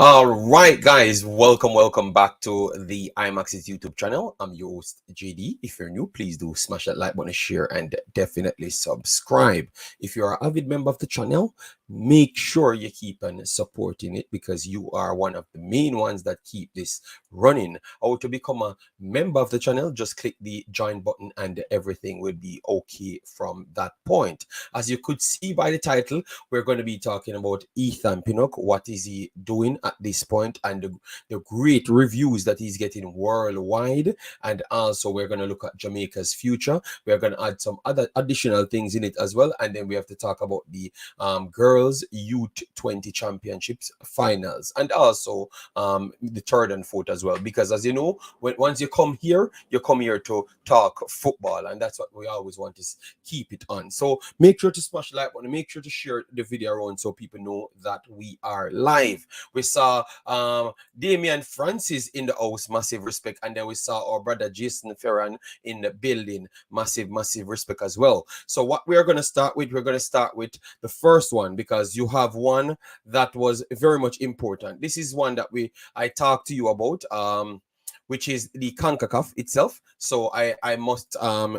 All right, guys, welcome back to the Imaxit YouTube channel. I'm your host, JD. If you're new, please do smash that like button, share, and definitely subscribe. If you're an avid member of the channel, make sure you keep on supporting it because you are one of the main ones that keep this running. How to become a member of the channel, just click the join button and everything will be okay from that point. As you could see by the title, we're going to be talking about Ethan Pinnock. What is he doing at this point, and the great reviews that he's getting worldwide. And also we're going to look at Jamaica's future. We're going to add some other additional things in it as well, and then we have to talk about the Girlz U-20 Championships finals, and also the third and fourth as well, because as you know, once you come here to talk football, and that's what we always want, is keep it on. So make sure to smash the like button, make sure to share the video around so people know that we are live. We saw Damian Francis in the house, massive respect, and then we saw our brother Jason Ferran in the building, massive respect as well. So what we're going to start with, the first one, because you have one that was very much important. This is one that I talked to you about, which is the Concacaf itself. So I must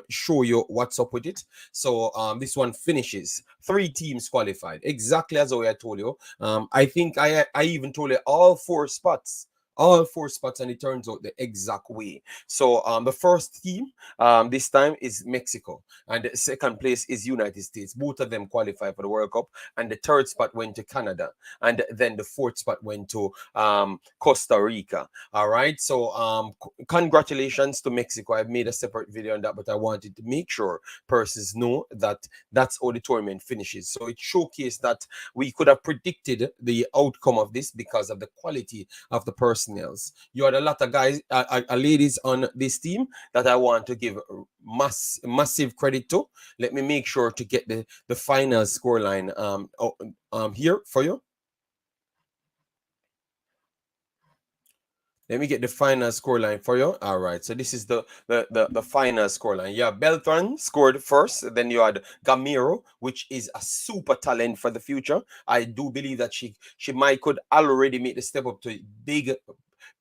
show you what's up with it. So this one finishes 3 teams qualified, exactly as I told you. I think I even told you all 4 spots, and it turns out the exact way. So the first team this time is Mexico, and the second place is United States. Both of them qualify for the World Cup, and the third spot went to Canada, and then the fourth spot went to Costa Rica. All right, so congratulations to Mexico. I've made a separate video on that, but I wanted to make sure persons know that that's how the tournament finishes. So it showcased that we could have predicted the outcome of this because of the quality of the personnel. You had a lot of guys, ladies on this team that I want to give massive credit to. Let me make sure to get the final scoreline here for you. Let me get the final scoreline for you. All right, so this is the final scoreline. Yeah, Beltran scored first. Then you had Gamiro, which is a super talent for the future. I do believe that she could already make the step up to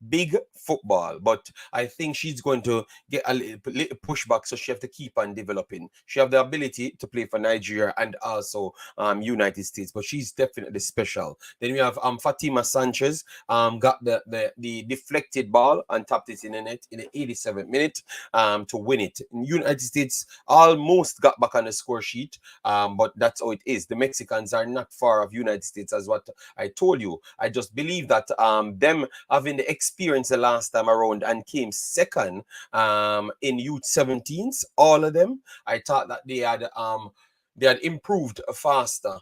big football, but I think she's going to get a little pushback, so she have to keep on developing. She have the ability to play for Nigeria and also United States, but she's definitely special. Then we have Fatima Sanchez, got the deflected ball and tapped it in the net in the 87th minute to win it. In United States almost got back on the score sheet, but that's how it is. The Mexicans are not far of United States, as what I told you. I just believe that them having the experience the last time around and came second in U-17s, all of them, I thought that they had improved faster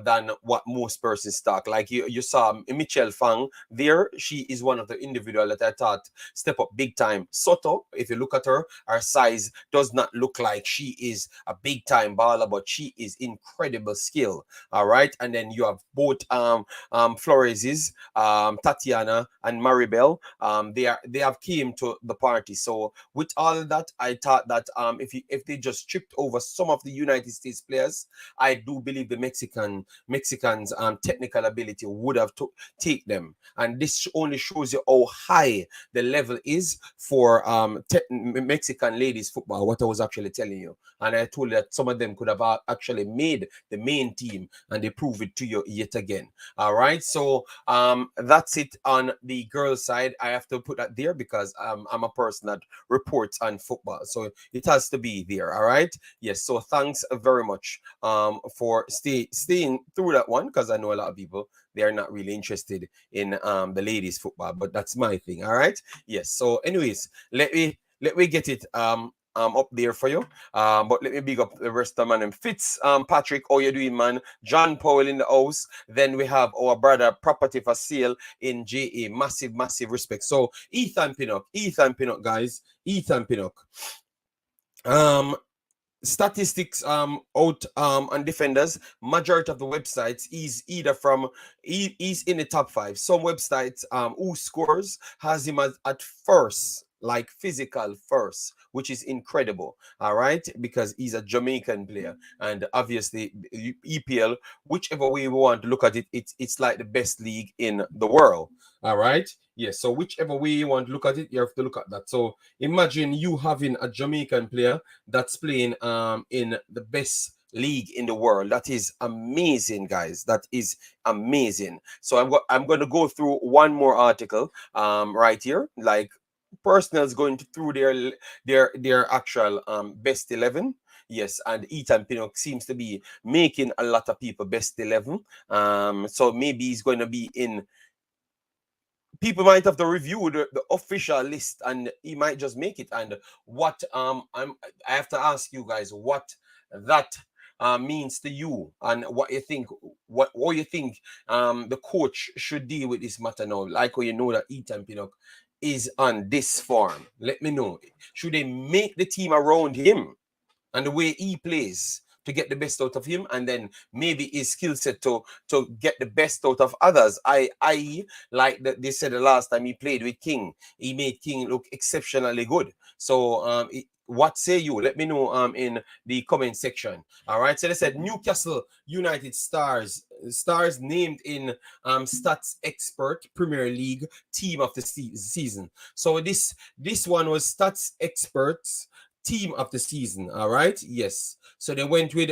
than what most persons talk. Like you saw Michelle Fang there. She is one of the individual that I thought step up big time. Soto, if you look at her size does not look like she is a big time baller, but she is incredible skill. All right, and then you have both Flores's, Tatiana and Maribel. They have came to the party. So with all of that, I thought that if they just tripped over some of the United States players, I do believe the Mexicans technical ability would have to take them. And this only shows you how high the level is for Mexican ladies football, what I was actually telling you. And I told you that some of them could have actually made the main team, and they prove it to you yet again. All right, so that's it on the girls side. I have to put that there because I'm a person that reports on football, so it has to be there. All right, yes, so thanks very much for staying through that one, because I know a lot of people, they are not really interested in the ladies football, but that's my thing. All right, yes, so anyways, let me get it up there for you. But let me big up the rest of man. And Fitz, Patrick, how you doing, man? John Powell in the house. Then we have our brother Property for Sale in JA. Massive respect. So Ethan Pinnock, guys. Ethan Pinnock. Statistics out on defenders. Majority of the websites is either from he's in the top 5. Some websites who scores has him at first like physical first, which is incredible. All right, because he's a Jamaican player, and obviously EPL, whichever way we want to look at it, it's like the best league in the world. All right. Yes. So whichever way you want to look at it, you have to look at that. So imagine you having a Jamaican player that's playing in the best league in the world. That is amazing, guys. That is amazing. So I'm going to go through one more article right here. Like Personal's going through their actual best 11. Yes, and Ethan Pinnock seems to be making a lot of people best 11. So maybe he's going to be in. People might have to review the official list, and he might just make it. And what I have to ask you guys what that means to you, and what you think, what you think the coach should deal with this matter now. Like, when you know that Ethan Pinnock is on this form, let me know. Should they make the team around him and the way he plays to get the best out of him, and then maybe his skill set to get the best out of others? I like that they said the last time he played with King, he made King look exceptionally good. So what say you? Let me know in the comment section. All right. So they said Newcastle United stars named in Stats Expert Premier League Team of the Season. So this one was Stats Experts Team of the Season. All right. Yes. So they went with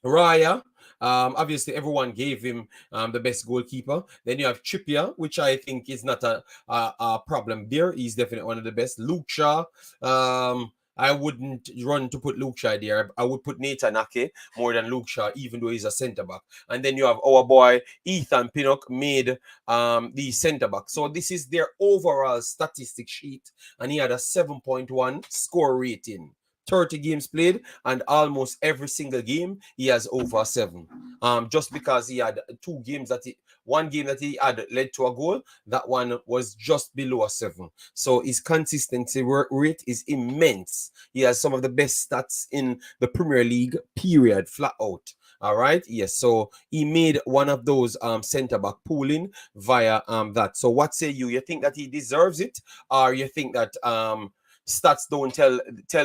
Raya. Obviously, everyone gave him the best goalkeeper. Then you have Trippier, which I think is not a problem there. He's definitely one of the best. Luke Shaw. I wouldn't run to put Luke Shaw there. I would put Nathan Ake more than Luke Shaw, even though he's a centre back. And then you have our boy Ethan Pinnock made the centre back. So this is their overall statistic sheet, and he had a 7.1 score rating. 30 games played, and almost every single game he has over 7. Just because he had one game that he had led to a goal, that one was just below a 7. So his consistency rate is immense. He has some of the best stats in the Premier League, period, flat out. All right. Yes. So he made one of those centre back pooling via that. So what say you? You think that he deserves it, or you think that stats don't tell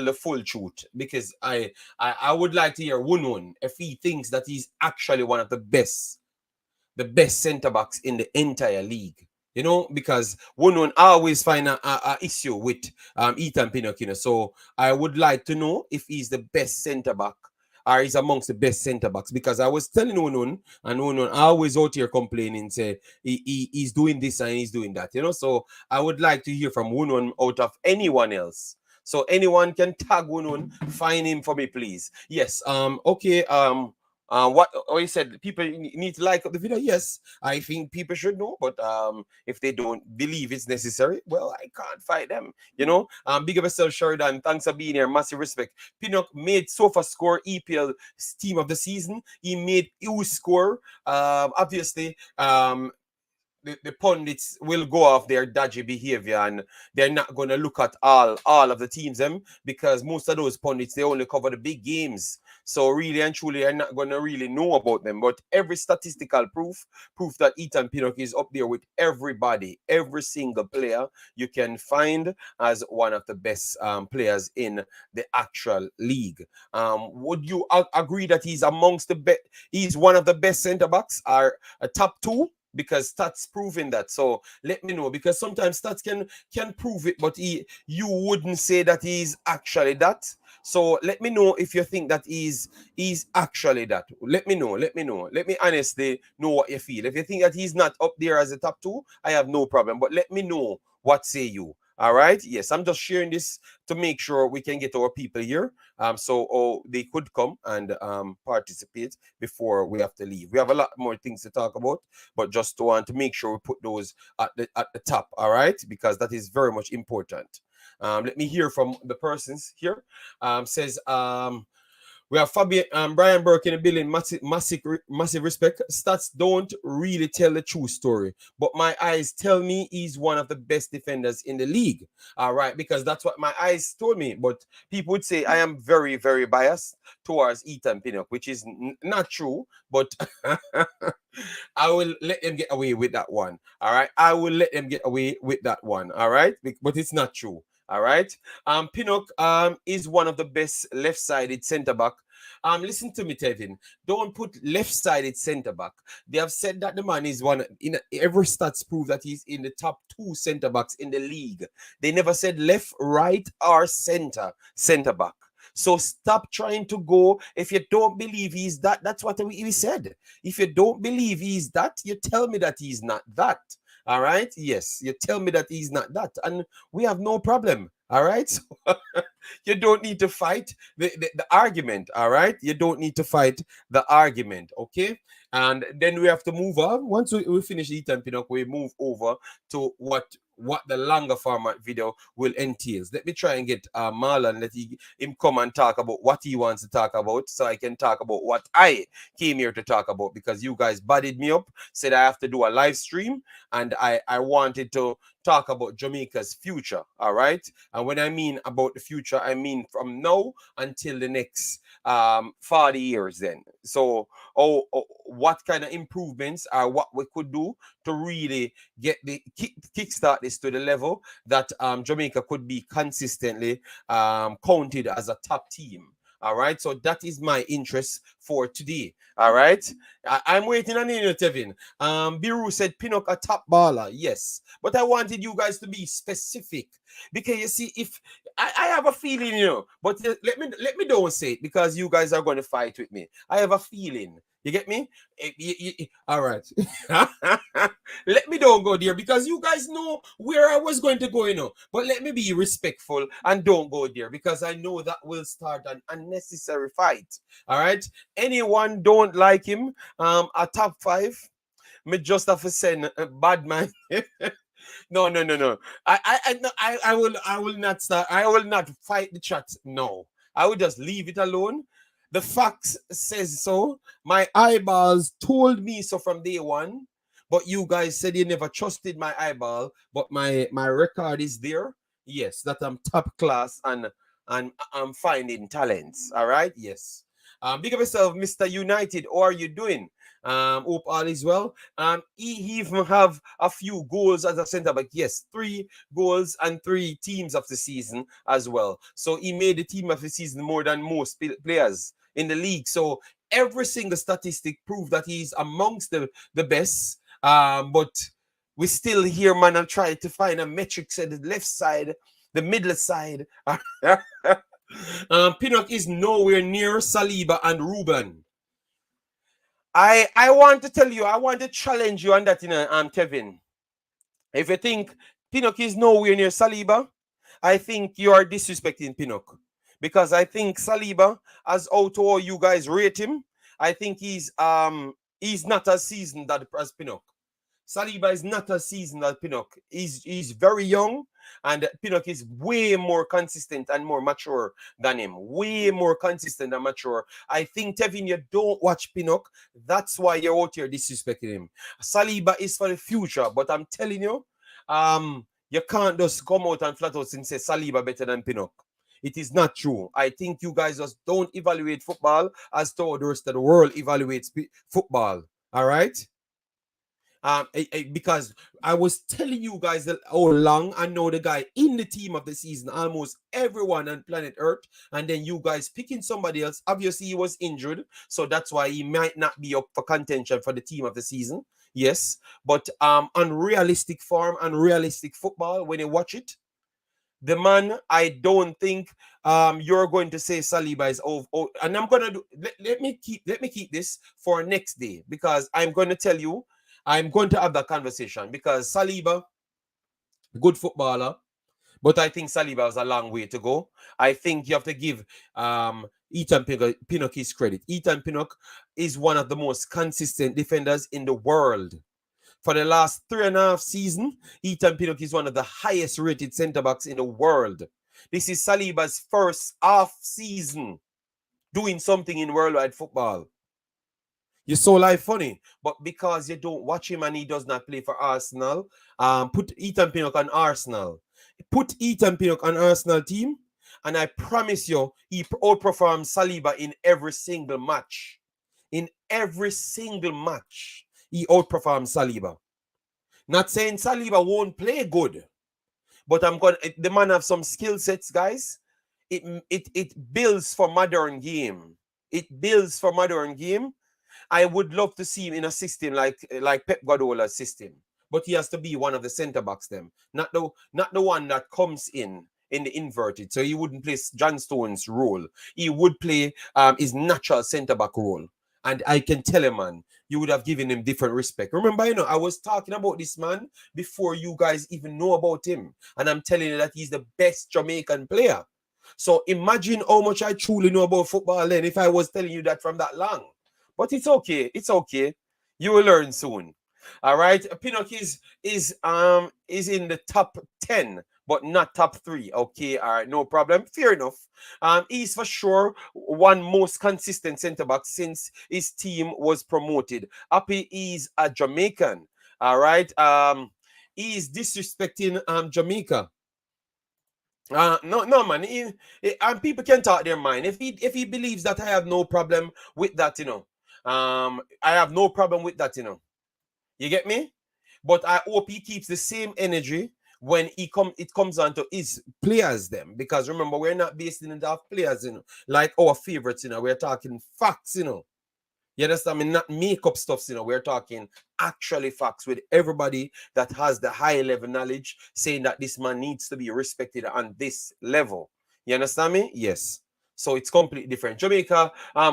the full truth? Because I would like to hear Wunwun if he thinks that he's actually one of the best centre backs in the entire league. You know, because Wunwun always find a issue with Ethan Pinnock. You know, so I would like to know if he's the best centre back, or he's amongst the best centre backs. Because I was telling Wunwun, and Wunwun always out here complaining, say he's doing this and he's doing that. You know, so I would like to hear from Wunwun out of anyone else. So anyone can tag Wunwun, find him for me, please. Yes. Okay. What you said, people need to like the video. Yes, I think people should know, but if they don't believe it's necessary, well, I can't fight them. You know. Big up yourself, Sheridan. Thanks for being here. Massive respect. Pinnock made Sofa score EPL Team of the Season. He made U score. Obviously, the pundits will go off their dodgy behavior, and they're not going to look at all of the teams because most of those pundits, they only cover the big games. So really and truly, they're not going to really know about them. But every statistical proof that Ethan Pinnock is up there with everybody, every single player you can find as one of the best players in the actual league. Would you agree that he's amongst the best? He's one of the best centre backs, or a top 2? Because stats proving that. So let me know, because sometimes stats can prove it, but you wouldn't say that he's actually that. So let me know if you think that he's actually that. Let me know. Let me honestly know what you feel. If you think that he's not up there as a top 2, I have no problem. But let me know what say you. All right. Yes, I'm just sharing this to make sure we can get our people here. So they could come and participate before we have to leave. We have a lot more things to talk about, but just want to make sure we put those at the top. All right, because that is very much important. Let me hear from the persons here. Says We have Fabian Brian Burke in the building. Massive respect. Stats don't really tell the true story, but my eyes tell me he's one of the best defenders in the league. All right, because that's what my eyes told me. But people would say I am very, very biased towards Ethan Pinnock, which is not true. But I will let them get away with that one. All right, I will let them get away with that one. All right, but it's not true. All right. Pinnock is one of the best left-sided centre back. Listen to me, Tevin. Don't put left-sided centre back. They have said that the man is one in every stats prove that he's in the top 2 centre backs in the league. They never said left, right, or centre back. So stop trying to go. If you don't believe he's that, that's what we said. If you don't believe he's that, you tell me that he's not that. All right. Yes, you tell me that he's not that, and we have no problem. All right. So you don't need to fight the argument. All right. You don't need to fight the argument. Okay. And then we have to move on. Once we finish Ethan Pinnock, we move over to what the longer format video will entail. Let me try and get Marlon, let him come and talk about what he wants to talk about, so I can talk about what I came here to talk about, because you guys buddied me up, said I have to do a live stream, and I wanted to talk about Jamaica's future. All right. And when I mean about the future, I mean from now until the next 40 years then. So what kind of improvements are what we could do to really get the kickstart this to the level that Jamaica could be consistently counted as a top team. All right, so that is my interest for today. All right, I'm waiting on you, Tevin. Biru said Pinnock a top baller. Yes, but I wanted you guys to be specific, because you see, if I have a feeling, but let me don't say it, because you guys are going to fight with me. I have a feeling. You get me? All right. Let me don't go there, because you guys know where I was going to go, But let me be respectful and don't go there, because I know that will start an unnecessary fight. All right. Anyone don't like him? A top 5. Me just have to send bad man. No. I will not start. I will not fight the chat. No, I will just leave it alone. The facts says so. My eyeballs told me so from day one. But you guys said you never trusted my eyeball. But my record is there. Yes, that I'm top class and I'm finding talents. All right. Yes. Big up yourself, Mr. United. How are you doing? Hope all is well. He even have a few goals as a centre back. Yes, 3 goals and 3 teams of the season as well. So he made the team of the season more than most players in the league. So every single statistic proved that he's amongst the best. But we still here, man, and try to find a metric at the left side, the middle side. Pinnock is nowhere near Saliba and Ruben. I want to tell you, I want to challenge you on that, Kevin. If you think Pinnock is nowhere near Saliba, I think you are disrespecting Pinnock. Because I think Saliba, as out how you guys rate him, I think he's not as seasoned as Pinnock. Saliba is not as seasoned as Pinnock. He's very young, and Pinnock is way more consistent and more mature than him. Way more consistent and mature. I think, Tevin, you don't watch Pinnock. That's why you're out here disrespecting him. Saliba is for the future, but I'm telling you, you can't just come out and flat out and say Saliba better than Pinnock. It is not true. I think you guys just don't evaluate football as though the rest of the world evaluates football. All right? Because I was telling you guys that all along, I know the guy in the team of the season, almost everyone on planet Earth, and then you guys picking somebody else. Obviously, he was injured, so that's why he might not be up for contention for the team of the season. Yes, but unrealistic form, unrealistic football, when you watch it, the man, I don't think you're going to say Saliba is over. And I'm gonna do. Let me keep this for next day, because I'm going to tell you. I'm going to have that conversation, because Saliba, good footballer, but I think Saliba has a long way to go. I think you have to give Ethan Pinnock his credit. Ethan Pinnock is one of the most consistent defenders in the world. For the last 3.5 seasons, Ethan Pinnock is one of the highest rated centre backs in the world. This is Saliba's first half season. doing something in worldwide football. You're so life funny, but because you don't watch him and he does not play for Arsenal, put Ethan Pinnock on Arsenal. Put Ethan Pinnock on Arsenal team, and I promise you, he outperforms Saliba in every single match. In every single match, he outperforms Saliba. Not saying Saliba won't play good, but the man have some skill sets, guys. It builds for modern game. It builds for modern game. I would love to see him in a system like Pep Guardiola's system, but he has to be one of the centre backs, them, not the one that comes in the inverted. So he wouldn't play John Stones' role. He would play his natural centre back role. And I can tell him, man, you would have given him different respect. Remember, I was talking about this man before you guys even know about him, and I'm telling you that he's the best Jamaican player. So imagine how much I truly know about football then if I was telling you that from that long. But it's okay. It's okay. You will learn soon. All right. Pinnock is in the top 10, but not top 3. Okay. All right. No problem. Fair enough. He's for sure one most consistent centre back since his team was promoted. Happy is a Jamaican. All right. He's disrespecting Jamaica. No, man. And people can talk their mind. If he believes that, I have no problem with that, I have no problem with that, You get me? But I hope he keeps the same energy when it comes on to his players, them. Because remember, we're not basing it off players, like our favorites, We're talking facts, You understand me? Not make up stuff, We're talking actually facts with everybody that has the high level knowledge saying that this man needs to be respected on this level. You understand me? Yes. So it's completely different. Jamaica,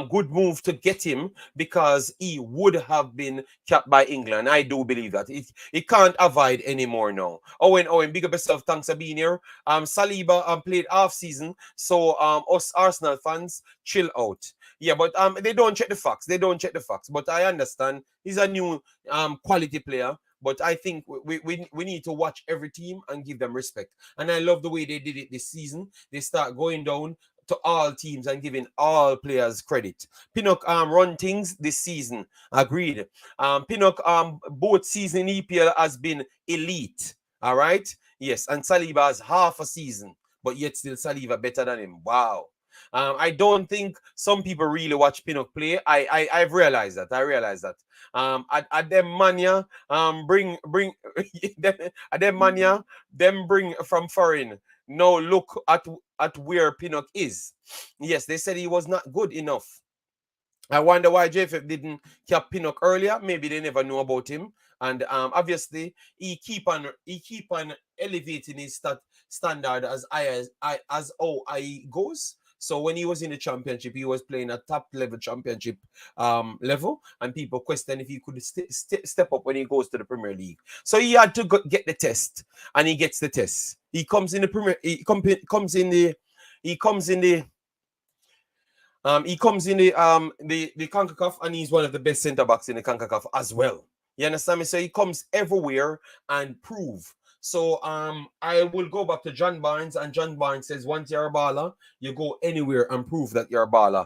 good move to get him because he would have been capped by England. I do believe that. It can't avoid anymore now. Owen, big up yourself. Thanks for being here. Saliba played half season. So us Arsenal fans, chill out. Yeah, but they don't check the facts. But I understand he's a new quality player. But I think we need to watch every team and give them respect. And I love the way they did it this season. They start going down to all teams and giving all players credit. Pinnock run things this season. Agreed. Pinnock both season in EPL has been elite. All right. Yes, and Saliba has half a season, but yet still Saliba better than him. Wow. I don't think some people really watch Pinnock play. I've realized that. At them mania, bring at them mania, them bring from foreign. Now look at where Pinnock is. Yes, they said he was not good enough. I wonder why JFF didn't cap Pinnock earlier. Maybe they never knew about him. And obviously he keep on elevating his standard as I goes. So when he was in the championship, he was playing a top level championship level, and people question if he could step up when he goes to the Premier League. So he had to get the test, and he gets the test. He comes in the Premier. He comes in the Concacaf, and he's one of the best centre backs in the Concacaf as well. You understand me? So he comes everywhere and prove. So I will go back to John Barnes, and John Barnes says once you're a baller, you go anywhere and prove that you're a baller.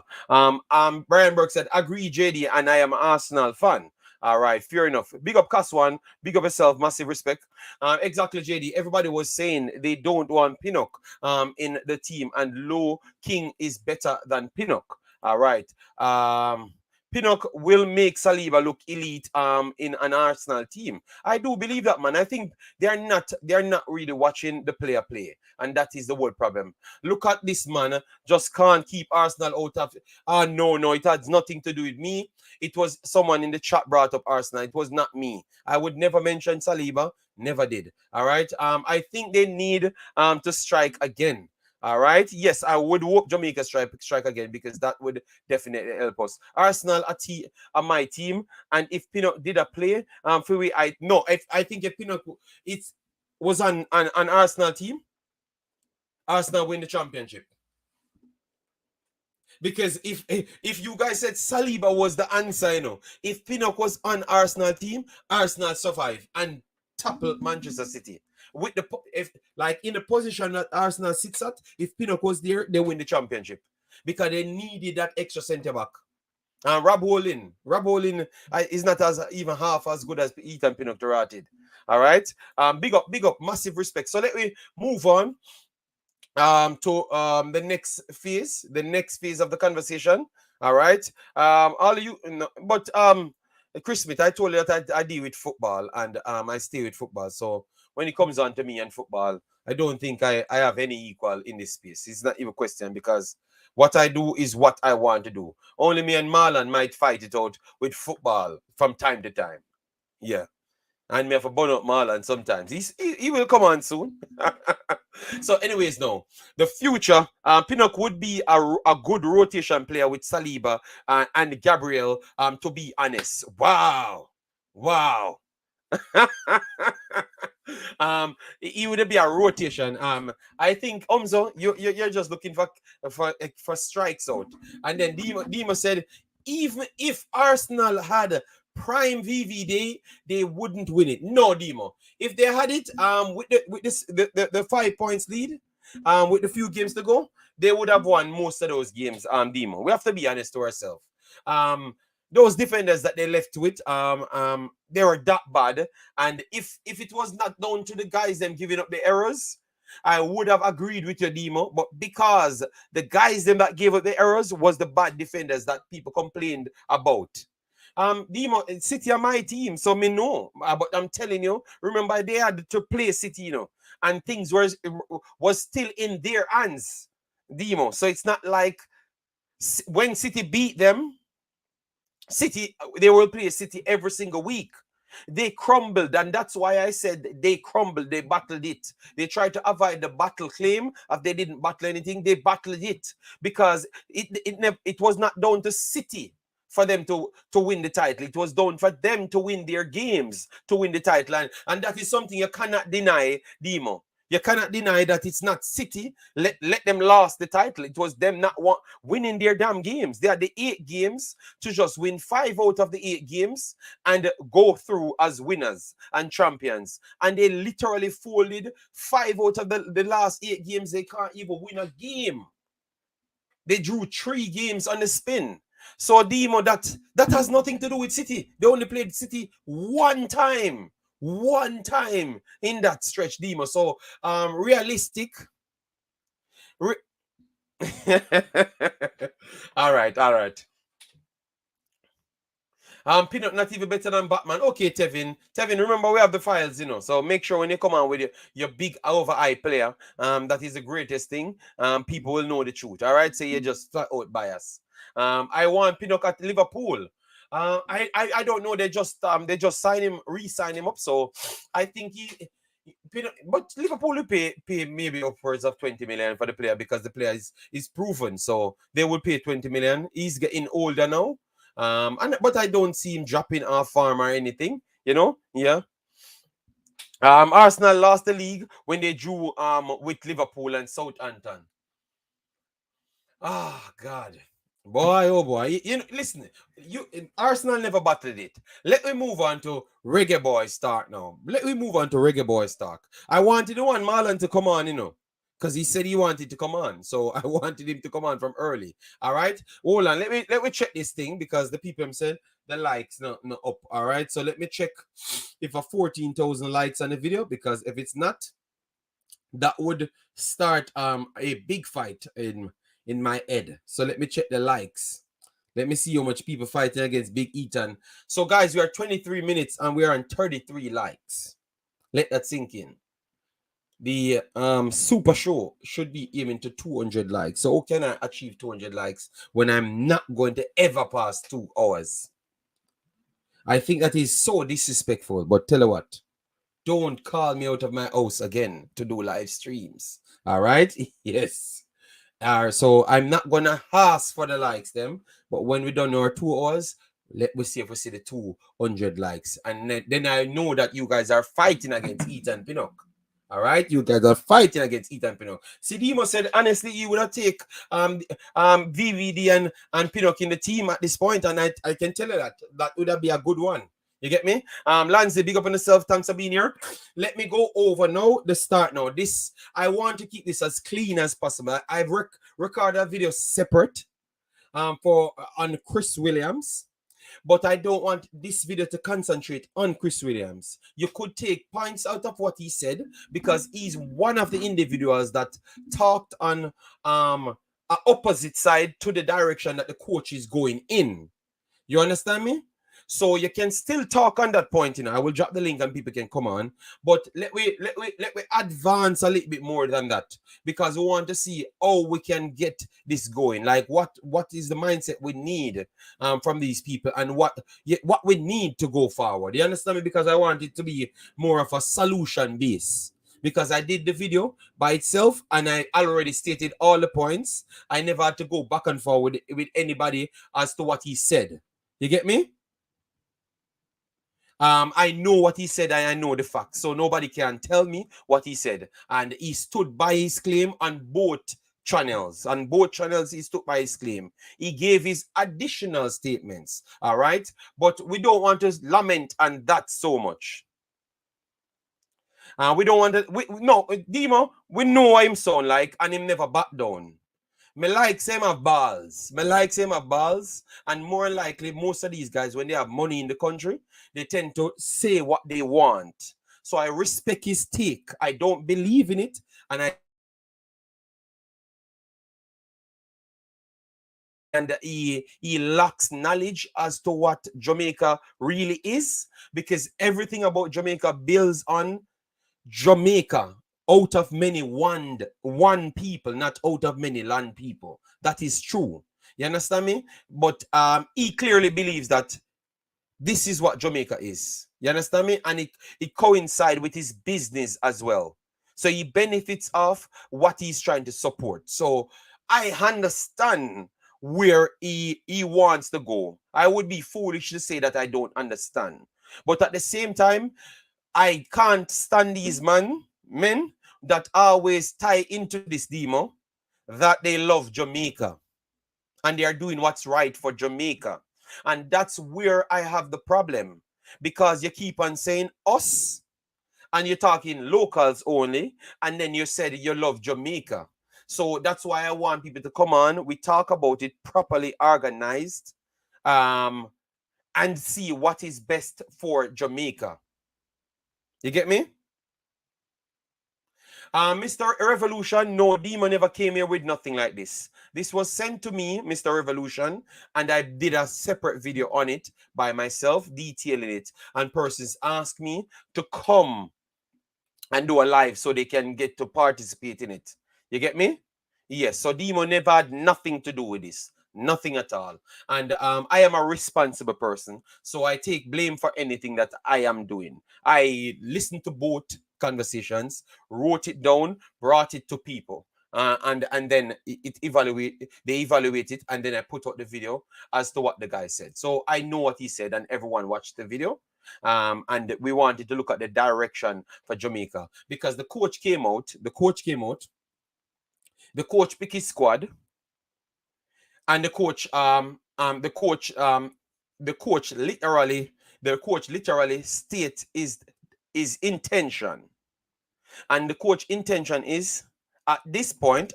Brian Burke said, agree, JD, and I am an Arsenal fan. All right, fair enough. Big up Caswan, big up yourself, massive respect. Exactly, JD. Everybody was saying they don't want Pinnock in the team, and Low King is better than Pinnock. All right. Pinnock will make Saliba look elite in an Arsenal team. I do believe that, man. I think they're not really watching the player play, and that is the whole problem. Look at this man, just can't keep Arsenal out of. No, it has nothing to do with me. It was someone in the chat brought up Arsenal. It was not me. I would never mention Saliba. Never did. All right. I think they need to strike again. All right. Yes, I would hope Jamaica strike again, because that would definitely help us. Arsenal are my team, and if Pinnock did a play, I think if Pinnock was on an Arsenal team, Arsenal win the championship. Because if you guys said Saliba was the answer, if Pinnock was on Arsenal team, Arsenal survive and topple Manchester City. In the position that Arsenal sits at, if Pinnock was there, they win the championship. because they needed that extra centre back. And Rob Holding is not as even half as good as Ethan Pinnock rated. All right. Big up, massive respect. So let me move on to the next phase of the conversation. All right. All you no, but Chris Smith, I told you that I deal with football and I stay with football. So when it comes on to me and football, I don't think I have any equal in this space. It's not even a question because what I do is what I want to do. Only me and Marlon might fight it out with football from time to time. Yeah. And me have a bun up Marlon sometimes. He will come on soon. So, anyways, now the future, Pinnock would be a good rotation player with Saliba and Gabriel. To be honest, wow. He would be a rotation. I think Umzo, you're just looking for strikes out. And then Dima said, even if Arsenal had prime VV, they wouldn't win it. No, Dimo. If they had it, the 5 points lead, with a few games to go, they would have won most of those games. Dimo. We have to be honest to ourselves. Those defenders that they left with, they were that bad. And if it was not down to the guys them giving up the errors, I would have agreed with your Demo. But because the guys them that gave up the errors was the bad defenders that people complained about. Demo, City are my team, so me know. But I'm telling you, remember they had to play City, and things was still in their hands, Demo. So it's not like when City beat them, they will play City every single week. They crumbled, and that's why I said they crumbled. They battled it. They tried to avoid the battle claim. If they didn't battle anything, they battled it because it was not down to City for them to win the title. It was down for them to win their games to win the title, and that is something you cannot deny, Demo. You cannot deny that it's not City. Let them lost the title. It was them not winning their damn games. They had the 8 games to just win 5 out of the 8 games and go through as winners and champions. And they literally folded 5 out of the last 8 games. They can't even win a game. They drew 3 games on the spin. So Demo, that has nothing to do with City. They only played City one time in that stretch, Demo. So realistic. All right. Pinnock not even better than Batman. Okay, Tevin, remember we have the files, so make sure when you come on with your big over-eye player, that is the greatest thing. People will know the truth. All right, so you're just flat out bias. I want Pinnock at Liverpool. I don't know. They just re-sign him up. So I think but Liverpool will pay maybe upwards of 20 million for the player because the player is proven. So they will pay 20 million. He's getting older now. But I don't see him dropping off farm or anything. Yeah. Arsenal lost the league when they drew with Liverpool and Southampton. Ah, God. Boy, oh boy. Listen, Arsenal never battled it. Let me move on to Reggae Boyz talk now. I wanted the one Marlon to come on, because he said he wanted to come on. So I wanted him to come on from early. All right. Hold on. Let me check this thing because the people said the likes not up. All right. So let me check if 14,000 likes on the video, because if it's not, that would start a big fight in my head. So let me check the likes. Let me see how much people fighting against Big Ethan. So guys, we are 23 minutes and we are on 33 likes. Let that sink in. The super show should be aiming to 200 likes. So how can I achieve 200 likes when I'm not going to ever pass 2 hours? I think that is so disrespectful. But tell you what, don't call me out of my house again to do live streams. All right? Yes. So I'm not gonna ask for the likes them, but when we done our 2 hours, let me see if we see the 200 likes, and then I know that you guys are fighting against Ethan Pinnock. All right, you guys are fighting against Ethan Pinnock. Sidimo said honestly he would not take VVD and Pinnock in the team at this point, and I can tell you that would be a good one. You get me? Lansley, big up on yourself. Thanks for being here. Let me go over now. The start now. This I want to keep this as clean as possible. I've recorded a video separate for on Chris Williams, but I don't want this video to concentrate on Chris Williams. You could take points out of what he said because he's one of the individuals that talked on a opposite side to the direction that the coach is going in. You understand me? So you can still talk on that point, you know. I will drop the link and people can come on. But let me advance a little bit more than that because we want to see how we can get this going. Like what is the mindset we need from these people and what we need to go forward. You understand me? Because I want it to be more of a solution base. Because I did the video by itself and I already stated all the points. I never had to go back and forth with anybody as to what he said. You get me? I know what he said and I know the facts. So nobody can tell me what he said. And he stood by his claim on both channels. On both channels, he stood by his claim. He gave his additional statements. All right? But we don't want to lament on that so much. We don't want to... No, Demo, we know what him sound like and him never back down. Me like him have balls. Me like him have balls. And more likely, most of these guys, when they have money in the country, they tend to say what they want. So I respect his take. I don't believe in it. And he lacks knowledge as to what Jamaica really is. Because everything about Jamaica builds on Jamaica. Out of many one people, not out of many land people. That is true. You understand me? But he clearly believes that this is what Jamaica is. You understand me? And it coincides with his business as well. So he benefits off what he's trying to support. So I understand where he wants to go. I would be foolish to say that I don't understand. But at the same time, I can't stand these men that always tie into this demo that they love Jamaica and they are doing what's right for Jamaica. And that's where I have the problem because you keep on saying us and you're talking locals only and then you said you love Jamaica. So that's why I want people to come on. We talk about it properly organized and see what is best for Jamaica. You get me? Mr. Revolution, no, Demon never came here with nothing like this. This was sent to me, Mr. Revolution, and I did a separate video on it by myself, detailing it. And persons asked me to come and do a live so they can get to participate in it. You get me? Yes, so Demon never had nothing to do with this. Nothing at all. And I am a responsible person, so I take blame for anything that I am doing. I listen to both conversations, wrote it down, brought it to people. And then they evaluate it, and then I put out the video as to what the guy said. So I know what he said, and everyone watched the video. And we wanted to look at the direction for Jamaica because the coach picked his squad, and the coach literally state his intention. And the coach intention is at this point,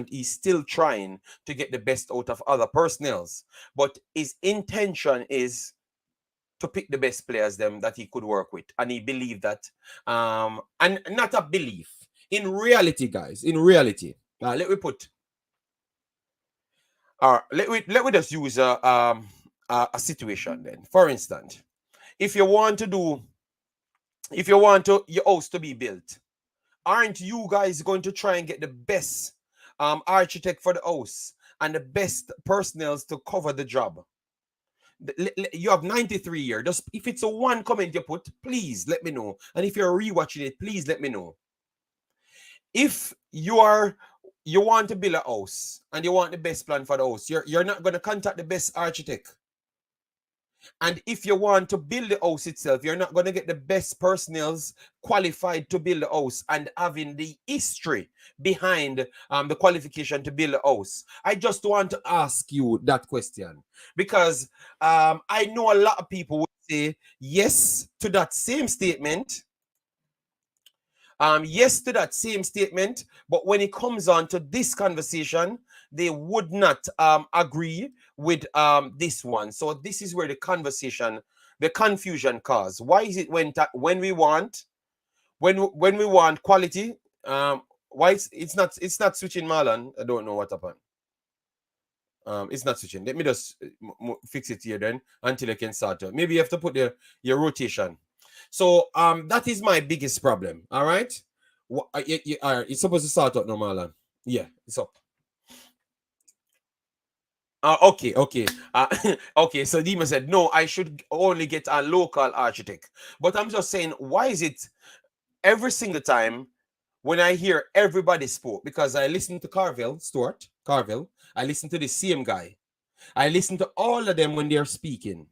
he's still trying to get the best out of other personnels. But his intention is to pick the best players them that he could work with. And he believed that. And not a belief. In reality, guys, let me put. Let me just use a situation then. For instance, if you want your house to be built, aren't you guys going to try and get the best architect for the house and the best personnel to cover the job? You have 93 here. Just if it's a one comment you put, please let me know. And if you're rewatching it, please let me know. If you want to build a house and you want the best plan for the house, you're not going to contact the best architect. And if you want to build the house itself, you're not going to get the best personnel qualified to build the house and having the history behind the qualification to build a house. I just want to ask you that question because I know a lot of people will say yes to that same statement. Yes to that same statement, but when it comes on to this conversation, they would not agree with this one. So this is where the conversation, the confusion cause. Why is it when we want when we want quality, why it's not switching, Marlon? I don't know what happened. It's not switching. Let me just fix it here then until I can start. Maybe you have to put your rotation. So that is my biggest problem. All right. It's supposed to start out now, Marlon. Yeah, it's up. Okay. Okay. So Dima said, no, I should only get a local architect. But I'm just saying, why is it every single time when I hear everybody spoke? Because I listen to Stuart Carville, I listen to the same guy. I listen to all of them when they're speaking.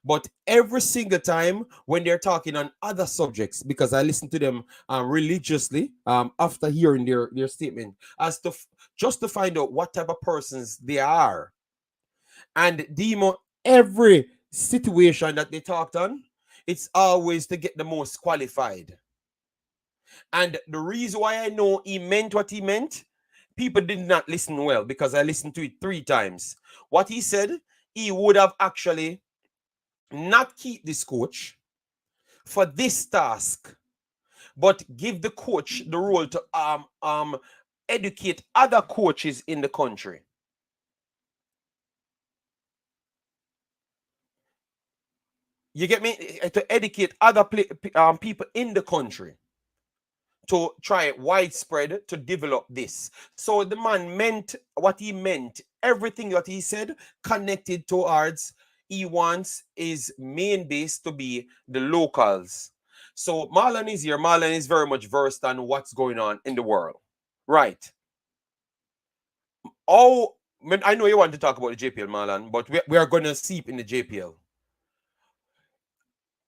But every single time when they're talking on other subjects, because I listen to them religiously after hearing their statement, as to just to find out what type of persons they are. And Demo, every situation that they talked on, it's always to get the most qualified. And the reason why I know he meant what he meant, people did not listen well because I listened to it 3 times. What he said, he would have actually not keep this coach for this task, but give the coach the role to educate other coaches in the country. You get me? To educate other people in the country to try widespread to develop this. So the man meant what he meant. Everything that he said connected towards he wants his main base to be the locals. So Marlon is here. Marlon is very much versed on what's going on in the world. Right. Oh, I know you want to talk about the JPL, Marlon, but we are going to seep in the JPL.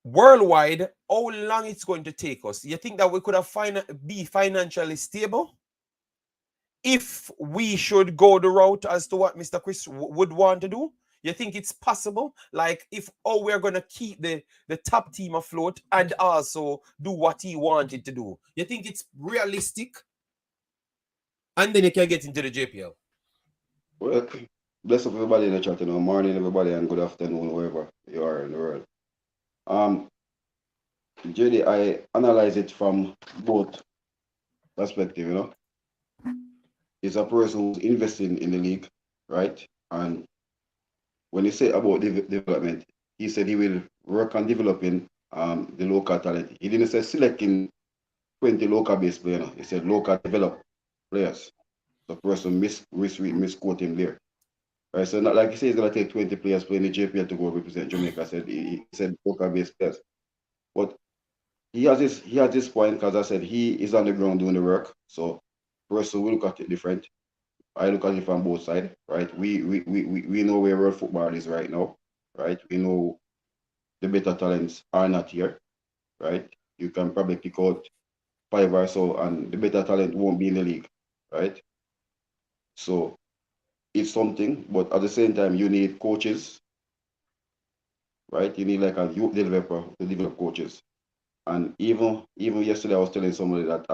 Worldwide, how long it's going to take us? You think that we could have be financially stable if we should go the route as to what Mr. Chris would want to do? You think it's possible? Like, if we're gonna keep the top team afloat and also do what he wanted to do, you think it's realistic? And then you can get into the JPL. Well, bless up everybody in the chat, morning everybody and good afternoon wherever you are in the world. Um, JD, I analyze it from both perspective, It's a person who's investing in the league, right? And when he said about development, he said he will work on developing the local talent. He didn't say selecting 20 local based players. He said local developed players. The person misquote him there. Right, so not like he says he's gonna take 20 players playing the JPL to go represent Jamaica. I said he said local based players. But he has this point because I said he is on the ground doing the work. So person will look at it different. I look at it from both sides, right? We know where world football is right now, right? We know the better talents are not here, right? You can probably pick out 5 or so, and the better talent won't be in the league, right? So it's something, but at the same time, you need coaches, right? You need like a youth developer to develop coaches. And even yesterday, I was telling somebody that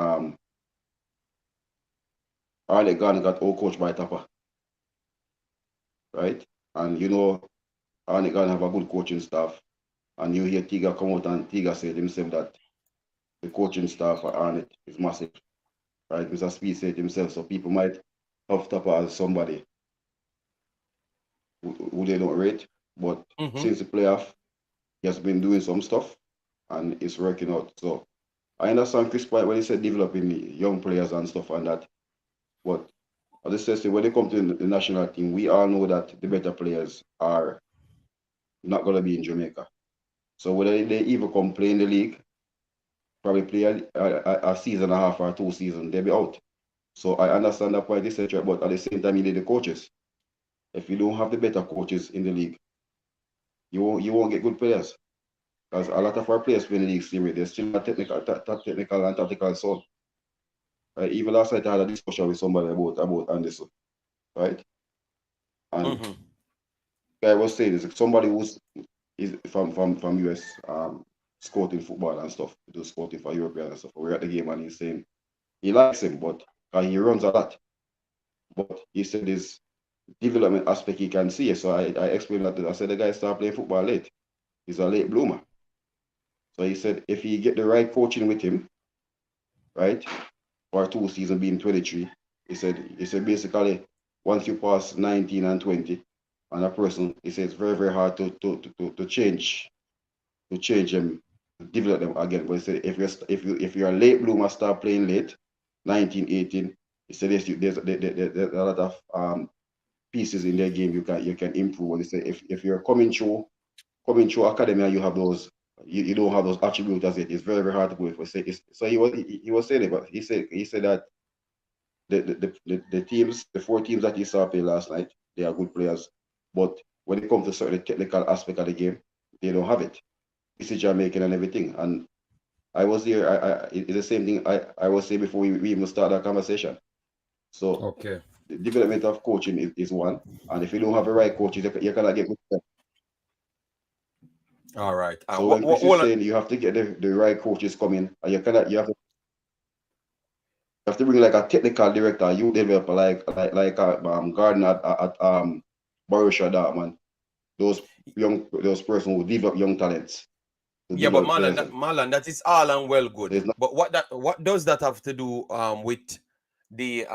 Arley Ghana got all coached by Tapa, right? And Arley Ghana have a good coaching staff. And you hear Tiga come out and Tiga said himself that the coaching staff at Arnett is massive, right? Mr. Speed said himself, so people might have Tapa as somebody who they don't rate. But since the playoff, he has been doing some stuff and it's working out. So I understand Chris point when he said developing young players and stuff and that. But as I said, when they come to the national team, we all know that the better players are not going to be in Jamaica. So whether they even come play in the league, probably play a season and a half or 2 seasons, they'll be out. So I understand that point, etc. But at the same time, you need the coaches. If you don't have the better coaches in the league, you won't get good players. Because a lot of our players play in the league series, they're still not technical and tactical sound. Right? Even last night I had a discussion with somebody about Anderson, right? And guy was saying this, somebody he's from US scouting football and stuff, do scouting for European and stuff. We're at the game and he's saying he likes him, but he runs a lot. But he said his development aspect he can see. So I explained that. I said the guy started playing football late. He's a late bloomer. So he said if he get the right coaching with him, right, for 2 seasons being 23, he said basically once you pass 19 and 20, and a person, he said it's very, very hard to change them, develop them again. But he said if you're a late bloomer, start playing late, 19, 18, he said there's a lot of pieces in their game you can improve. And he said if you're coming through academy and you have those you don't have those attributes as it, it's very, very hard to go for. So he was saying it, but he said that the teams, the 4 teams that he saw play last night, they are good players, but when it comes to certain technical aspect of the game, they don't have it. Decision making and everything. And I was there. It's the same thing I was saying before we even start that conversation. So Okay. the development of coaching is one, and if you don't have the right coaches, you cannot get good. All right. So when Chris is saying you have to get the right coaches coming, and you have to bring like a technical director, you developer like Gardner at Borussia Dortmund. Those persons who develop young talents. Yeah, but Marlon, that is all and well good. But what does that have to do with the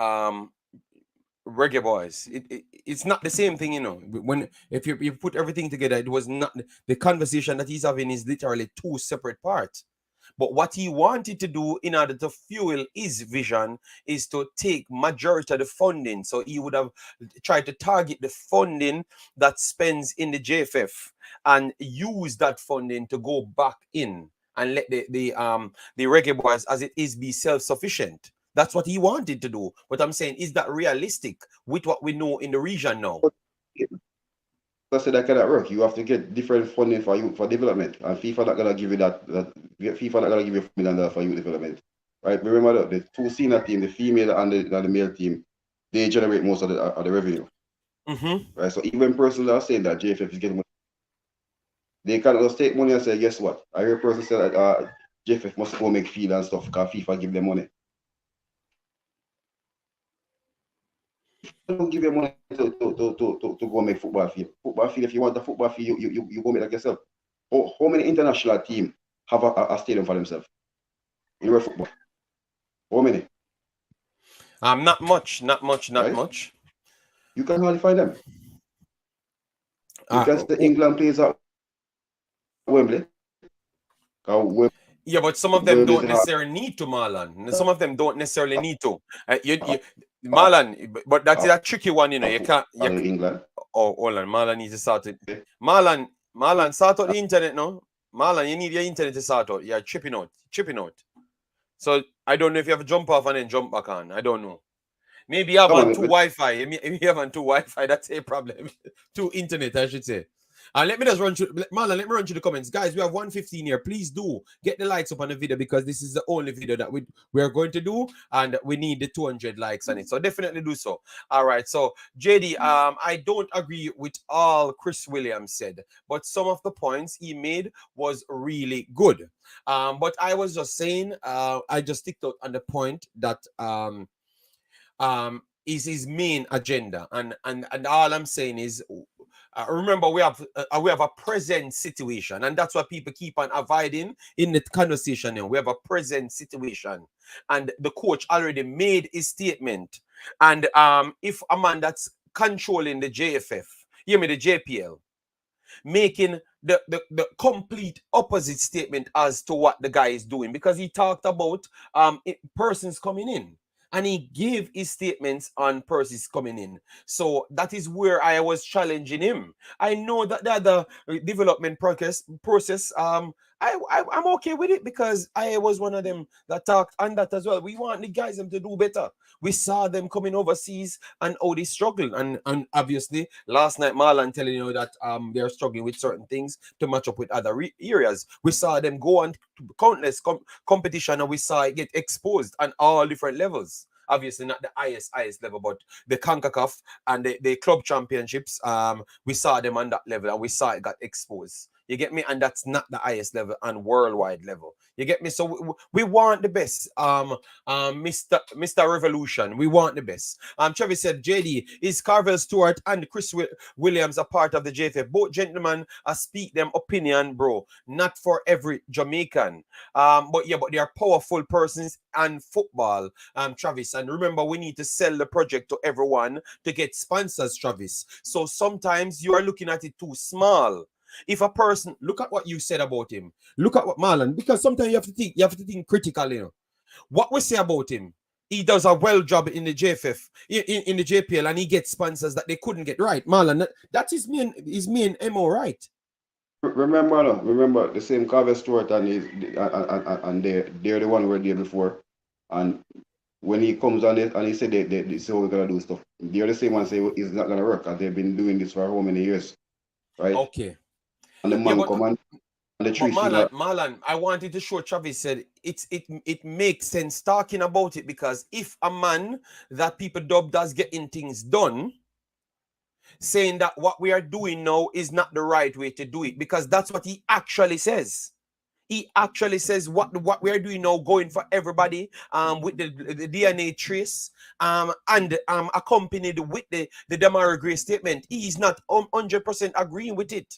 Reggae Boyz? It's not the same thing, you know. When if you put everything together, it was not the conversation that he's having is literally 2 separate parts. But what he wanted to do in order to fuel his vision is to take majority of the funding. So he would have tried to target the funding that spends in the JFF and use that funding to go back in and let the Reggae Boyz as it is be self-sufficient. That's what he wanted to do. But I'm saying, is that realistic with what we know in the region now? I said that cannot work. You have to get different funding for development, and FIFA not gonna give you that. FIFA not gonna give you $1 million for youth development, right? Remember the 2 senior team, the female and the male team, they generate most of the revenue, right? So even persons are saying that JFF is getting money, they cannot just take money and say, guess what? I hear a person say that JFF must go make field and stuff because FIFA give them money. Don't give you money to go make football field. Football field, if you want a football field, you go make that yourself. How many international teams have a stadium for themselves in world football? How many? Not much. You can hardly find them. You can say England plays at Wembley. Yeah, but some of them don't necessarily need to, Marlon. Some of them don't necessarily need to. Marlon, but that's a tricky one, you know. You can't. England. Oh, hold on. Marlon needs to start it. Marlon, sort out the internet, no? Marlon, you need your internet to start out. You're tripping out. So I don't know if you have to jump off and then jump back on. I don't know. Maybe you have on 2 Wi-Fi. If you have on 2 Wi-Fi, that's a problem. 2 internet, I should say. Let me just run through, Marlon, let me run through the comments. Guys, we have 115 here. Please do get the likes up on the video because this is the only video that we are going to do and we need the 200 likes on it. So definitely do so. All right. So, JD, I don't agree with all Chris Williams said, but some of the points he made was really good. But I was just saying, I just sticked out on the point that is his main agenda. And all I'm saying is, remember, we have a present situation, and that's what people keep on avoiding in the conversation. Now we have a present situation, and the coach already made his statement. And if a man that's controlling the JFF, the JPL, making the complete opposite statement as to what the guy is doing, because he talked about persons coming in. And he gave his statements on persons coming in. So that is where I was challenging him. I know that the other development process, I'm okay with it because I was one of them that talked on that as well. We want the guys them to do better. We saw them coming overseas and how they struggle. And obviously, last night, Marlon telling you that they're struggling with certain things to match up with other areas. We saw them go on countless competition and we saw it get exposed on all different levels. Obviously not the highest level, but the Concacaf and the club championships, we saw them on that level and we saw it got exposed. You get me? And that's not the highest level and worldwide level. You get me? So we want the best. Mr. Revolution, we want the best. Travis said, JD, is Carvel Stewart and Chris Williams a part of the JFF? Both gentlemen speak them opinion, bro. Not for every Jamaican. But they are powerful persons and football, Travis. And remember, we need to sell the project to everyone to get sponsors, Travis. So sometimes you are looking at it too small. If a person, look at what you said about him. Look at what Marlon, because sometimes you have to think critically, you know. What we say about him, he does a well job in the JFF, in the JPL, and he gets sponsors that they couldn't get right. Marlon, that is his main MO, right? Remember the same Carver Stewart and they're the one who were there before. And when he comes on it and he said they say we're gonna do stuff, they're the same one say it's not gonna work because they've been doing this for how many years, right? Okay. And the man come on and the tree Marlon, I wanted to show Travis said it makes sense talking about it, because if a man that people dub does getting things done, saying that what we are doing now is not the right way to do it, because that's what he actually says. He actually says what we are doing now, going for everybody with the DNA trace and accompanied with the Damara Gray statement. He is not 100% agreeing with it.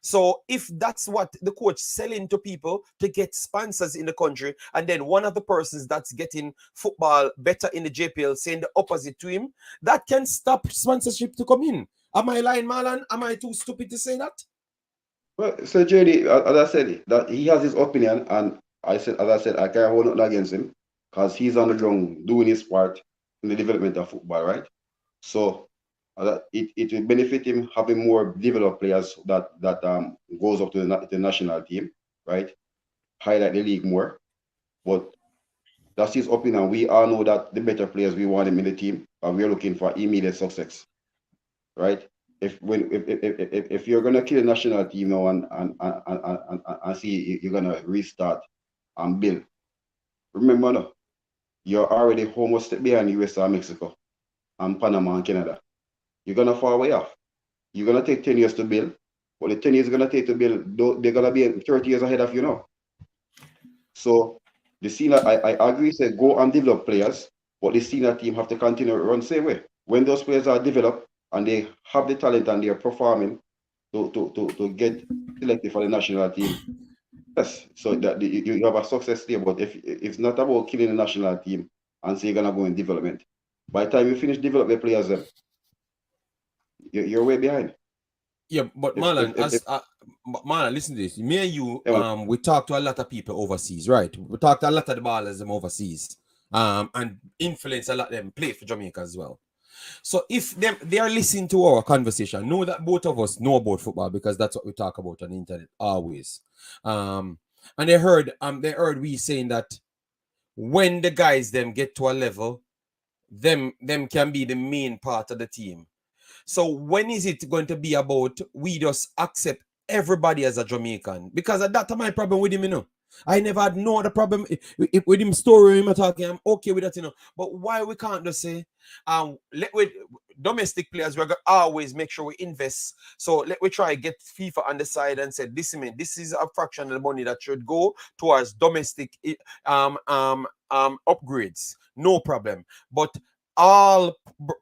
So if that's what the coach selling to people to get sponsors in the country, and then one of the persons that's getting football better in the JPL saying the opposite to him, that can stop sponsorship to come in. Am I lying, Marlon? Am I too stupid to say that? Well, so JD, as I said, that he has his opinion, and I can't hold nothing against him because he's on the ground doing his part in the development of football, right? So it will benefit him having more developed players that goes up to the national team, right? Highlight the league more, but that's his opinion. We all know that the better players, we want him in the team, and we're looking for immediate success, right? If you're gonna kill a national team now and see you're gonna restart and build, remember now, you're already almost step behind US and Mexico and Panama and Canada. You're gonna fall way off. You're gonna take 10 years to build, but the 10 years gonna take to build, they're gonna be 30 years ahead of you now. So the senior, I agree, say go and develop players, but the senior team have to continue to run the same way. When those players are developed and they have the talent and they're performing to get selected for the national team, yes, so that you have a success there. But if it's not about killing the national team and say you're gonna go in development, by the time you finish developing players, then you're way behind. Yeah, but Marlon, Marlon, listen to this. Me and you, we talk to a lot of people overseas, right? We talk to a lot of the ballers them overseas, and influence a lot of them play for Jamaica as well. So if they are listening to our conversation, know that both of us know about football because that's what we talk about on the internet always. And they heard we saying that when the guys them get to a level, them can be the main part of the team. So when is it going to be about we just accept everybody as a Jamaican? Because at that time my problem with him, you know. I never had no other problem with him story him talking. I'm okay with that, you know. But why we can't just say, let with domestic players, we're gonna always make sure we invest. So let we try get FIFA on the side and say, listen, this is a fraction of the money that should go towards domestic upgrades. No problem. But all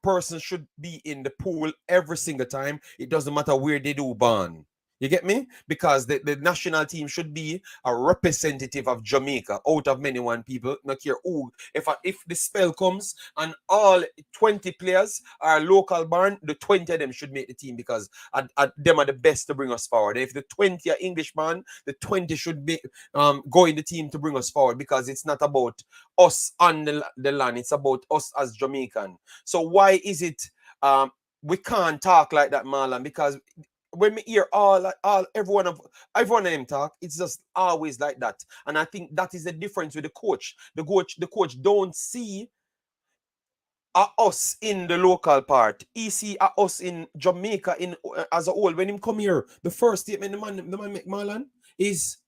persons should be in the pool every single time. It doesn't matter where they do born. You get me? Because the national team should be a representative of Jamaica out of many one people. Not care who. If the spell comes and all 20 players are local born, the 20 of them should make the team because them are the best to bring us forward. And if the 20 are English born, the 20 should be go in the team to bring us forward because it's not about us on the land. It's about us as Jamaican. So why is it we can't talk like that, Marlon? Because when we hear everyone of them talk, it's just always like that. And I think that is the difference with the coach. The coach don't see us in the local part. He see us in Jamaica in as a whole. When him come here, the first statement the man make, Marlon, is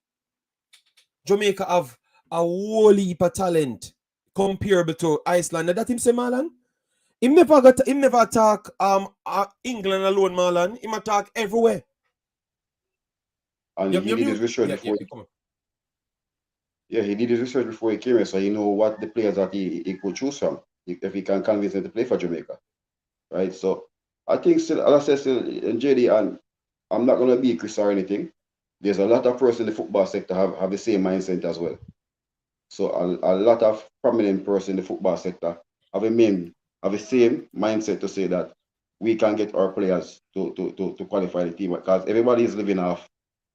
Jamaica have a whole heap of talent comparable to Iceland. That him say, Marlon? Him never talk England alone, Marlon. Him talk everywhere. And he You're did his mute. research Yeah, before. come on. Yeah, he did his research before he came here, so he know what the players that he could choose from if he can convince them to play for Jamaica, right? So I think still, as I said, still in JD, and I'm not gonna be Chris or anything. There's a lot of person in the football sector have the same mindset as well. So a lot of prominent person in the football sector have the same mindset to say that we can get our players to qualify the team because everybody is living off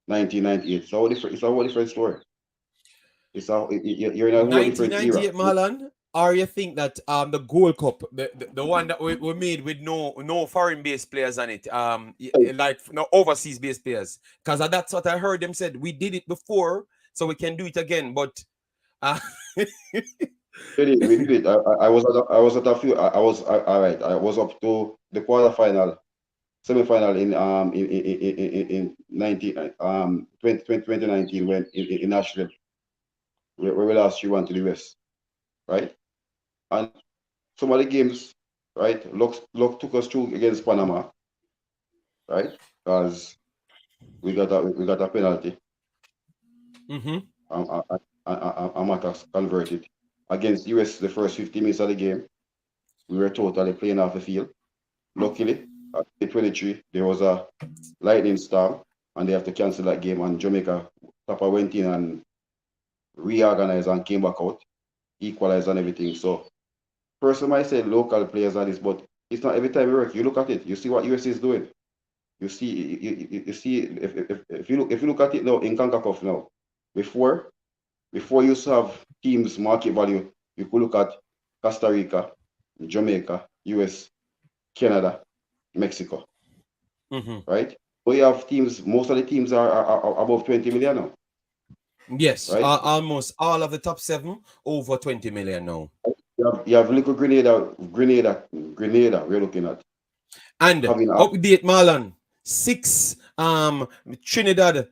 1998. So it's a whole different story. You're in a whole different era. 1998, Marlon. Or you think that the Gold Cup, the one that we made with no foreign based players on it, like no overseas based players, because that's what I heard them said. We did it before, so we can do it again. But uh, We did it. I was at a few. All right. I was up to the quarterfinal, semi-final in 2019 when in Nashville where we lost 3-1 to the West, right? And some of the games, right? Luck took us through against Panama, right? Because we got a penalty. mm-hmm. Amatas converted against US the first 50 minutes of the game. We were totally playing off the field. Luckily, at the 23, there was a lightning storm, and they have to cancel that game. And Jamaica, Papa went in and reorganized and came back out, equalized and everything. So, person might say local players are this, but it's not every time you work. You look at it, you see what US is doing. You see, you see if you look at it now in Concacaf now, before you used to have teams market value, you could look at Costa Rica, Jamaica, US, Canada, Mexico, Mm-hmm. right? We have teams, most of the teams are above 20 million now, Yes, right? almost all of the top 7 over 20 million now. You have little Grenada, we're looking at. And Having update Marlon, 6 Trinidad.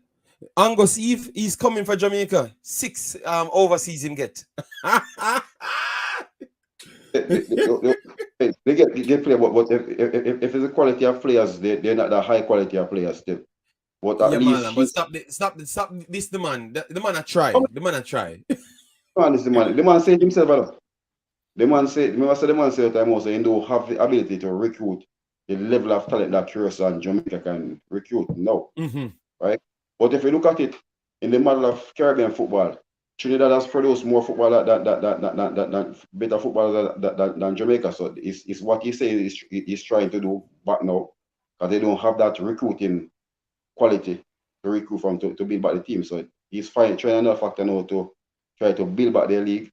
Angus Eve, he's coming for Jamaica. 6 overseas him get. they get play, but if it's a quality of players, they're not the high quality of players still. But at Yeah, least Marlon, but he stop this the man. The man a try. The man a try. man is the man. The man said himself, brother. The man said time also, he don't have the ability to recruit the level of talent that Curacao and Jamaica can recruit. No, Mm-hmm. right? But if you look at it in the model of Caribbean football, Trinidad has produced more football than better football than Jamaica. So it's what he says he's trying to do back now because they don't have that recruiting quality to recruit from to build back the team. So he's trying another factor now to try to build back their league,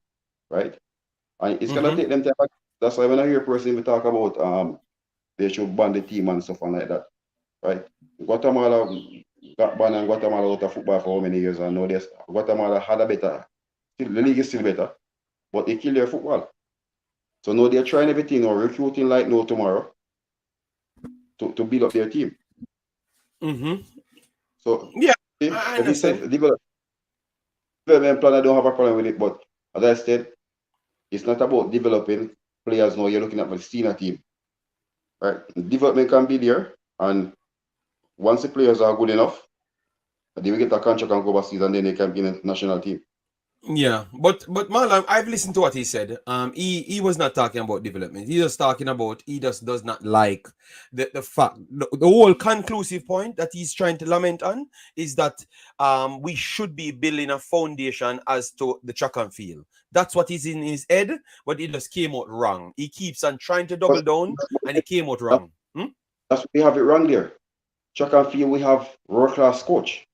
right? And it's gonna take them time. That's why when I hear a person we talk about they should ban the team and stuff and like that, right? Guatemala got banned and Guatemala out of football for how many years? And now this Guatemala had a better, still the league is still better, but they kill their football. So now they're trying everything or recruiting like no tomorrow to build up their team. Mm-hmm. So Yeah, if I he said understand. development plan, I don't have a problem with it, but as I said, it's not about developing players now. You're looking at the senior team, right? Development can be there, and once the players are good enough, they will get a contract and go overseas, and then they can be in the national team. Yeah, but Marlon, I've listened to what he said. He was not talking about development. He was talking about he just does not like the fact the whole conclusive point that he's trying to lament on is that we should be building a foundation as to the track and field. That's what is in his head, but it just came out wrong. He keeps on trying to double But down, and it came out wrong. that's we have it wrong there. Track and field, we have world class coach,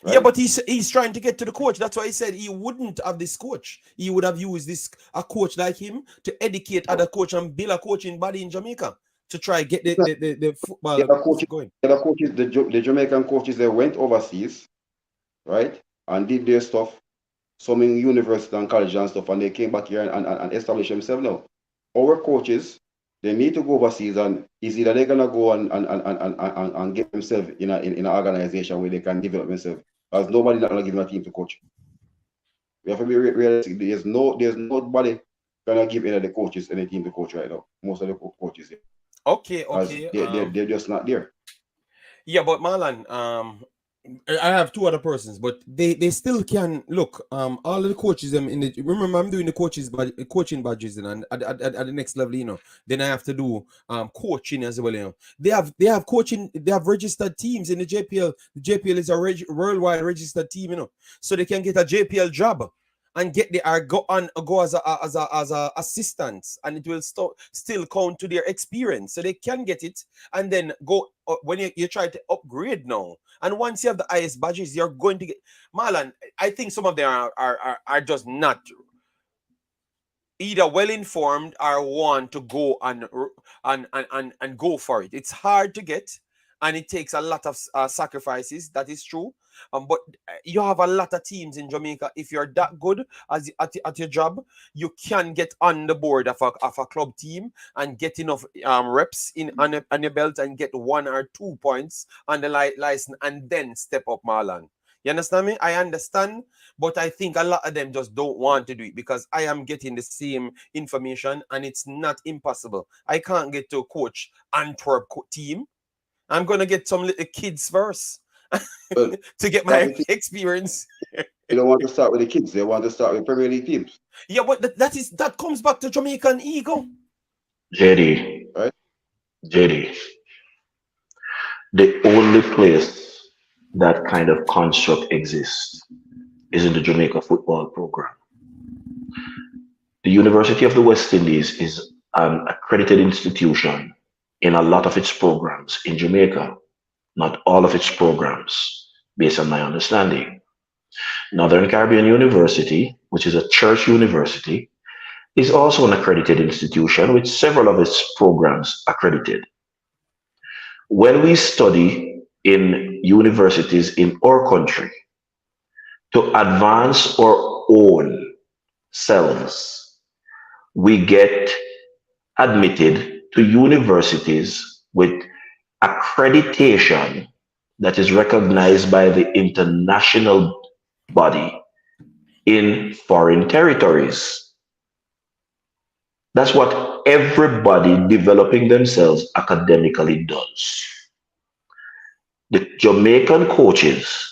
Yeah, right? but he's trying to get to the coach. That's why he said he wouldn't have this coach. He would have used a coach like him to educate other coach and build a coaching body in Jamaica to try get the The football other coaches, going. the Jamaican coaches, they went overseas, right, and did their stuff, some in university and college and stuff, and they came back here and established themselves now. Our coaches, they need to go overseas, and is either they're gonna go and get themselves in an organization where they can develop themselves. Because nobody's not gonna give them a team to coach. We have to be realistic. There's nobody gonna give any of the coaches any team to coach right now. Most of the coaches, Okay, because okay. they're just not there. Yeah, but Marlon, I have two other persons, but they still can look. All of the coaches them in the remember I'm doing the coaching badges and at the next level, Then I have to do coaching as well. They have coaching. They have registered teams in the JPL. The JPL is a worldwide registered team, so they can get a JPL job and get the or go as a assistants, and it will still count to their experience, so they can get it and then go when you try to upgrade now. And once you have the highest badges, you're going to get Marlon. I think some of them are just not either well informed or want to go and go for it. It's hard to get, and it takes a lot of sacrifices. That is true. But you have a lot of teams in Jamaica. If you're that good at your job, you can get on the board of a club team and get enough reps on your belt and get 1 or 2 points on the license and then step up, Marlon. You understand me? I understand, but I think a lot of them just don't want to do it because I am getting the same information and it's not impossible. I can't get to coach Antwerp team. I'm going to get some little kids first Well, to get that's my the thing. experience. They don't want to start with the kids. They want to start with Premier League teams, Yeah, but that comes back to Jamaican ego. JD, right? JD, the only place that kind of construct exists is in the Jamaica football program. The University of the West Indies is an accredited institution in a lot of its programs in Jamaica, not all of its programs, based on my understanding. Northern Caribbean University, which is a church university, is also an accredited institution with several of its programs accredited. When we study in universities in our country to advance our own selves, we get admitted to universities with accreditation that is recognized by the international body in foreign territories. That's what everybody developing themselves academically does. The Jamaican coaches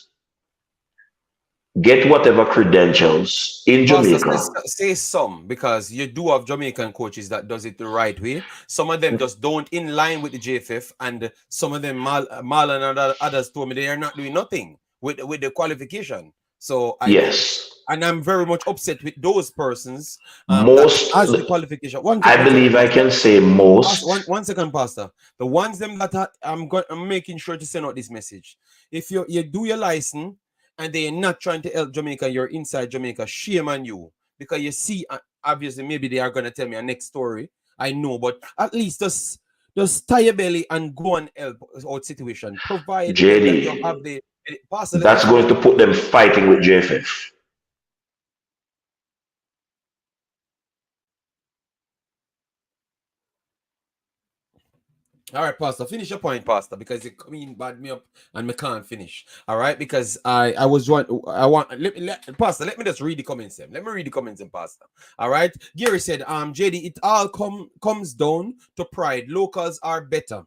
get whatever credentials in Pastor, Jamaica. say some because you do have Jamaican coaches that does it the right way. Some of them just don't in line with the JFF, and some of them Marlon and others told me they are not doing nothing with the qualification. So I don't, Yes, and I'm very much upset with those persons that most, has the qualification. I One second, believe I Pastor. can say Pastor, most, 1 second, Pastor. The ones them that I'm making sure to send out this message. If you do your license and they're not trying to help Jamaica, you're inside Jamaica, shame on you. Because you see, obviously, maybe they are gonna tell me a next story. I know, but at least just tie your belly and go and help out situation, provided that you have JD. the Pastor. Let me That's finish. going to put them fighting with JFF. All right, Pastor, finish your point, Pastor, because you come in bad me up and me can't finish. All right, because I was one. I want Pastor. Let me just read the comments. Let me read the comments, Pastor. All right, Gary said, JD, it all comes down to pride. Locals are better.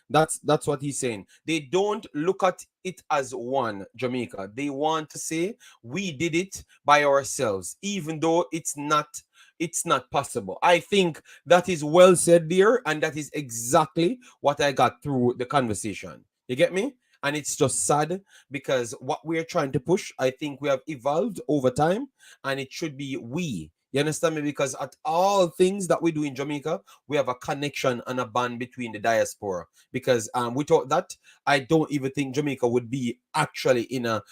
That's what he's saying. They don't look at it as one Jamaica. They want to say we did it by ourselves, even though it's not possible. I think that is well said there, and that is exactly what I got through the conversation. You get me? And it's just sad because what we're trying to push, I think we have evolved over time, and it should be we. You understand me? Because at all things that we do in Jamaica, we have a connection and a bond between the diaspora. Because without that, I don't even think Jamaica would be actually in a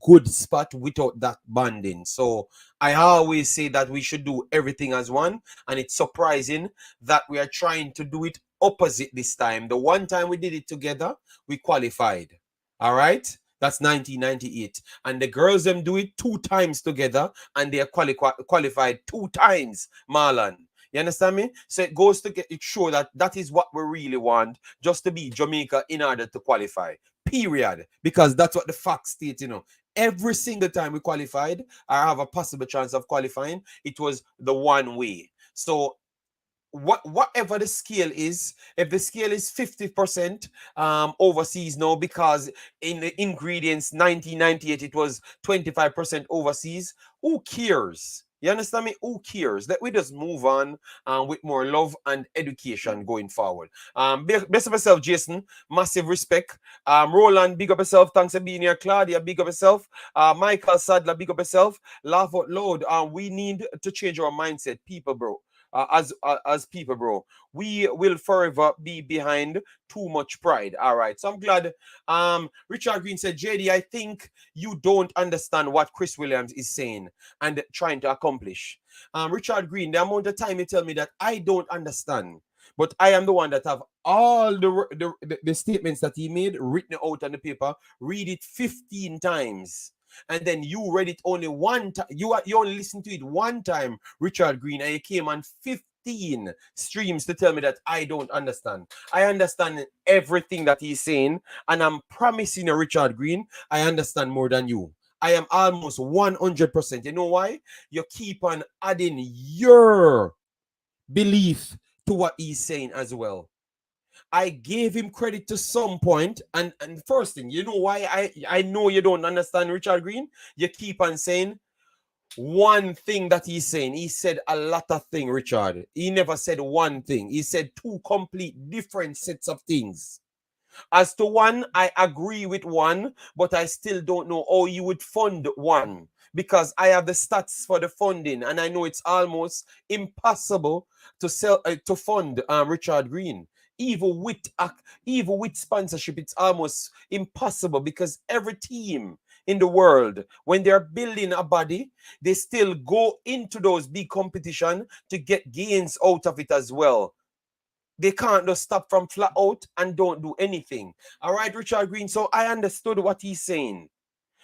good spot without that bonding. So I always say that we should do everything as one, and it's surprising that we are trying to do it opposite this time. The one time we did it together, we qualified. All right? That's 1998. And the girls them do it 2 times together, and they are qualified 2 times, Marlon. You understand me? So it goes to get it show that that is what we really want, just to be Jamaica in order to qualify. Period. Because that's what the facts state. Every single time we qualified, I have a possible chance of qualifying. It was the one way. So whatever the scale is, if the scale is 50% overseas now, because in the ingredients 1998 it was 25% overseas, who cares? You understand me? Who cares? Let we just move on with more love and education going forward. Best of yourself, Jason. Massive respect. Roland, big up yourself. Thanks for being here. Claudia, big up yourself. Michael Sadler, big up yourself. Laugh out loud. We need to change our mindset, people, bro. As people, bro, we will forever be behind too much pride. All right, so I'm glad. Richard Green said, JD, I think you don't understand what Chris Williams is saying and trying to accomplish. Richard Green, the amount of time you tell me that I don't understand, but I am the one that have all the statements that he made written out on the paper. Read it 15 times. And then you read it only one time. You only listened to it one time, Richard Green, and you came on 15 streams to tell me that I don't understand. I understand everything that he's saying, and I'm promising you, Richard Green, I understand more than you. I am almost 100%. You know why? You keep on adding your belief to what he's saying as well. I gave him credit to some point, and first thing, you know why I know you don't understand Richard Green? You keep on saying one thing that he's saying. He said a lot of things, Richard. He never said one thing. He said two complete different sets of things. As to one, I agree with one, but I still don't know how you would fund one, because I have the stats for the funding, and I know it's almost impossible to fund Richard Green. Even with sponsorship, it's almost impossible, because every team in the world, when they're building a body, they still go into those big competition to get gains out of it as well. They can't just stop from flat out and don't do anything. All right, Richard Green. So I understood what he's saying.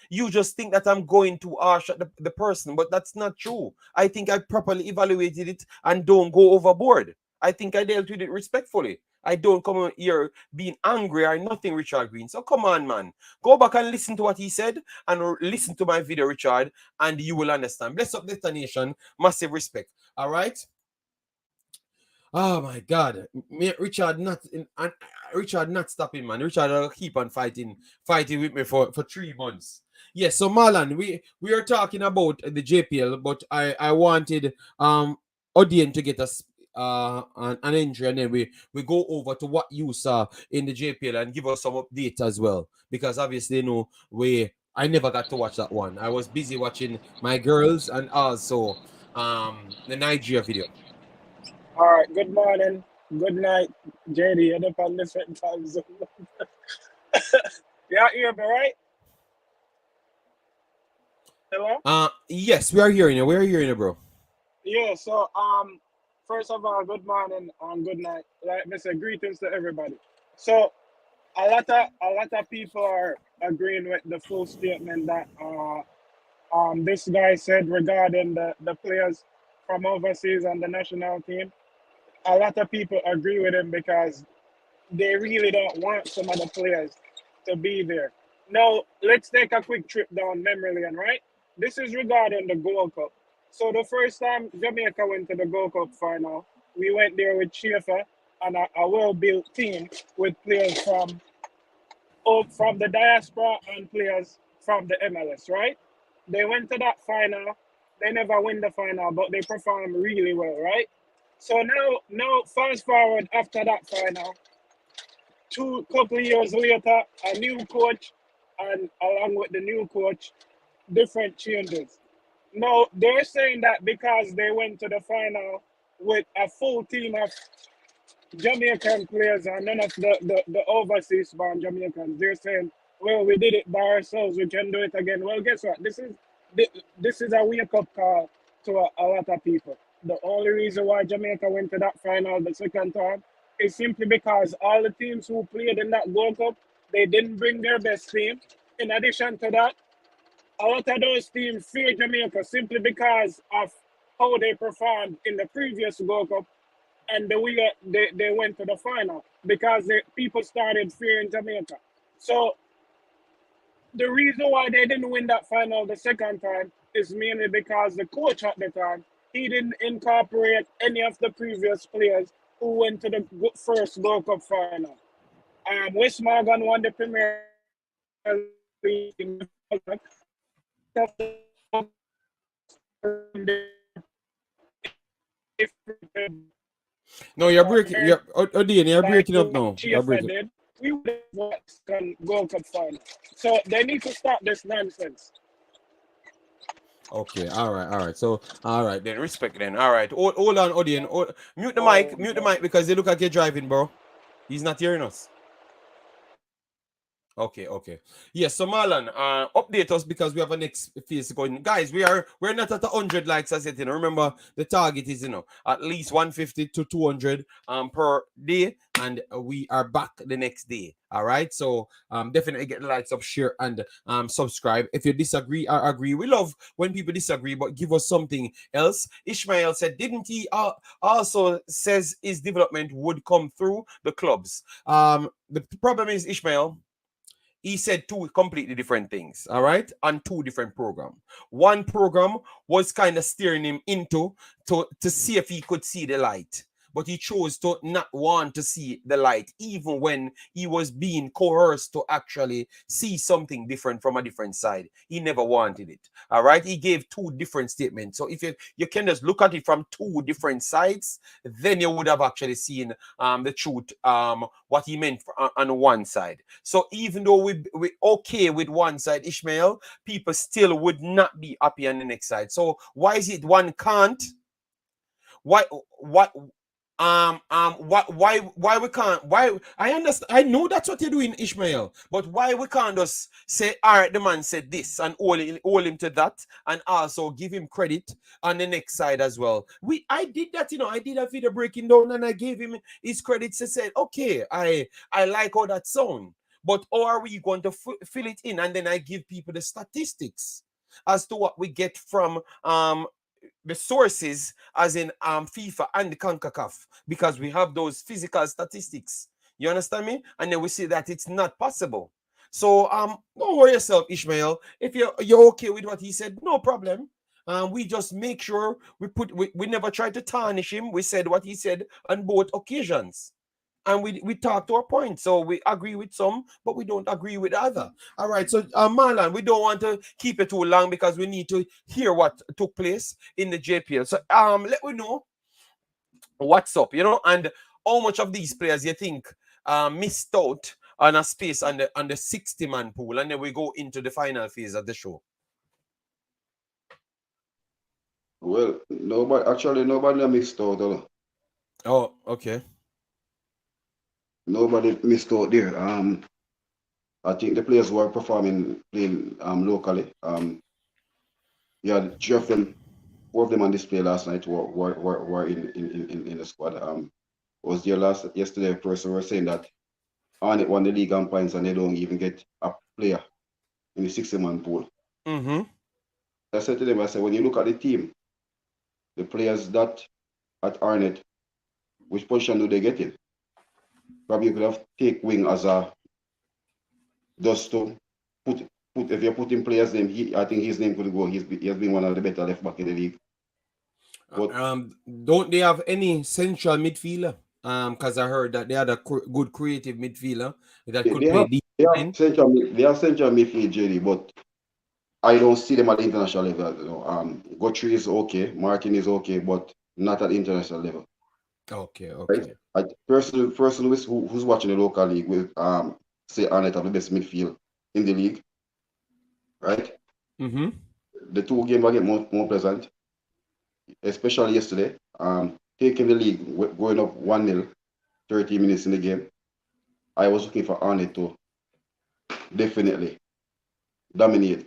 You just think that I'm going to harsh at the person, but that's not true. I think I properly evaluated it and don't go overboard. I think I dealt with it respectfully. I don't come here being angry or nothing, Richard Green. So come on, man. Go back and listen to what he said and listen to my video, Richard, and you will understand. Bless up the nation. Massive respect. All right? Oh my God, Richard not stopping, man. Richard will keep on fighting with me for 3 months. Yes, so Marlon, we are talking about the JPL, but I wanted Odin to get us an entry, and then we go over to what you saw in the JPL and give us some updates as well, because obviously, you know, I never got to watch that one. I was busy watching my girls and also the Nigeria video. All right, good morning, good night, JD, and up on different time zone. You out here, right? Hello? Yes, we are hearing you. We are hearing you, bro. Yeah, so first of all, good morning and good night. Like I said, greetings to everybody. So a lot of people are agreeing with the full statement that this guy said regarding the players from overseas and the national team. A lot of people agree with him because they really don't want some of the players to be there. Now, let's take a quick trip down memory lane, right? This is regarding the Gold Cup. So the first time Jamaica went to the Gold Cup final, we went there with Schaefer and a well-built team with players from the diaspora and players from the MLS, right? They went to that final. They never win the final, but they performed really well, right? So now fast forward after that final, couple years later, a new coach, and along with the new coach, different changes. Now they're saying that because they went to the final with a full team of Jamaican players and none of the overseas born Jamaicans, they're saying, well, we did it by ourselves, we can do it again. Well, guess what? This is a wake up call to a lot of people. The only reason why Jamaica went to that final the second time is simply because all the teams who played in that World Cup, they didn't bring their best team. In addition to that, a lot of those teams fear Jamaica simply because of how they performed in the previous World Cup and the way that they went to the final, because people started fearing Jamaica. So the reason why they didn't win that final the second time is mainly because the coach at the time he didn't incorporate any of the previous players who went to the first Gold Cup final. West Morgan won the Premier League. No, you're breaking. Odin, you're breaking up now. You're GFA breaking. did. We would have won Gold Cup final. So they need to stop this nonsense. Okay, all right. So, all right, then respect then. All right, hold on, Odin. Mute the mic because they look like you're driving, bro. He's not hearing us. Okay. Yes, so Marlon, update us because we have a next phase going. Guys, we're not at 100 likes as yet, Remember, the target is, at least 150 to 200 per day, and we are back the next day. All right, so definitely get the likes up, share, and subscribe. If you disagree or agree, we love when people disagree, but give us something else. Ishmael said, didn't he also says his development would come through the clubs? The problem is, Ishmael, he said two completely different things, all right, on two different programs. One program was kind of steering him into to see if he could see the light, but he chose to not want to see the light, even when he was being coerced to actually see something different from a different side. He never wanted it, all right? He gave two different statements. So if you can just look at it from two different sides, then you would have actually seen the truth, what he meant on one side. So even though we okay with one side, Ishmael, people still would not be happy on the next side. So why is it one can't? Why why we can't? Why I understand? I know that's what you're doing, Ishmael, but why we can't just say, all right, the man said this and hold him to that, and also give him credit on the next side as well. I did that, I did a video breaking down and I gave him his credits. I said, okay, I like how that sound, but how are we going to fill it in? And then I give people the statistics as to what we get from the sources, as in FIFA and the Concacaf, because we have those physical statistics. You understand me? And then we see that it's not possible. So don't worry yourself, Ishmael. If you're okay with what he said, no problem. We just make sure we never try to tarnish him. We said what he said on both occasions. And we talk to our point. So we agree with some, but we don't agree with the other. All right. So Marlon, we don't want to keep it too long because we need to hear what took place in the JPL. So let me know what's up, and how much of these players you think missed out on a space on the 60-man pool, and then we go into the final phase of the show. Well, nobody missed out. Oh, okay. Nobody missed out there. I think the players who are playing locally. Yeah, three of them, four of them on display last night were in the squad. Was there yesterday. A person was saying that Arnett won the league on points and they don't even get a player in the 60-man pool. Mm-hmm. I said to them, when you look at the team, the players that at Arnett, which position do they get in? Probably you could have take wing as a just to put if you're putting players name, I think his name could go. He has been one of the better left back in the league. But, don't they have any central midfielder? Because I heard that they had a good creative midfielder that could play deep. They have central midfield, JD, but I don't see them at the international level. Guthrie is okay, Martin is okay, but not at the international level. Okay. Right? Person who's watching the local league will say Arnett have the best midfield in the league, right? Mm-hmm. The two games are getting more pleasant, especially yesterday. Taking the league, going up 1-0, 30 minutes in the game. I was looking for Arnett to definitely dominate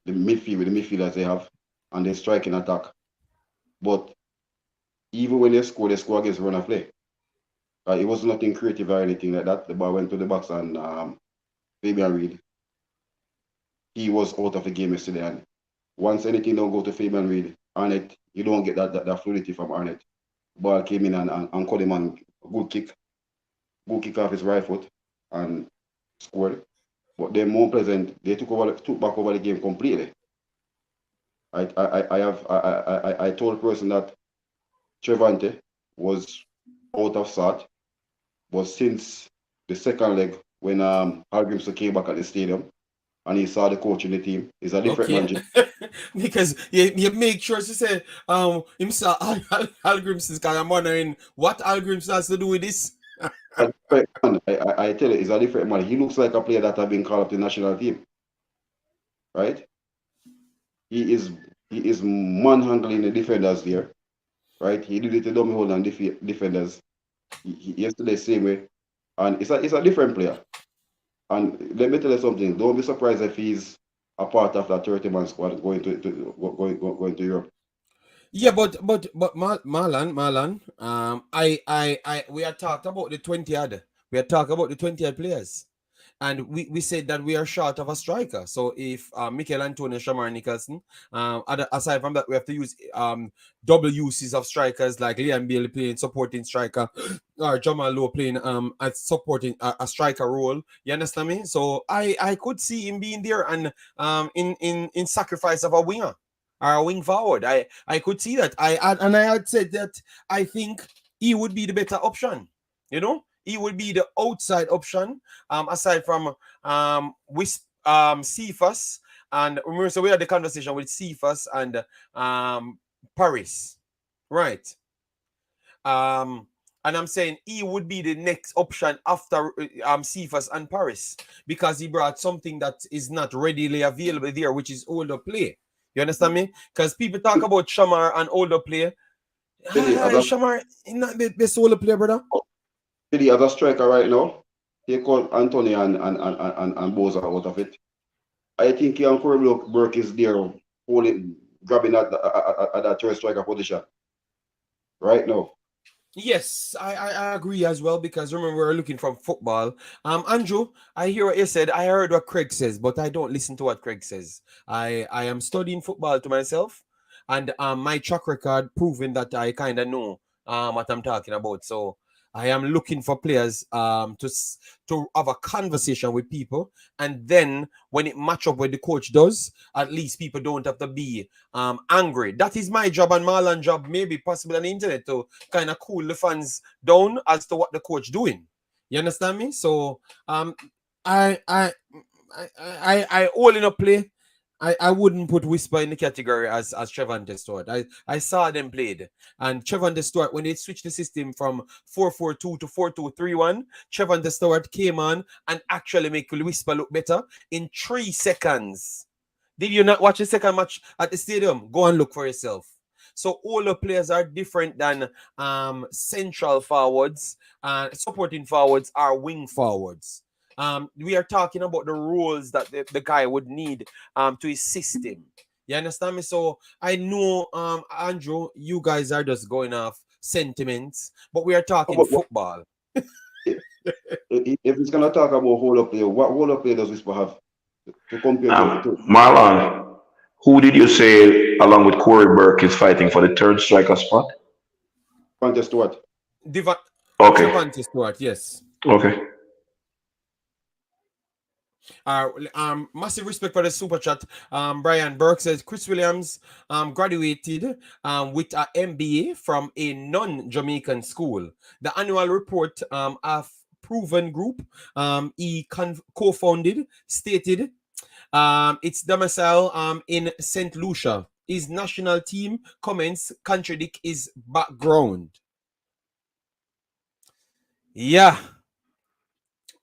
the midfield with the midfielders they have and their striking attack. But even when they score against run and play. It was nothing creative or anything like that. The ball went to the box and Fabian Reed, he was out of the game yesterday. And once anything don't go to Fabian Reed, Arnett, you don't get that fluidity from Arnett. Ball came in and caught him on a good kick off his right foot and scored. But they're more pleasant. They took back over the game completely. I told a person that Trevante was out of sort, but since the second leg, when Hal Grimson came back at the stadium and he saw the coach in the team, he's a different man. Okay. Because you make sure to say himself algorithms, because I'm wondering what algorithms has to do with this. A different man. I tell you, he's a different man. He looks like a player that have been called up to the national team, right? He is manhandling the defenders there, right? He did it to dummy hold on defenders yesterday same way, and it's a different player. And let me tell you something. Don't be surprised if he's a part of that 30-man squad going to Europe. Yeah, but Marlon, we had talked about the 20 we had talked about the 20 players, and we said that we are short of a striker. So if Mikel Antonio, Shamar Nicholson, aside from that, we have to use double uses of strikers like Liam Bailey playing supporting striker, or Jamal Lowe playing as supporting a striker role. You understand me? So I could see him being there and in sacrifice of a winger or a wing forward. I could see that. I had said that I think he would be the better option. You know, he would be the outside option. Aside from with Cephas, and remember, so we had the conversation with Cephas and Paris, right? And I'm saying he would be the next option after Cephas and Paris, because he brought something that is not readily available there, which is older play. You understand me? Because people talk about Shamar and older play. Shamar is not the best older player, brother. Really, as a striker right now, he called Anthony and Boza out of it. I think Ian Burke is there grabbing at that third striker position right now. Yes, I agree as well, because remember, we're looking from football. Andrew, I hear what you said. I heard what Craig says, but I don't listen to what Craig says. I am studying football to myself, and my track record proving that I kind of know what I'm talking about. So I am looking for players to have a conversation with people, and then when it match up with the coach does, at least people don't have to be angry. That is my job and Marlon's job, maybe possibly on the internet, to kind of cool the fans down as to what the coach doing. You understand me? So I all in a play. I wouldn't put Whisper in the category as Trevante Stewart. I saw them played. And Trevante Stewart, when they switched the system from 4-4-2 to 4-2-3-1, Trevante Stewart came on and actually make Whisper look better in 3 seconds. Did you not watch the second match at the stadium? Go and look for yourself. So all the players are different than central forwards, supporting forwards are wing forwards. We are talking about the roles that the guy would need to his system. You understand me? So I know, Andrew, you guys are just going off sentiments, but we are talking football. If it's gonna talk about whole of play, what whole of play does Whisper have to compare to? Marlon, who did you say along with Corey Burke is fighting for the third striker spot? Trevante Stewart. Okay. Trevante Stewart, yes. Okay. Massive respect for the super chat. Brian Burke says Chris Williams graduated with an MBA from a non-Jamaican school. The annual report of Proven Group he co-founded stated its domicile in St. Lucia. His national team comments contradict his background. Yeah.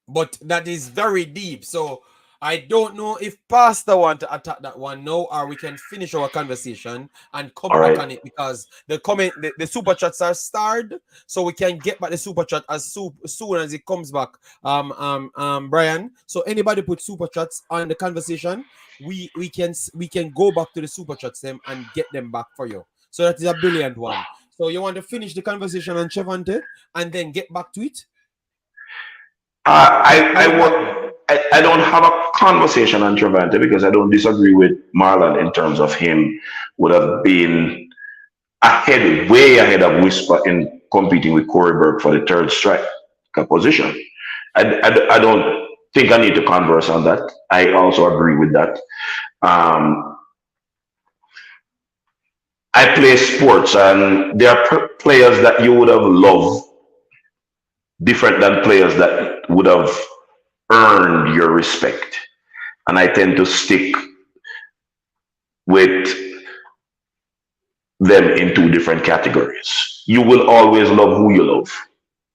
But that is very deep. So I don't know if Pastor want to attack that one now, or we can finish our conversation and come back on it, because the super chats are starred, so we can get back the super chat as soon as it comes back. Brian. So anybody put super chats on the conversation, we can go back to the super chats them and get them back for you. So that is a brilliant one. So you want to finish the conversation on Trevante and then get back to it? I don't have a conversation on Trevante because I don't disagree with Marlon in terms of him would have been way ahead of Whisper in competing with Corey Burke for the third striker position. I don't think I need to converse on that. I also agree with that. I play sports, and there are players that you would have loved different than players that would have earned your respect. And I tend to stick with them in two different categories. You will always love who you love.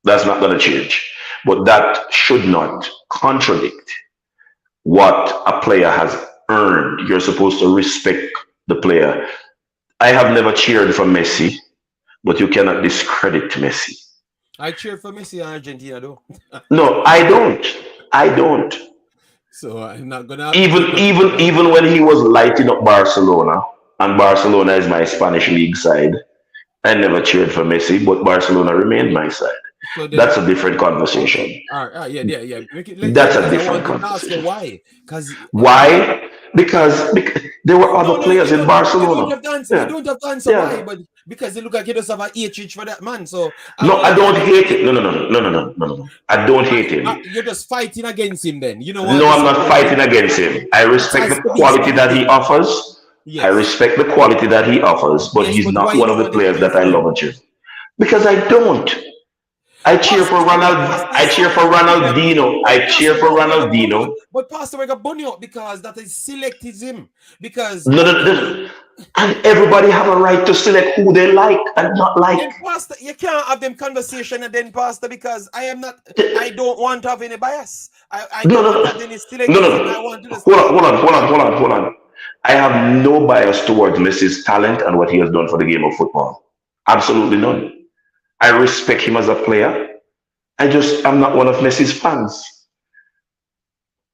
That's not going to change. But that should not contradict what a player has earned. You're supposed to respect the player. I have never cheered for Messi, but you cannot discredit Messi. I cheer for Messi in Argentina, though. No, I don't. I don't. So I'm not gonna Even when he was lighting up Barcelona, and Barcelona is my Spanish league side, I never cheered for Messi, but Barcelona remained my side. So then, That's a different conversation. all right, yeah. That's a Because I different want to ask you conversation. why. Because Why? Because there were other no, players in you don't Barcelona. have to answer. You Yeah, don't have to answer why, yeah. but because they look like you just have a hatred for that man. So I No, would I like to don't know. hate it. No. I don't hate him. You're just fighting against him. Then you know No, what to I'm not support fighting him. against him. I It respect has the to be quality that he something. offers. I Yes, respect the quality that he offers, but yes, he's but why not you one of don't the want to players cheer that I for love him? and cheer. Because I don't. I cheer Pastor for Wega, but Ronald. Pastor I is cheer for selective them. Ronaldinho. But I cheer Pastor for Wega bunny out. Ronaldinho. But Pastor Wega bunny out because that is selectism. Because No, no, no, okay, no. And everybody have a right to select who they like and not like. then Pastor, you can't have them conversation and then Pastor because I don't want to have any bias. I No, don't no, want to no, have any no, selectism. I no. want to just Hold on, take hold on, hold on, like hold on, hold on. I have no bias towards Messi's talent and what he has done for the game of football. Absolutely none. I respect him as a player. I'm not one of Messi's fans.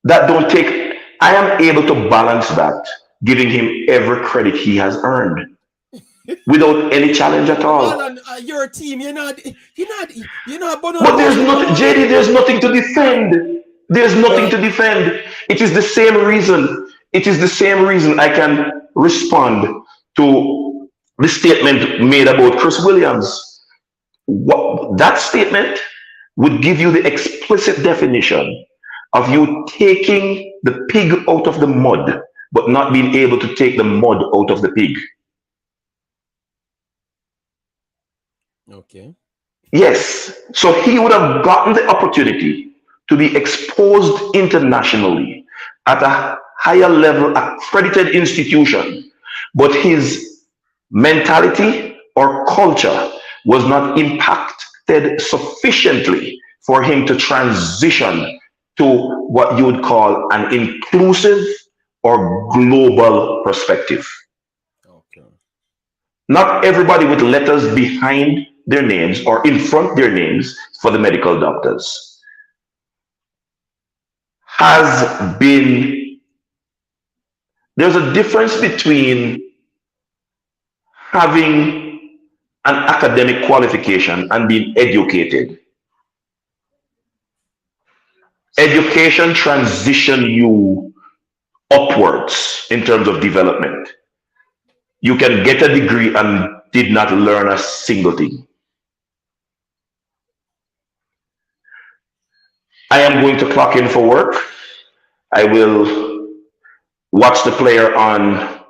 That don't take. I am able to balance that, giving him every credit he has earned without any challenge at all. Marlon, you're a team. You're not But there's bullshit, nothing, Marlon. JD. There's nothing to defend. There's nothing Well, to defend. It is the same reason. It is the same reason I can respond to the statement made about Chris Williams. That statement would give you the explicit definition of you taking the pig out of the mud, but not being able to take the mud out of the pig. okay. Yes. So he would have gotten the opportunity to be exposed internationally at a higher level accredited institution, but his mentality or culture was not impacted sufficiently for him to transition to what you would call an inclusive or global perspective. Okay. Not everybody with letters behind their names or in front their names for the medical doctors has been. There's a difference between having an academic qualification and being educated. Education transition you upwards in terms of development. You can get a degree and did not learn a single thing. I am going to clock in for work. I will watch the player on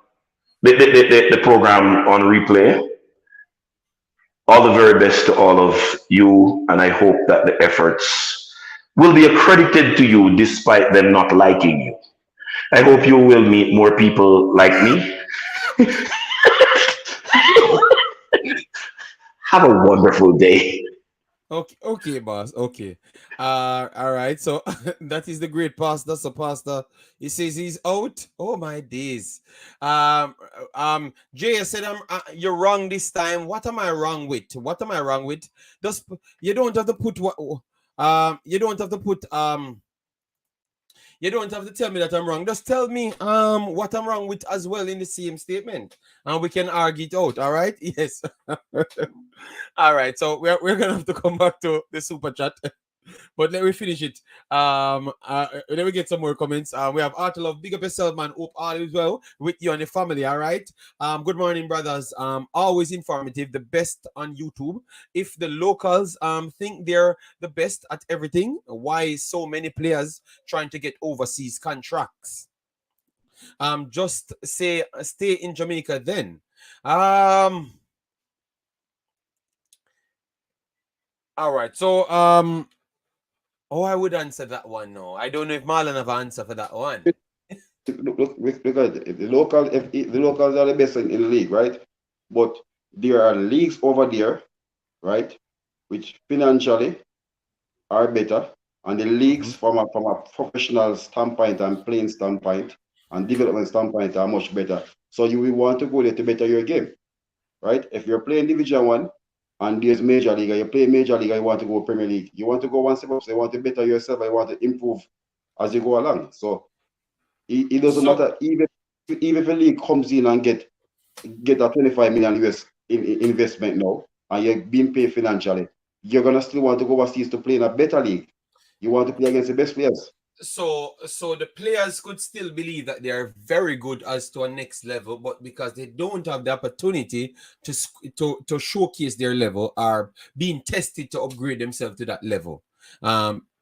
the program on replay. All the very best to all of you, and I hope that the efforts will be accredited to you despite them not liking you. I hope you will meet more people like me. Have a wonderful day. Okay, boss. Okay. All right. So that is the great pastor. So pastor, he says he's out. Oh my days. Jay said you're wrong this time. What am I wrong with? What am I wrong with? Just you don't have to put what you don't have to put you don't have to tell me that I'm wrong. Just tell me what I'm wrong with as well in the same statement. And we can argue it out. All right? Yes. All right. So we're gonna have to come back to the super chat. But let me finish it. Let me get some more comments. We have Art Love, big up yourself, man. Hope all is well with you and your family. All right. Good morning, brothers. Always informative, the best on YouTube. If the locals think they're the best at everything, why so many players trying to get overseas contracts? Just say stay in Jamaica then. All right. So oh, I would answer that one. No, I don't know if Marlon have an answer for that one. Look at it. The locals are the best in the league, right? But there are leagues over there, right, which financially are better, and the leagues from a professional standpoint and playing standpoint and development standpoint are much better. So you will want to go there to better your game, right? If you're playing Division One and there's Major League, you play Major League, you want to go Premier League, you want to go one step up, so you want to better yourself, you want to improve as you go along. So it doesn't So matter even if a league comes in and get a 25 million US investment now, and you're being paid financially, you're gonna still want to go overseas to play in a better league. You want to play against the best players. so the players could still believe that they are very good as to a next level, but because they don't have the opportunity to showcase their level, are being tested to upgrade themselves to that level.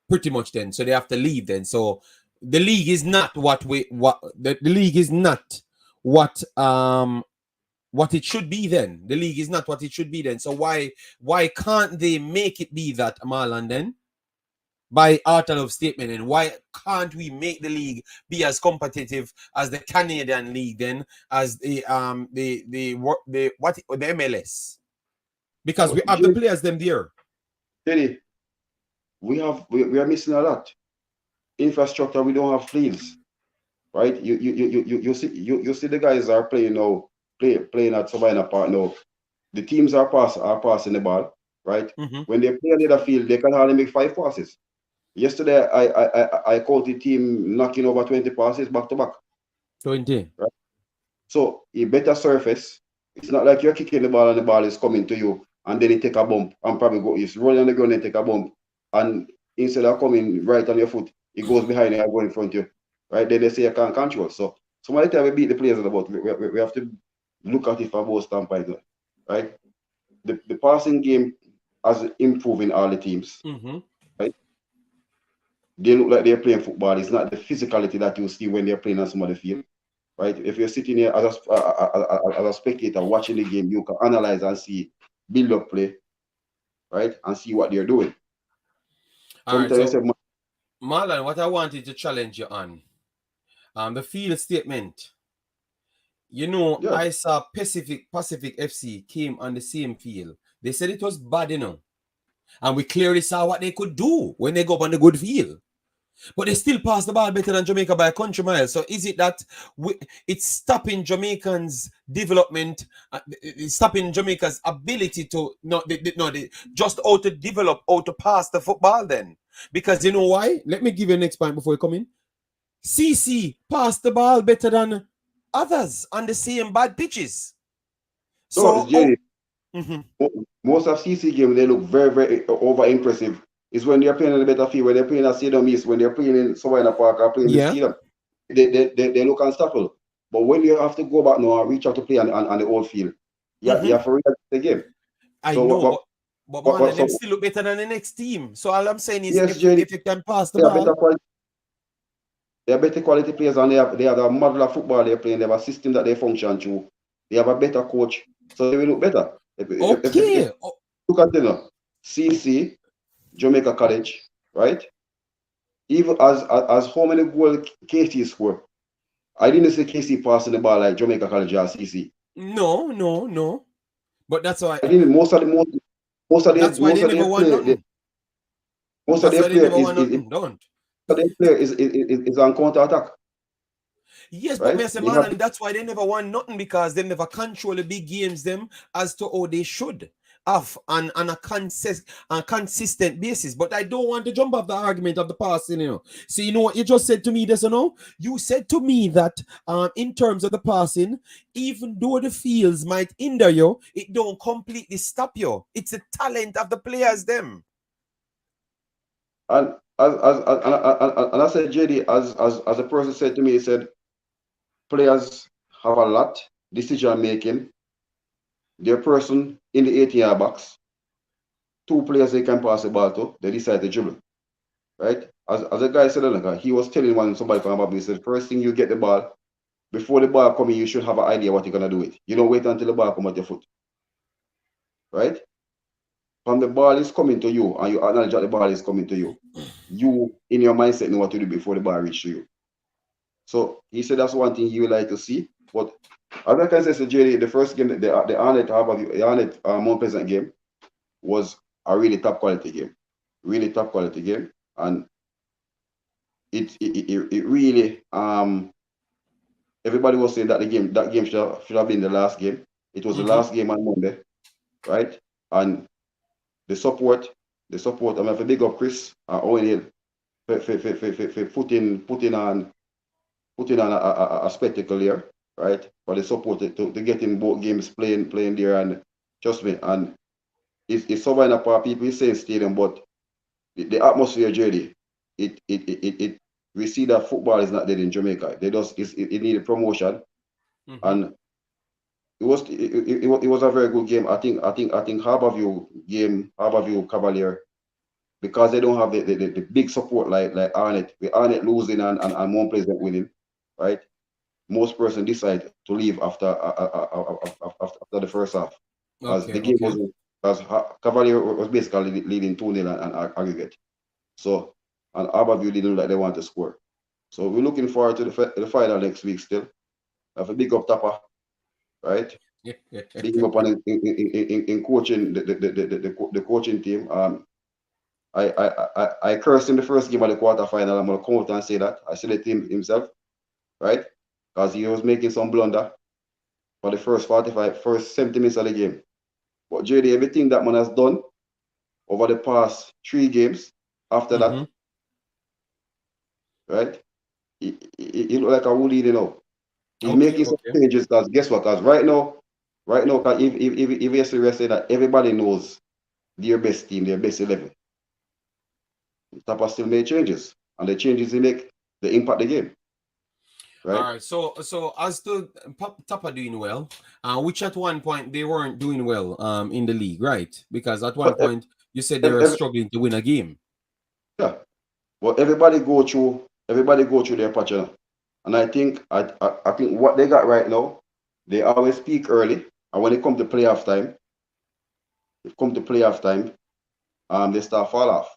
Pretty much then. So they have to leave then. So the league is not the league is not what it should be then. The league is not what it should be then. So why can't they make it be that, Marlon, then? By author of statement, and why can't we make the league be as competitive as the Canadian league then, as the MLS? Because we have the players them there. Teddy, we are missing a lot. Infrastructure, we don't have fields, right? You see the guys are playing now, playing at Savannah Park now. The teams are passing the ball, right? When they play on the other field, they can hardly make 5 passes. Yesterday, I caught the team knocking over 20 passes back to back. 20. Right? So a better surface. It's not like you're kicking the ball and the ball is coming to you and then you take a bump and probably go. It's rolling on the ground and take a bump, and instead of coming right on your foot, it goes behind you and going in front of you. Right? Then they say you can't control. So some of the time we beat the players at the ball. We have to look at it from both standpoints, right? The passing game has improved in all the teams. Right? They look like they're playing football. It's not the physicality that you see when they're playing on some other field, right? If you're sitting here as a spectator watching the game, you can analyze and see build-up play, right? And see what they're doing. All right, so Marlon, what I wanted to challenge you on, the field statement. You know, yeah. I saw Pacific FC came on the same field. They said it was bad, you know. And we clearly saw what they could do when they go up on the good field. But they still pass the ball better than Jamaica by a country mile. So is it that it's stopping Jamaicans' development, it's stopping Jamaica's ability to just how to develop, how to pass the football then? Because you know why? Let me give you the next point before you come in. CC passed the ball better than others on the same bad pitches. So most of CC games, they look very, very over impressive. It's when they're playing in the better field, when they're playing at Stadium East, when they're playing in Savannah Park or playing in the Stadium, they look unstoppable. But when you have to go back now and reach out to play on the old field, you have to react the game. I know, but man, they still look better than the next team. So all I'm saying is, if you can pass the ball, they are better quality players, and they have a model of football they're playing. They have a system that they function through. They have a better coach, so they will look better. Okay. Look at them, CC, Jamaica College, right? Even as how many goals KC score? I didn't see KC passing the ball like Jamaica College or CC. No. But that's why I didn't. Most of the player is on counter attack. Yes, right? But Mr. Man, and that's why they never won nothing, because they never control the big games them as to how they should have on a consistent basis. But I don't want to jump off the argument of the past, you know. So you know what you just said to me, this, you know? You said to me that in terms of the passing, even though the fields might hinder you, it don't completely stop you. It's the talent of the players them. And I said, JD, as a person said to me, he said, players have a lot decision making. Their person in the 18-yard box, 2 players they can pass the ball to, they decide to dribble. Right? As a guy said, he was telling somebody from above me, he said, first thing you get the ball, before the ball coming, you should have an idea what you're gonna do with. You don't wait until the ball come at your foot, right? From the ball is coming to you, and you acknowledge that the ball is coming to you. You in your mindset know what to do before the ball reaches you. So he said that's one thing he would like to see. But as I can say, so JD, the first game, the Arnett Mount Pleasant game was a really top quality game, and it really everybody was saying that that game should have been the last game. It was the last game on Monday, right? And the support. I mean, for big up Chris Owen Hill for putting on a spectacle here, right? For the support to getting both games playing there, and trust me, and it's surviving up our people saying stadium, but the atmosphere, JD, it we see that football is not dead in Jamaica. It needed promotion, and it was a very good game. I think Harborview Cavalier, because they don't have the big support like Arnett. With Arnett losing and Mount Pleasant winning, right? Most person decide to leave after the first half, because the game wasn't, because Cavalier was basically leading 2-0 and aggregate. So, and Harborview didn't look like they want to score. So we're looking forward to the final next week still. Have a big up Tapper, right? Big him up on in coaching the coaching team. I cursed in the first game of the quarterfinal. I'm gonna come out and say that. I said it himself, right? Because he was making some blunder for the first 70 minutes of the game. But JD, everything that man has done over the past 3 games after that, right? He look like a woolly, you know. He's making some changes, because guess what? Because right now, if yesterday say that everybody knows their best team, their best 11, Tapa still made changes, and the changes he make, they impact the game. Right. All right. So as to Tapa doing well, which at one point they weren't doing well in the league, right? Because at one point you said they were struggling to win a game. Yeah. Well, everybody go through their patch, and I think what they got right now, they always peak early, and when it come to playoff time, they start fall off.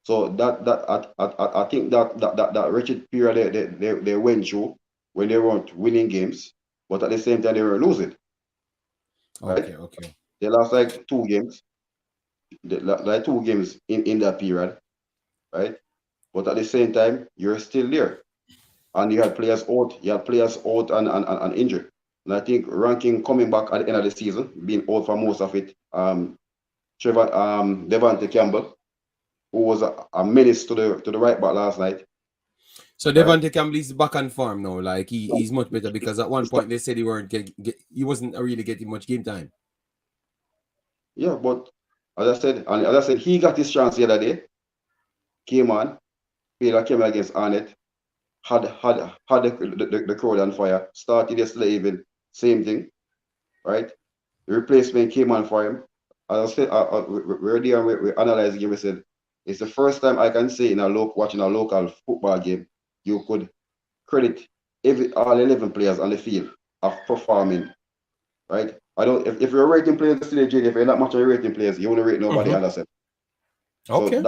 So I think that wretched period they went through when they weren't winning games, but at the same time they were losing. Right? Okay. They lost like 2 games. Like 2 games in that period, right? But at the same time, you're still there. And you had players out, and injured. And I think Ranking coming back at the end of the season, being out for most of it, Devante Campbell, who was a menace to the right back last night. So Devante Campbell is back on form now. Like he's much better, because at one point they said he wasn't really getting much game time. Yeah, but as I said, he got his chance the other day. Came on, came against Arnett, had the crowd on fire. Started yesterday even, same thing, right? The replacement came on for him. As I said, we're there and we're analyzing the game. We said it's the first time I can say watching a local football game, you could credit all 11 players on the field of performing, right? I don't. If you're rating players today, JD, if you're not much of rating players, you won't rate nobody else. Okay.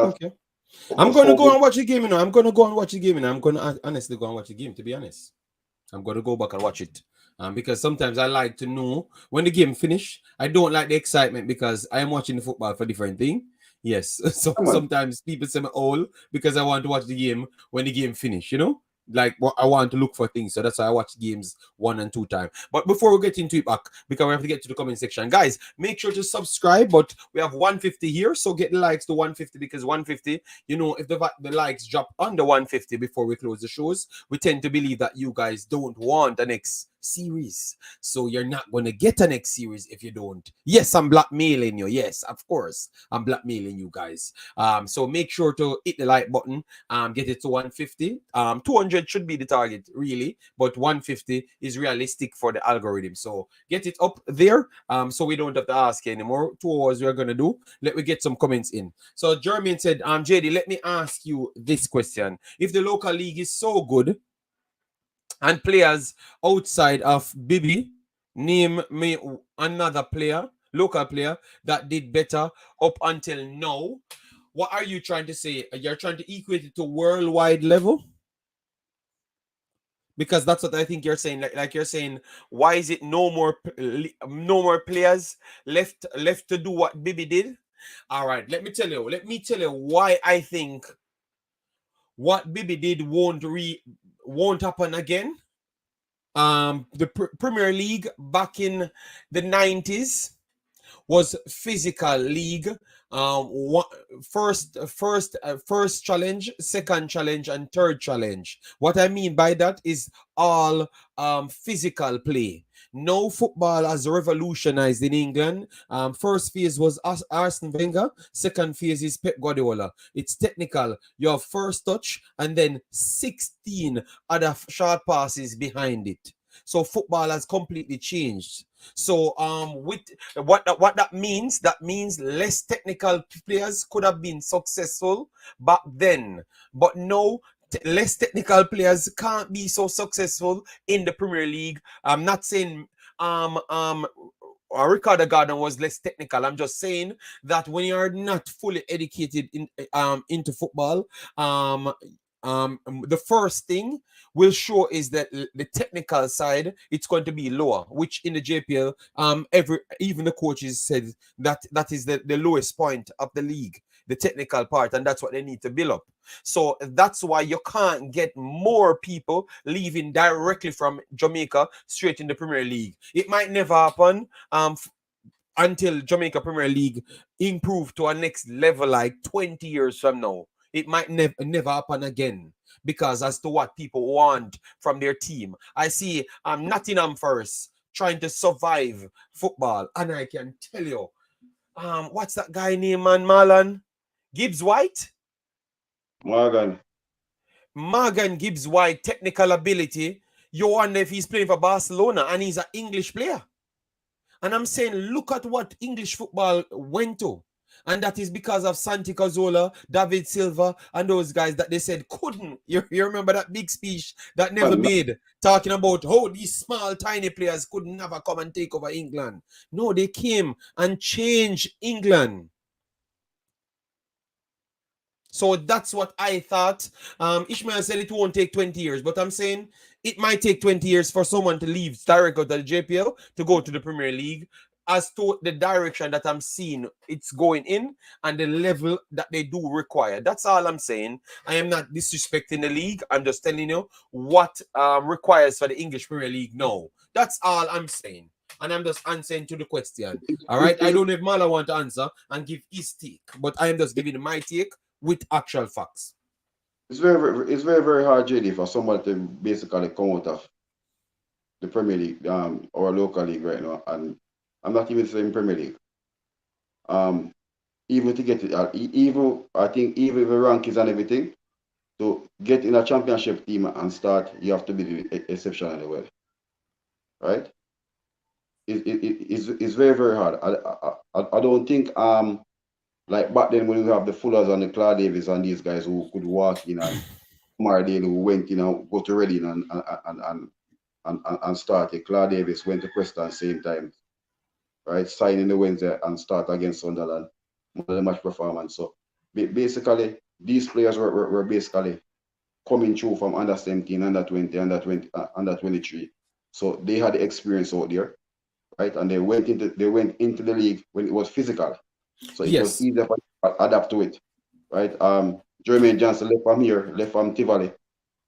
I'm going to go and watch the game, I'm going to go and watch the game, I'm going to honestly go and watch the game, to be honest. I'm going to go back and watch it. Because sometimes I like to know when the game finish. I don't like the excitement, because I am watching the football for different thing. Yes. So sometimes people say I'm old because I want to watch the game when the game finish, like what I want to look for things. So that's why I watch games 1 and 2 times. But before we get into it back, because we have to get to the comment section, guys, make sure to subscribe. But we have 150 here, so get the likes to 150, because 150, if the likes drop under 150 before we close the shows, we tend to believe that you guys don't want the next series. So you're not going to get a next series if you don't. Yes, I'm blackmailing you. Yes, of course, I'm blackmailing you guys. So make sure to hit the like button. Get it to 150. 200 should be the target, really, but 150 is realistic for the algorithm. So get it up there, so we don't have to ask anymore. 2 hours we're gonna do. Let me get some comments in. So Jermaine said, JD, let me ask you this question. If the local league is so good, And players outside of Bibi, name me another player, local player, that did better up until now. What are you trying to say? You're trying to equate it to worldwide level? Because that's what I think you're saying. Like you're saying, why is it no more players left to do what Bibi did? All right, let me tell you. Let me tell you why I think what Bibi did won't happen again. The Premier League back in the 90s was physical league. One, first challenge, second challenge, and third challenge. What I mean by that is all physical play. No football has revolutionized in England. First phase was Arsene Wenger. Second phase is Pep Guardiola. It's technical. You have first touch and then 16 other short passes behind it. So football has completely changed. So with what that means less technical players could have been successful back then, but no, less technical players can't be so successful in the Premier League. I'm not saying Ricardo Garden was less technical. I'm just saying that when you're not fully educated into football, the first thing will show is that the technical side it's going to be lower, which in the JPL even the coaches said that is the lowest point of the league, the technical part, and that's what they need to build up. So that's why you can't get more people leaving directly from Jamaica straight in the Premier League. It might never happen until Jamaica Premier League improve to a next level like 20 years from now. It might never happen again because as to what people want from their team. I see Nottingham Forest trying to survive football, and I can tell you, what's that guy named, man, Marlon? Gibbs White? Morgan. Morgan Gibbs White, technical ability. You wonder if he's playing for Barcelona, and he's an English player. And I'm saying, look at what English football went to. And that is because of Santi Cazorla, David Silva, and those guys that they said couldn't. You remember that big speech that never made, talking about how these small, tiny players could never come and take over England. No, they came and changed England. So that's what I thought. Ishmael said it won't take 20 years, but I'm saying it might take 20 years for someone to leave direct out of the JPL to go to the Premier League, as to the direction that I'm seeing it's going in and the level that they do require. That's all I'm saying. I am not disrespecting the league. I'm just telling you what requires for the English Premier League now. That's all I'm saying. And I'm just answering to the question. All right? I don't know if Mala want to answer and give his take, but I am just giving my take with actual facts. It's very hard, JD, for someone to basically come out of the Premier League, or local league right now, and I'm not even saying Premier League. Even to get it, even I think even the rankings and everything, to get in a championship team and start, you have to be exceptionally well, right? It's very hard. I don't think like back then when we have the Fullers and the Claude Davis and these guys who could walk in, and Mardale who went, go to Reading and start. Claude Davis went to Preston same time, right? Signing the Wednesday and start against Sunderland, the match performance. So basically, these players were basically coming through from under 17, under 20, under 23. So they had the experience out there, right? And they went into the league when it was physical. So it was easier for them to adapt to it, right? Jermaine Johnson left from here, left from Tivoli,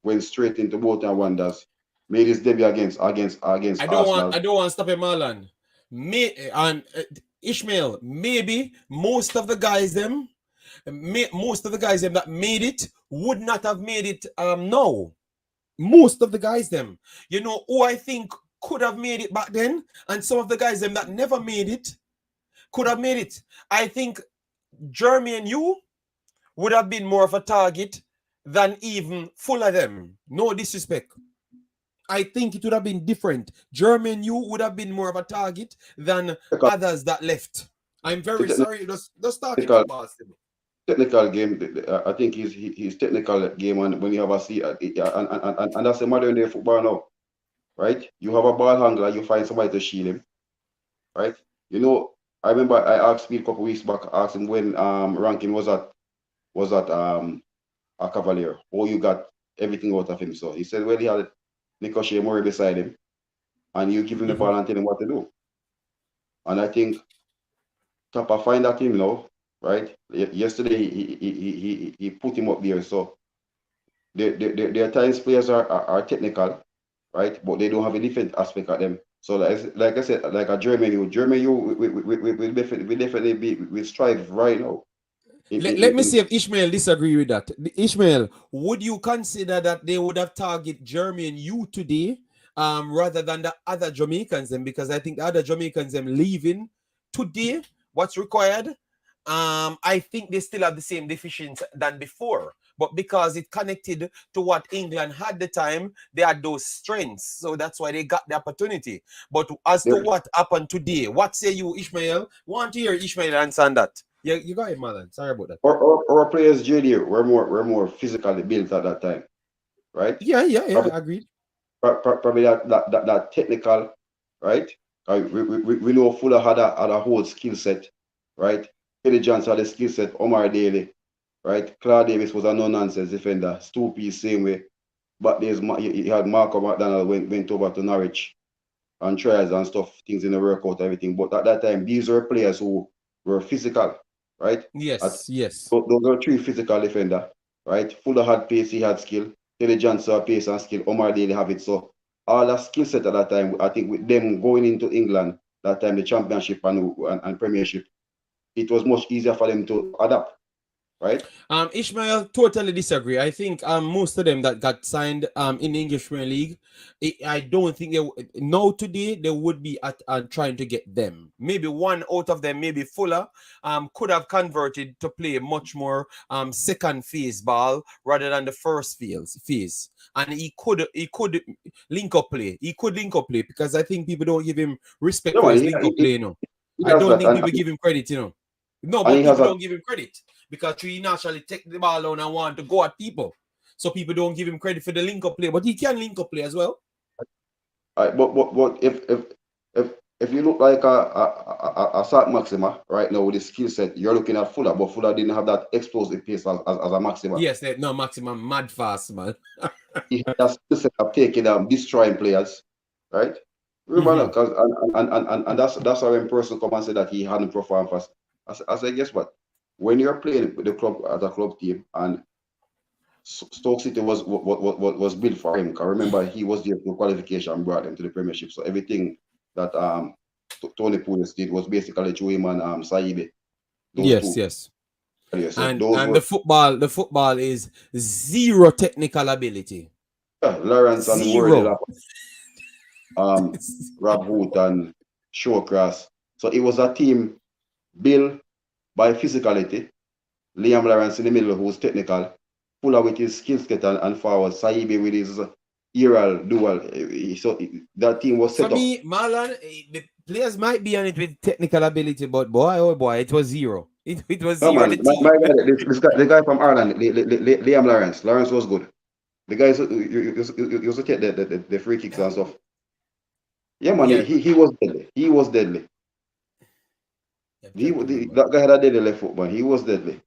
went straight into Bolton Wanderers, made his debut against Arsenal. I don't want to stop him, Marlon. Ishmael, maybe most of the guys that made it would not have made it now. Most of the guys them. You know who I think could have made it back then, and some of the guys them that never made it could have made it. I think Jeremy and you would have been more of a target than even full of them. No disrespect. I think it would have been different. Jeremy and you would have been more of a target than others that left. I'm very sorry. Just talking football. technical game. I think his technical game, and when you have a see, and that's the modern day football now, right? You have a ball handler, you find somebody to shield him, right? You know, I remember I asked Speed a couple weeks back, I asked him when ranking was at a Cavalier, or you got everything out of him. So he said, well, he had Nicoche Murray beside him, and you give him the ball and tell him what to do. And I think Tapa find that him now, right? Yesterday he put him up there. So their times players are technical, right? But they don't have a different aspect of them. So like I said, like a German you we definitely we strive right now. Let me see if Ishmael disagree with that. Ishmael, would you consider that they would have targeted Jeremy and you today, rather than the other Jamaicans then? Because I think the other Jamaicans them leaving today, what's required, I think they still have the same deficiency than before. But because it connected to what England had the time, they had those strengths. So that's why they got the opportunity. But as to what happened today, what say you, Ishmael? Want to hear Ishmael answer on that? Yeah, you got it, Marlon. Sorry about that. Our players, JD, were more physically built at that time, right? Yeah, agreed. Probably that technical, right? We know Fuller had a whole skill set, right? Kelly Johnson had a skill set. Omar Daly, right? Claude Davis was a no-nonsense defender. Stoopy, same way. But you had Marco McDonald went over to Norwich and trials and stuff, things in the workout, everything. But at that time, these were players who were physical, right? Yes. Those are three physical defender, right? Fuller had pace, he had skill. Kelly Johnson had pace and skill. Omar Daly have it. So all that skill set at that time, I think with them going into England, that time the championship and premiership, it was much easier for them to adapt, right? Ishmael, totally disagree. I think most of them that got signed in the English Premier League, I don't think now today they would be at trying to get them. Maybe one out of them, maybe Fuller, could have converted to play much more second phase ball rather than the first phase. And he could link up play. He could link up play because I think people don't give him respect for his link up play. You know, I don't think people give him credit. You know, no, but people don't give him credit because he naturally take the ball down and want to go at people. So people don't give him credit for the link up play, but he can link up play as well. But if you look like a Sat Maxima right now with the skill set, you're looking at Fuller, but Fuller didn't have that explosive pace as a Maxima. Yes, no, Maxima mad fast, man. He had that skill set of taking destroying players, right? Remember, because and that's how when person come and say that he hadn't performed fast. I said, guess what? When you're playing with the club as a club team, and Stoke City was built for him. Because remember, he was there for qualification and brought him to the Premiership. So everything that Tony Pulis did was basically through him and Saibe. Yes. So and the football is zero technical ability. Yeah, Lawrence and Wordle, Rob Hoot and Shawcross. So it was a team built by physicality. Liam Lawrence in the middle, who's technical, Fuller with his skill set and forward, Saibe with his aerial dual. So that team was set up. For me, Marlon, the players might be on it with technical ability, but boy, it was zero. It was zero. Man, the guy from Ireland, Liam Lawrence. Lawrence was good. The guy used to take the free kicks and stuff. Yeah, man, yeah. He was deadly. He was deadly. That guy had a deadly left foot, man. He was deadly.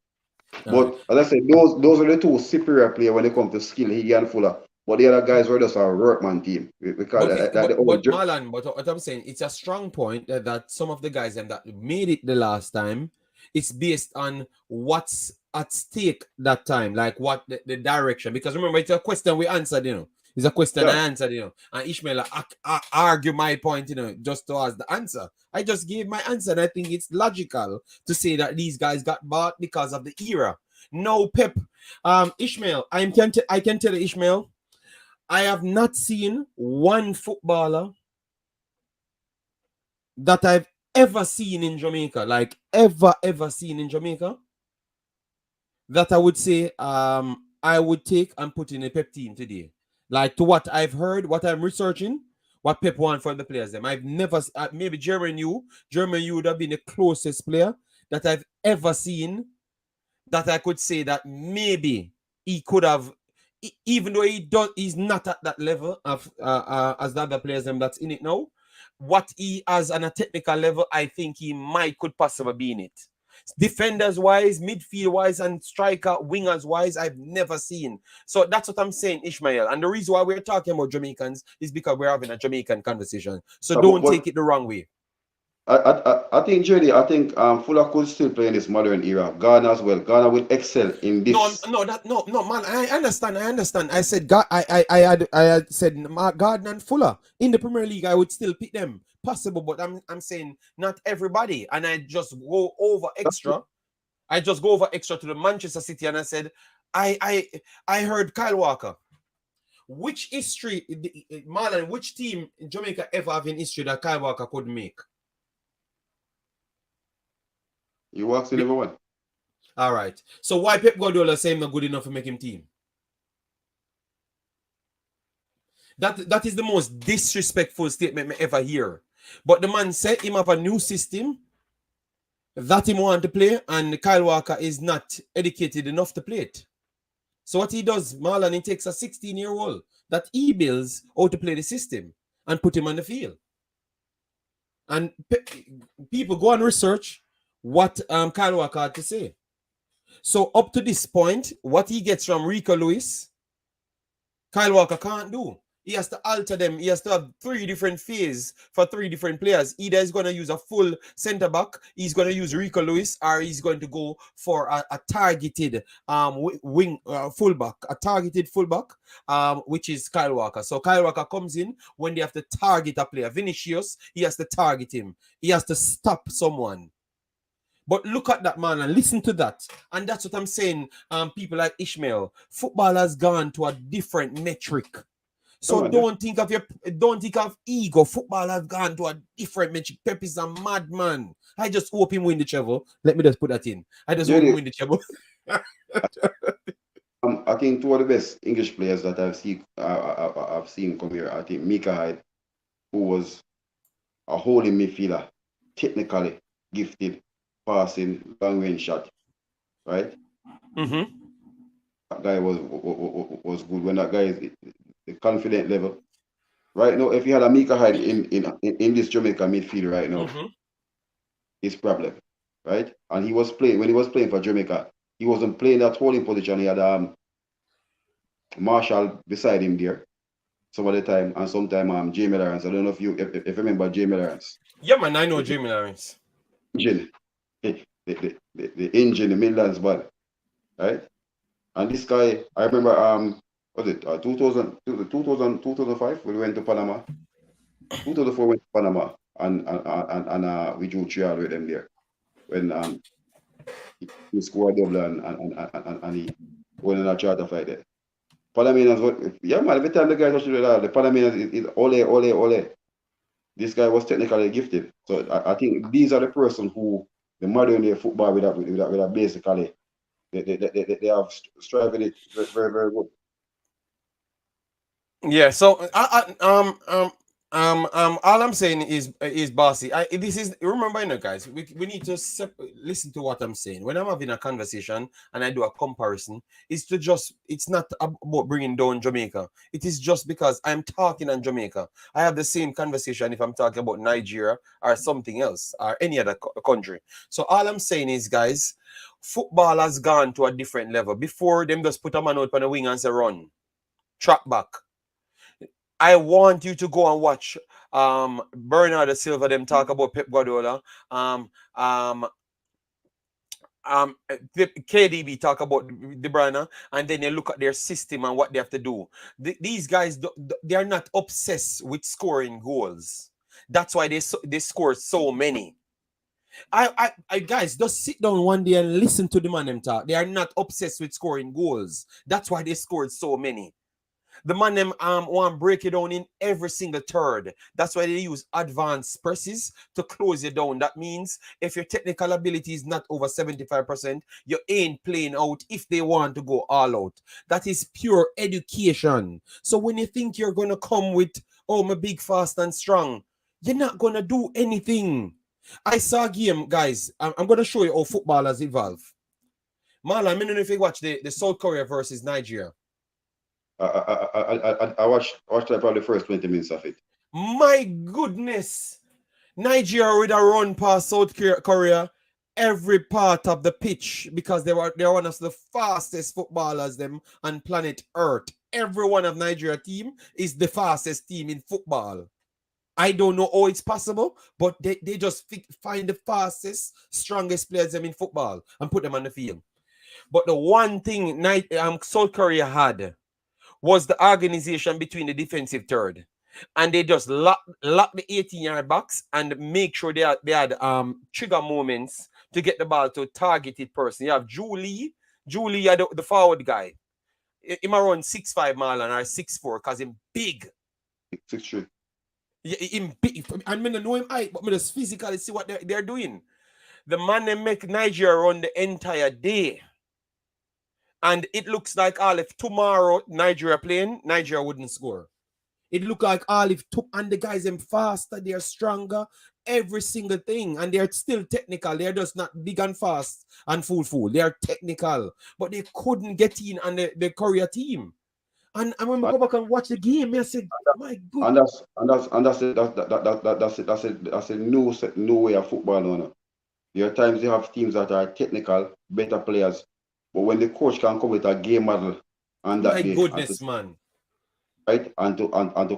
But as I said, those are the two superior players when it comes to skill, he and Fuller. But the other guys were just a workman team. Marlon, but what I'm saying, it's a strong point that some of the guys that made it the last time, it's based on what's at stake that time, like what the direction. Because remember, it's a question we answered, you know. It's a question I answered, you know. And Ishmael I argue my point, you know, just to ask the answer. I just gave my answer, and I think it's logical to say that these guys got bought because of the era. No, Pep. Ishmael, I can tell you, Ishmael, I have not seen one footballer that I've ever seen in Jamaica, like ever seen in Jamaica, that I would say I would take and put in a Pep team today. Like to what I've heard, what I'm researching, what Pep want from the players. Them I've never, maybe German you would have been the closest player that I've ever seen that I could say that maybe he could have, even though he's not at that level of as the other players them that's in it now. What he has on a technical level, I think he could possibly be in it. Defenders wise, midfield wise, and striker wingers wise, I've never seen. So that's what I'm saying, Ishmael. And the reason why we're talking about Jamaicans is because we're having a Jamaican conversation. So don't take it the wrong way. I think, JD, I think Fuller could still play in this modern era. Ghana as well. Ghana will excel in this. No, man. I understand. I said, I had said Gardner and Fuller in the Premier League. I would still pick them, possible, but I'm saying not everybody. And I just go over extra. I just go over extra to the Manchester City, and I said, I heard Kyle Walker. Which history, Marlon? Which team in Jamaica ever have in history that Kyle Walker could make? You walk to number one. All right. So why Pep Guardiola say him not good enough to make him team? That is the most disrespectful statement I ever hear. But the man said him have a new system that him want to play, and Kyle Walker is not educated enough to play it. So what he does, Marlon, he takes a 16-year-old that he builds how to play the system and put him on the field. And people go and research what Kyle Walker had to say. So up to this point, what he gets from Rico Lewis, Kyle Walker can't do. He has to alter them. He has to have 3 different phases for 3 different players. Either he's going to use a full centre back, he's going to use Rico Lewis, or he's going to go for a targeted fullback, which is Kyle Walker. So Kyle Walker comes in when they have to target a player. Vinicius, he has to target him. He has to stop someone. But look at that, man, and listen to that. And that's what I'm saying. People like Ishmael, football has gone to a different metric. So don't think of ego. Football has gone to a different metric. Pep is a madman. I just hope him win the treble. Let me just put that in. I just hope him win the treble. I think 2 of the best English players that I've seen come here. I think Mika Hyde, who was a holding midfielder, technically gifted, passing, long range shot, right? Mm-hmm. That guy was good. When that guy is the confident level, right now, if you had a Mika Hyde in this Jamaica midfield right now, it's problem, right? And he was playing when he was playing for Jamaica. He wasn't playing that holding position. He had Marshall beside him there some of the time, and sometimes Jamie Lawrence. I don't know if you remember Jamie Lawrence. Yeah, man, I know Jamie Lawrence. Engine, the engine, the Midlands ball, right? And this guy, I remember, was it 2005 we went to Panama. 2004 went to Panama, and we drew 3-3 with them there when he scored double and he won in a charter fight there. Panamanians, yeah man, every time the guy touched the Panamanians is ole. This guy was technically gifted. So I think these are the person who the modern day football with that basically they have striving it very, very good. Yeah, so all I'm saying is bossy. This is, remember, guys, we need to listen to what I'm saying. When I'm having a conversation and I do a comparison, it's not about bringing down Jamaica. It is just because I'm talking on Jamaica. I have the same conversation if I'm talking about Nigeria or something else or any other country. So all I'm saying is, guys, football has gone to a different level. Before, them just put a man out on the wing and say run, track back. I want you to go and watch Bernardo Silva them talk about Pep Guardiola. KDB talk about De Bruyne, and then they look at their system and what they have to do. These guys, they are not obsessed with scoring goals. That's why they score so many. I guys, just sit down one day and listen to the man them talk. They are not obsessed with scoring goals. That's why they scored so many. The man them want to break it down in every single third. That's why they use advanced presses to close it down. That means if your technical ability is not over 75%, you ain't playing out if they want to go all out. That is pure education. So when you think you're going to come with, oh, my big, fast and strong, you're not going to do anything. I saw a game, guys. I'm going to show you how football has evolved. Marlon, I don't know if you watch the South Korea versus Nigeria. I watched like probably the first 20 minutes of it. My goodness. Nigeria would have run past South Korea every part of the pitch because they're one of the fastest footballers them on planet Earth. Every one of Nigeria team is the fastest team in football. I don't know how it's possible, but they just find the fastest, strongest players them in football and put them on the field. But the one thing South Korea had was the organization between the defensive third. And they just lock the 18-yard box and make sure they had trigger moments to get the ball to a targeted person. You have Julie, the forward guy. He might run 6'5" Marlon or 6'4" because he's big. 6'3". Yeah, him big. I mean, I know him height, but I just physically see what they're doing. The man they make Nigeria run the entire day. And it looks like if tomorrow Nigeria playing, Nigeria wouldn't score. It look like and the guys them faster, they're stronger, every single thing, and they're still technical. They're just not big and fast and full. They're technical, but they couldn't get in on the Korea team. And I remember go back and watch the game. I said, my goodness. And that's a new way of football now. There are times you have teams that are technical, better players, but when the coach can come with a game model and that my goodness, man. Right, and to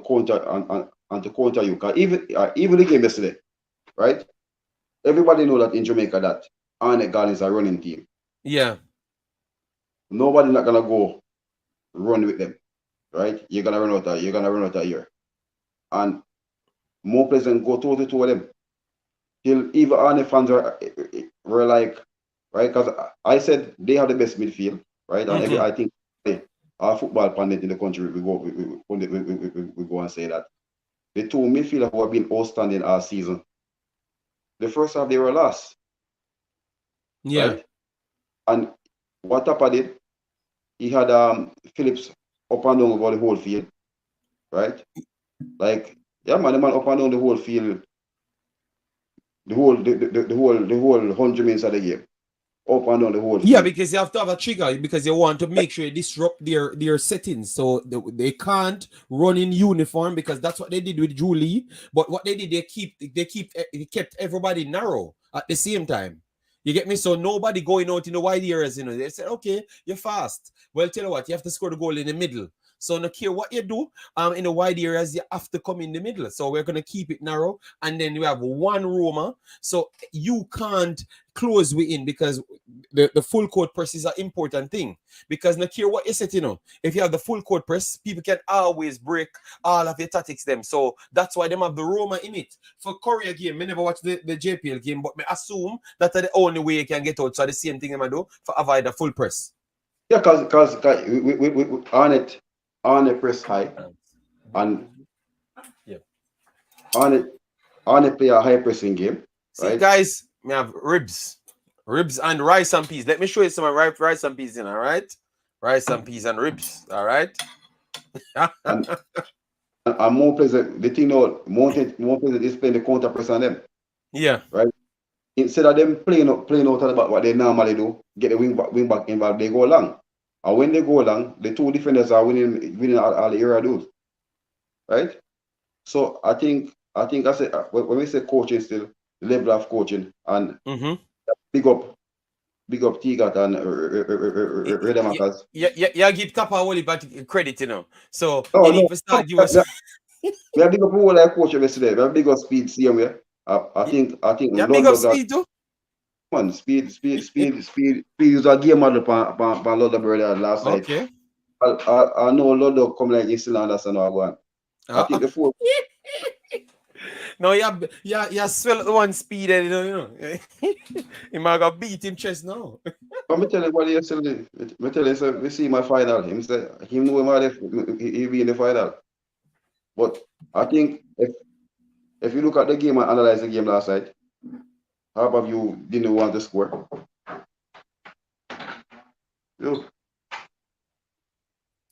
counter you. Cause even the game yesterday, right? Everybody know that in Jamaica that Arnett Gall is a running team. Yeah. Nobody not gonna go run with them, right? You're gonna run out of here, and more players than go toe to toe with them. Till even Arnett fans were like, right? Because I said they have the best midfield, right? And I think. Our football pundit in the country, we go and say that the two midfielders who have been outstanding all season, the first half they were lost. Yeah. Right? And what Tapa did, he had Phillips up and down over the whole field, right? Like, yeah, man, the man up and down the whole field, the whole 100 minutes of the game. Up and down the whole field. Yeah, because you have to have a trigger because you want to make sure you disrupt their settings. So they can't run in uniform because that's what they did with Julie. But what they did, they kept everybody narrow at the same time. You get me? So nobody going out in the wide areas, They said, okay, you're fast. Well, tell you what, you have to score the goal in the middle. So no care what you do, in the wide areas, you have to come in the middle. So we're going to keep it narrow. And then we have one Roma. So you can't close within because the full court press is an important thing. Because no care what you set, if you have the full court press, people can always break all of your tactics them. So that's why they have the Roma in it. For Korea game, I never watch the JPL game, but I assume that's the only way you can get out. So the same thing I do for avoid the full press. Yeah, because we on a press high, and yeah, on it play a high pressing game. See, right? Guys, we have ribs and rice and peas. Let me show you some rice and peas in, all right? Rice and peas and ribs, all right? and more pleasant. The thing now, more pleasant is playing the counter press on them. Yeah. Right. Instead of them playing out about what they normally do, get the wing back involved, they go long. And when they go long, the two defenders are winning all the area dudes. Right? So I think I said when we say coaching still, the level of coaching and big up Tigat and Redemakas. Yeah, give Kappa Wally back credit, So you need to start give us. We have big up who like coach yesterday. We have big up speed same way. I think yeah, big up speed too. Speed is a game model for Lord brother last night. Okay. I know Lord come like you still understand what I want. I think the four. No, yeah, swell the one speed, he might got beat him chest now. Let me tell you what yesterday. Me tell you, we see my final. Him say he know he be in the final. But I think if you look at the game and analyze the game last night, half of you didn't want to score. Yo.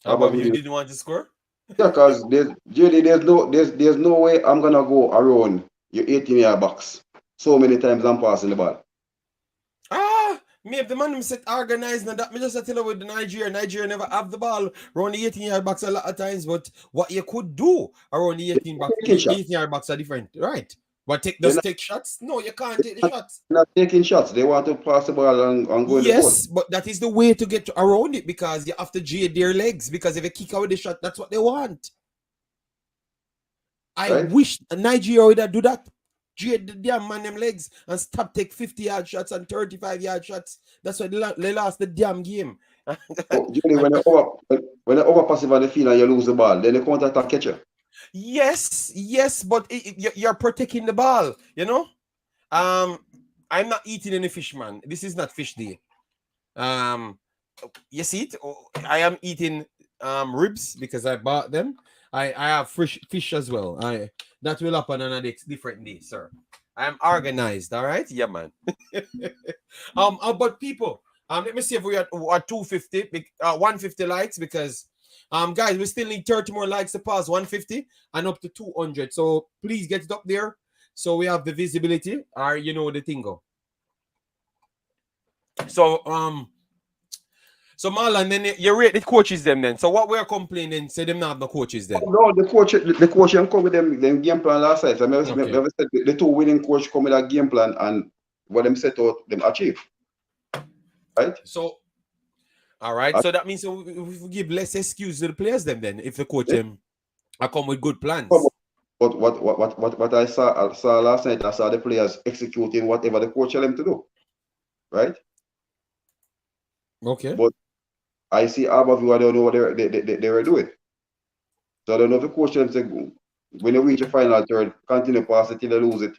Half of you didn't want to score? Yeah, because there's no way I'm gonna go around your 18-yard box so many times I'm passing the ball. Me if the man them set organized and that me just tell you with the Nigeria never have the ball around the 18-yard box a lot of times, but what you could do around the 18-yard box are different, right? But take shots? No, you can't take the shots. Not taking shots. They want to pass the ball and go in the goal. Yes, but that is the way to get around it because you have to jade their legs because if you kick out the shot, that's what they want. I wish Nigeria would do that. Jade the damn man them legs and stop take 50-yard shots and 35-yard shots. That's why they lost the damn game. Julie, when they overpass on the field and you lose the ball, then they counter attack catch you. Yes, but you're protecting the ball, you know. I'm not eating any fish, man. This is not fish day. You see it? I am eating ribs because I bought them. I have fresh fish as well. That will happen on a different day, sir. I am organized, all right? Yeah, man. But people, let me see if we are 250, 150 likes because guys, we still need 30 more likes to pass 150 and up to 200. So please get it up there so we have the visibility or you know the thing go. So Marlon, then you rate the coaches them then. So what we're complaining, say them not have no coaches then. No, the coach come with them game plan last night. I never said the two winning coach come with a game plan and what them set out them achieve. Right? So all right. So that means we give less excuse to the players then if the coach them I come with good plans. But what I saw last night, I saw the players executing whatever the coach tell them to do. Right? Okay. But I see Aberview, I don't know what they were doing. So I don't know if the coach them say when you reach a final third, continue pass it till they lose it.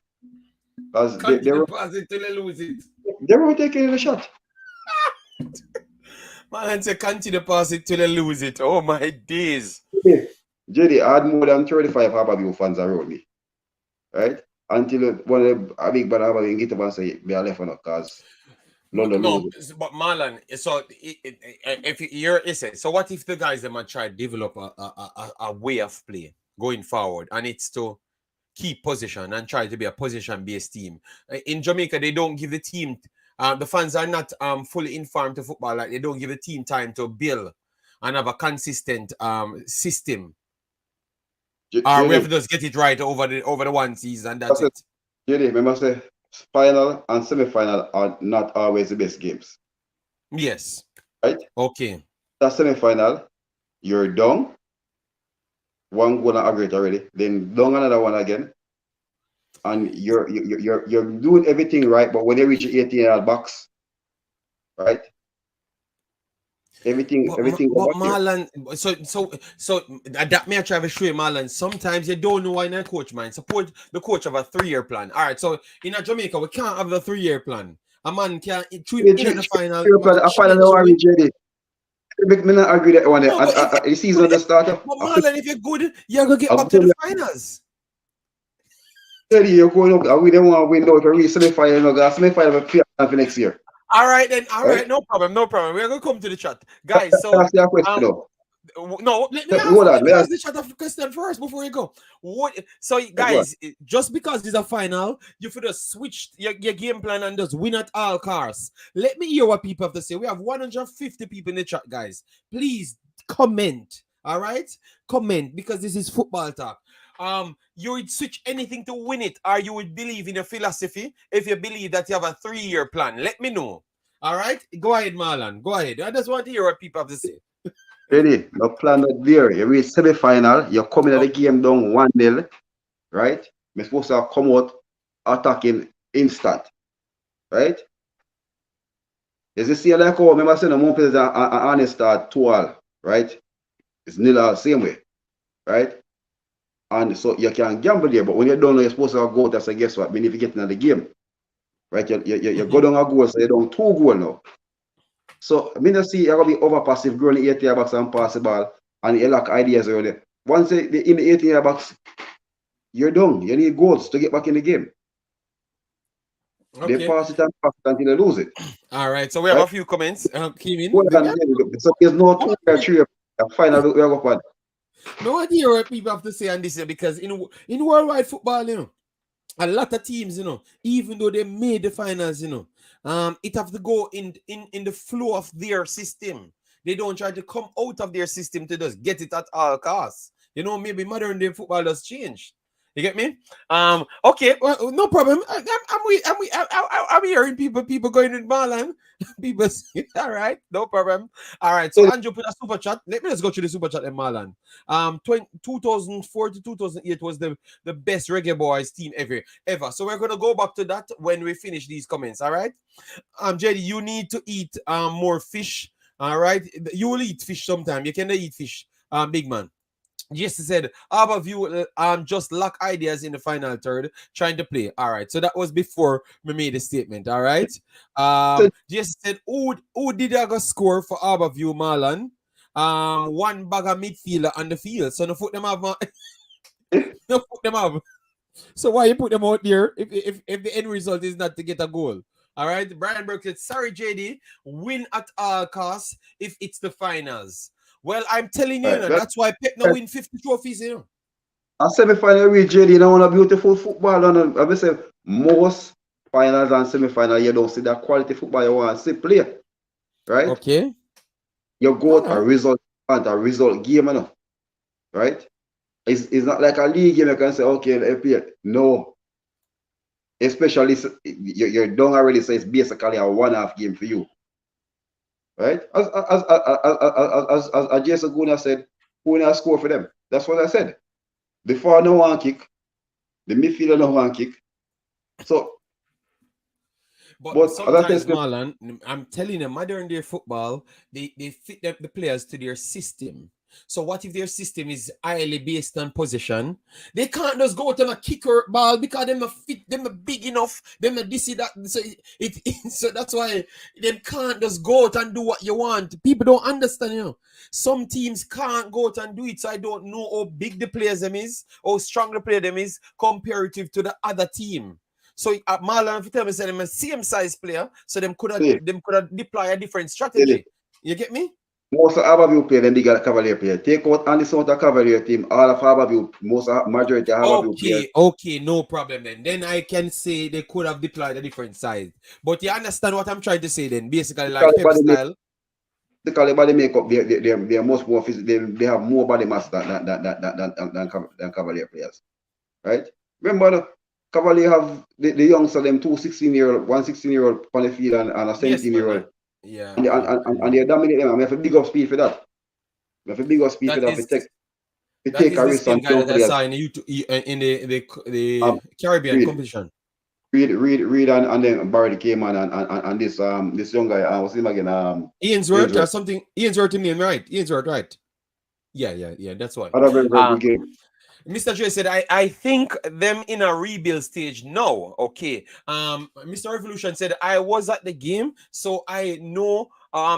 Because pass it till they lose it. They were taking the shot. Man, say continue pass it till they lose it. Oh my days. JD, I had more than 35 Aberview fans around me. Right? Until one of the big bad Aberview get up and say, be a left or not, because London loses. But Marlon, so if you're so what if the guys them try to develop a way of play going forward and it's to keep position and try to be a position-based team? In Jamaica, they don't give the team the fans are not fully informed to football, like they don't give the team time to build and have a consistent system. We have to just get it right over the one season, that's it. JD, remember say final and semi-final are not always the best games. Yes. Right? Okay. That semi-final, you're down. One goal and aggregate already. Then down another one again. And you're doing everything right, but when you reach the 18-yard box, right? Everything. But Marlon, so that may I try to show you, Marlon. Sometimes you don't know why not coach, man. Support the coach of a 3-year plan. All right, so in Jamaica, we can't have the 3-year plan. A man can't treat in the final. I find out why JD. Me not agree that one. The season the starter. But Marlon, if you're good, you're gonna get back to the finals. You're going up. We don't want to win now. If you reach semi-final, semi-final will play for next year. All right then. All right, no problem. We're gonna come to the chat, guys. So ask you a question, no, let me ask the chat of question first before you go. So guys, just because it's a final, you should have switched your game plan and just win at all costs. Let me hear what people have to say. We have 150 people in the chat, guys. Please comment. All right, comment because this is football talk. You would switch anything to win it, or you would believe in a philosophy if you believe that you have a 3-year plan. Let me know. All right, go ahead, Marlon. Go ahead. I just want to hear what people have to say. Ready? No plan not there. You reach semi-final. You're coming at the game down 1-0, right? You're supposed to come out attacking instant, right? As you see, like, remember saying the one players are honest at 2-all, right? It's nil same way, right? And so you can gamble there, but when you're done, you're supposed to go out and say, guess what? We need to get into the game. Right? You go down a goal, so you're down 2 goals now. So I mean to see you're gonna be over passive, growing the 18-yard box and pass the ball, and you lack ideas already. Once in the 18-yard box, you're done. You need goals to get back in the game. Okay. They pass it until they lose it. All right, so we have a few comments. Came in. So there's no 2 or 3 final we have up. No idea what people have to say on this because in worldwide football, a lot of teams, even though they made the finals, it have to go in the flow of their system. They don't try to come out of their system to just get it at all costs. You know, maybe modern day football has changed. You get me? Okay, well, no problem. I'm hearing people going in Marlon. People, all right, no problem. All right, so Andrew put a super chat. Let me just go through the super chat in Marlon. 2004 to 2008 was the best Reggae Boys team ever. So we're gonna go back to that when we finish these comments. All right. JD, you need to eat more fish. All right, you will eat fish sometime. You can eat fish, big man. Jesse said, how about you just lack ideas in the final third, trying to play. All right. So that was before we made the statement. All right. Jesse said, who did I go score for Harborview, Marlon? One bag of midfielder on the field. So no put them up. No put them up. So why you put them out there if the end result is not to get a goal? All right. Brian Burke said, sorry, JD, win at all costs if it's the finals. Well, I'm telling you, Right, that's why Pep now win 50 trophies, you know. A semi-final with JD, you know, on a beautiful football. And I say most finals and semi-final, you don't see that quality football you want to see play. Right? Okay. You go a result game, you know. Right? It's not like a league game you can say, okay, FPL. No. Especially you're done already, so it's basically a one-half game for you. Right? As Jason Guna said, who will score for them? That's what I said. The forward no one kick, the midfielder no one kick. So, but sometimes, Marlon, I'm telling you, modern day football, they fit the players to their system. So what if their system is highly based on position? They can't just go to a kicker ball because them not fit, them not big enough, them not this that. So so that's why they can't just go out and do what you want. People don't understand, you know. Some teams can't go out and do it, so I don't know how big the players them is, how strong the player them is comparative to the other team. So Marlon, if you tell me, say them a same size player, so them could have deploy a different strategy. You get me? Most of Harborview play them bigger Cavalier player. Take out Anderson out of Cavalier team, all of Harborview, majority of Harborview players. Okay, no problem then. Then I can say they could have deployed a different size. But you understand what I'm trying to say then? Basically, like Pep style. The body makeup, they're much more physical. They have more body mass than Cavalier players. Right? Remember, Cavalier have the youngster, them 16-year-old, 16-year-old on the field and a 17-year-old. Yeah. And they dominate them. I have a big up speed for that. We have a big up speed for that. We take a risk on young players. In the Caribbean competition. Reed and then Barry came on and this young guy, what's his name again? Iansworth or something. Iansworth name, right? Iansworth, right? Yeah, that's why. Very good game. Mr. J said, I think them in a rebuild stage now. Okay. Mr. Revolution said, I was at the game, so I know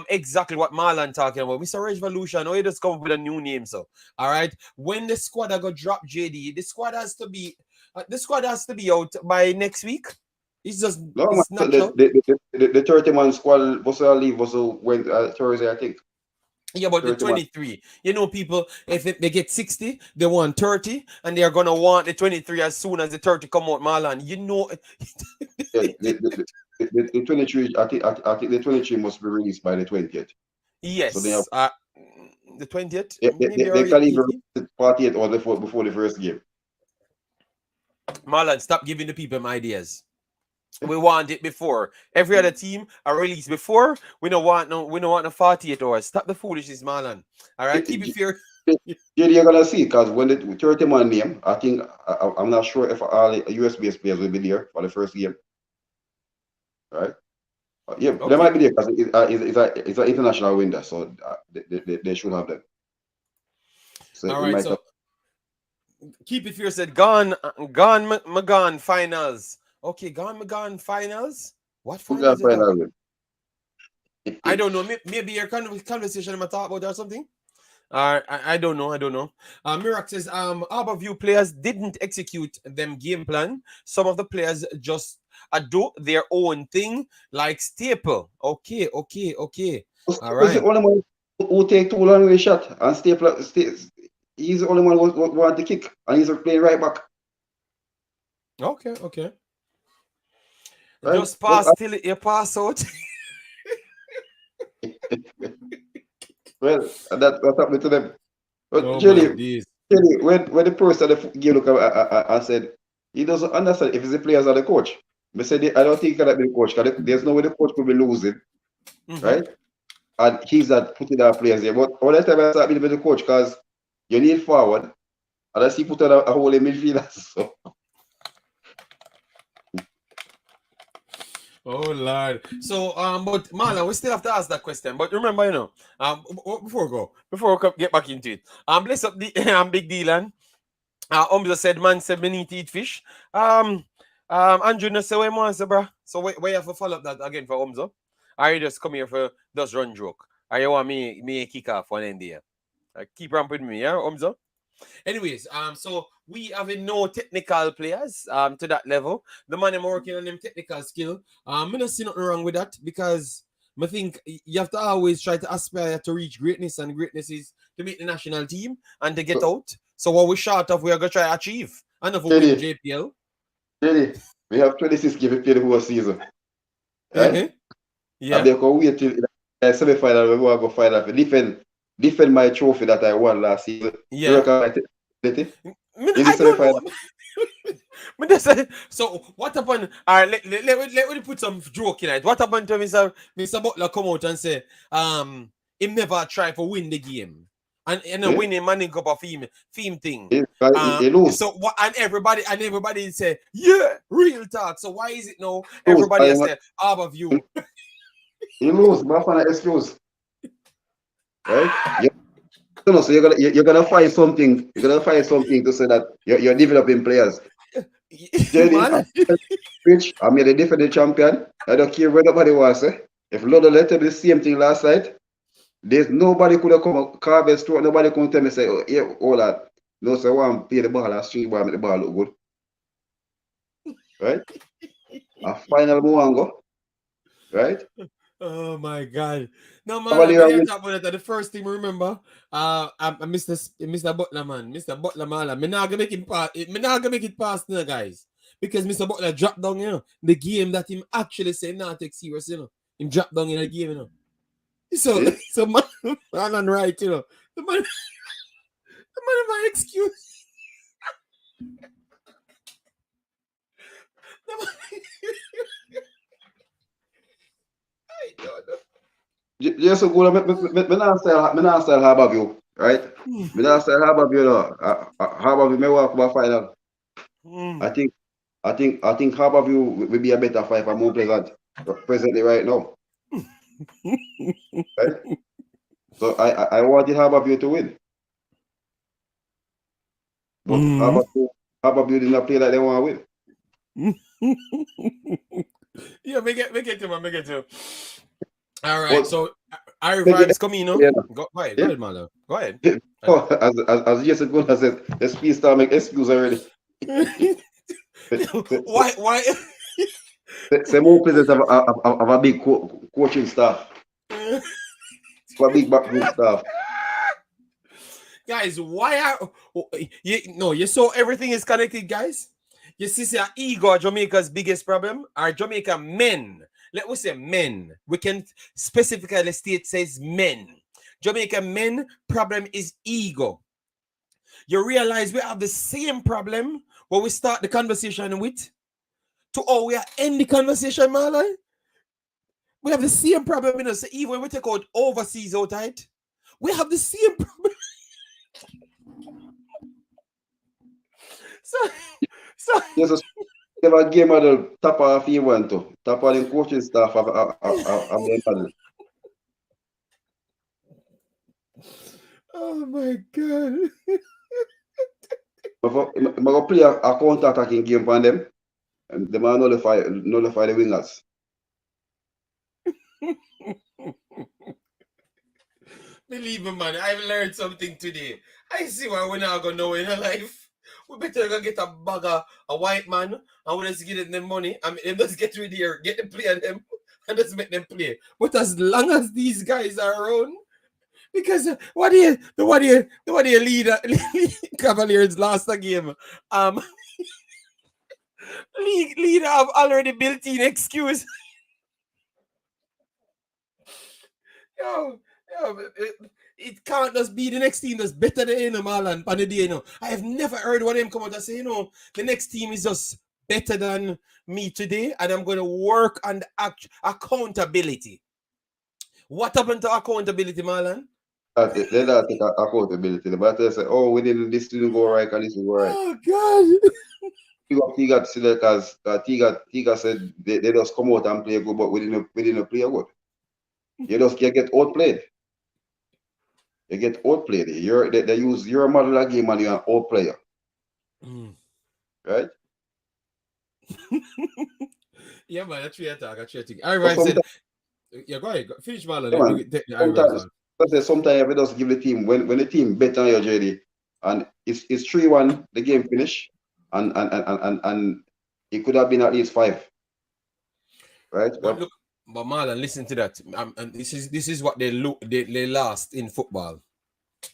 exactly what Marlon talking about. Mr. Revolution, oh, he just come up with a new name. So all right. When the squad are gonna drop JD, the squad has to be out by next week. It's just it's natural. The 30-man squad was leave was when Thursday, I think. Yeah, but the 23, you know, people, if they get 60, they want 30, and they are going to want the 23 as soon as the 30 come out, Marlon. You know. The 23, I think the 23 must be released by the 20th. Yes. So the 20th? They can even 48 or before the first game. Marlon, stop giving the people ideas. We want it before. Every other team are released before. We don't want no 48 hours. Stop the foolishness, Marlon. All right, keep it fair. You're gonna see, because when the 30-man name, I think I'm not sure if all US-based players will be there for the first game. Right? Yeah, okay. They might be there because it's an international window, so they should have them. So all right, so keep it fair said gone finals. Okay, gone finals. What finals? I don't know. Maybe your conversation I'm talk about or something. I don't know. Mirak says Harborview players didn't execute them game plan. Some of the players just do their own thing, like Staple. Okay. All right. The only one who take too long with a shot, and Staple, he's the only one who want to kick, and he's playing right back. Okay. Right? Just pass till you pass out. Well, that's happening to them. But Oh my Jenny, days. when the person at the game look, I said he doesn't understand if it's the players or the coach. I said I don't think it can be the coach because there's no way the coach could be losing, right? And he's not putting our players there. But all the time I start with the coach because you need forward, and I see put on a whole midfielder. So Oh Lord. So but Marlon, we still have to ask that question. But remember, before we get back into it, bless up the big Dylan. Umza said, man said me need to eat fish. Andrew no say what you want, say, bro. So where you have to follow up that again for Umza? Or you just come here for just run joke? Or you want me kick off one end there? Keep ramping me, yeah, Umza? Anyways, so we having no technical players to that level. The man I'm working on them technical skill. I don't see nothing wrong with that because I think you have to always try to aspire to reach greatness, and greatness is to make the national team and to get out. So what we short of, we are gonna try to achieve. And if we win JPL. Jenny, we have 26 games to play the whole season. Right? Yeah. And they can wait till the semi-final we go final. Defend my trophy that I won last season. Yeah. I don't know. So what happened? All right, let me put some joke in it. What happened to Mr. Butler come out and say, he never try to win the game. And winning Manning Cup of theme thing. He lose. So what and everybody say, yeah, real talk. So why is it now everybody say Harbour View? He lose, but for an excuse. Right? So you're gonna find something. You're gonna find something to say that you're developing players. Which I made a different champion. I don't care what nobody wants. If Lord let the same thing last night, there's nobody could have come carve a stroke. Nobody could tell me say, oh, yeah, all that. No, so I want to pay the ball and string ball, make the ball look good. Right? A final Muango. Right? Oh my God! No man, you talk about that. The first thing remember, Mr. Butler man, Mr. Butler man. Me not gonna make him pass. Me not gonna make it past now, guys, because Mr. Butler dropped down, the game that him actually say not take serious, Him dropped down in the game, So man on right, the man my excuse. Just so good. Me not style Harbour View, right? Me not style Harbour View. Harbour View may walk over final. I think Harbour View will be a better fight and more pleasant presently right now. Right? So I wanted Harbour View to win. But Harbour View did not play like they want to win. Yeah, make it to. All right, so Irish vibes coming, Yeah. Go ahead, Marlo. Go ahead. As Jason Gunnar said, let's please start make excuse already. Why? Say more players have a big coaching staff. For a big backroom staff. Guys, why are you saw everything is connected, guys? You see, our ego are Jamaica's biggest problem. Our Jamaica men, let us say men. We can specifically state says men. Jamaica men problem is ego. You realize we have the same problem when we start the conversation with to how we are end the conversation, Marlon. We have the same problem, So even when we take out overseas outside, we have the same problem. So yes, never game at the top of you want to. Top of the coaching staff of the panel. Oh my God. I'm going to play a counter-attacking game for them. And they might nullify the wingers. Believe me, man, I've learned something today. I see why we're not going to know in our life. We better go get a bag a white man and we just give them money and them just get rid here, get the play on them and just make them play. But as long as these guys are around, because what do you lead Cavaliers lost a game? Leader have already built in excuse. Yo, it can't just be the next team that's better than Marlon Panady, I have never heard one of them come out and say, the next team is just better than me today, and I'm going to work on the accountability. What happened to accountability, Marlon? They don't take accountability. But they say, oh, this didn't go right and this didn't go right. Oh, God. Tiga to see that because Tiga said they just come out and play good, but we didn't play good. You get outplayed. You get outplayed. You're a model of game and you're an out player. Right? Yeah, man, that's fair talk. All right, said, yeah, go ahead. Finish, Marlon. Sometimes you just give the team when the team bet on your JD and it's 3-1 the game finish and it could have been at least 5. Right? But Marlon, listen to that. And this is what they lost in football.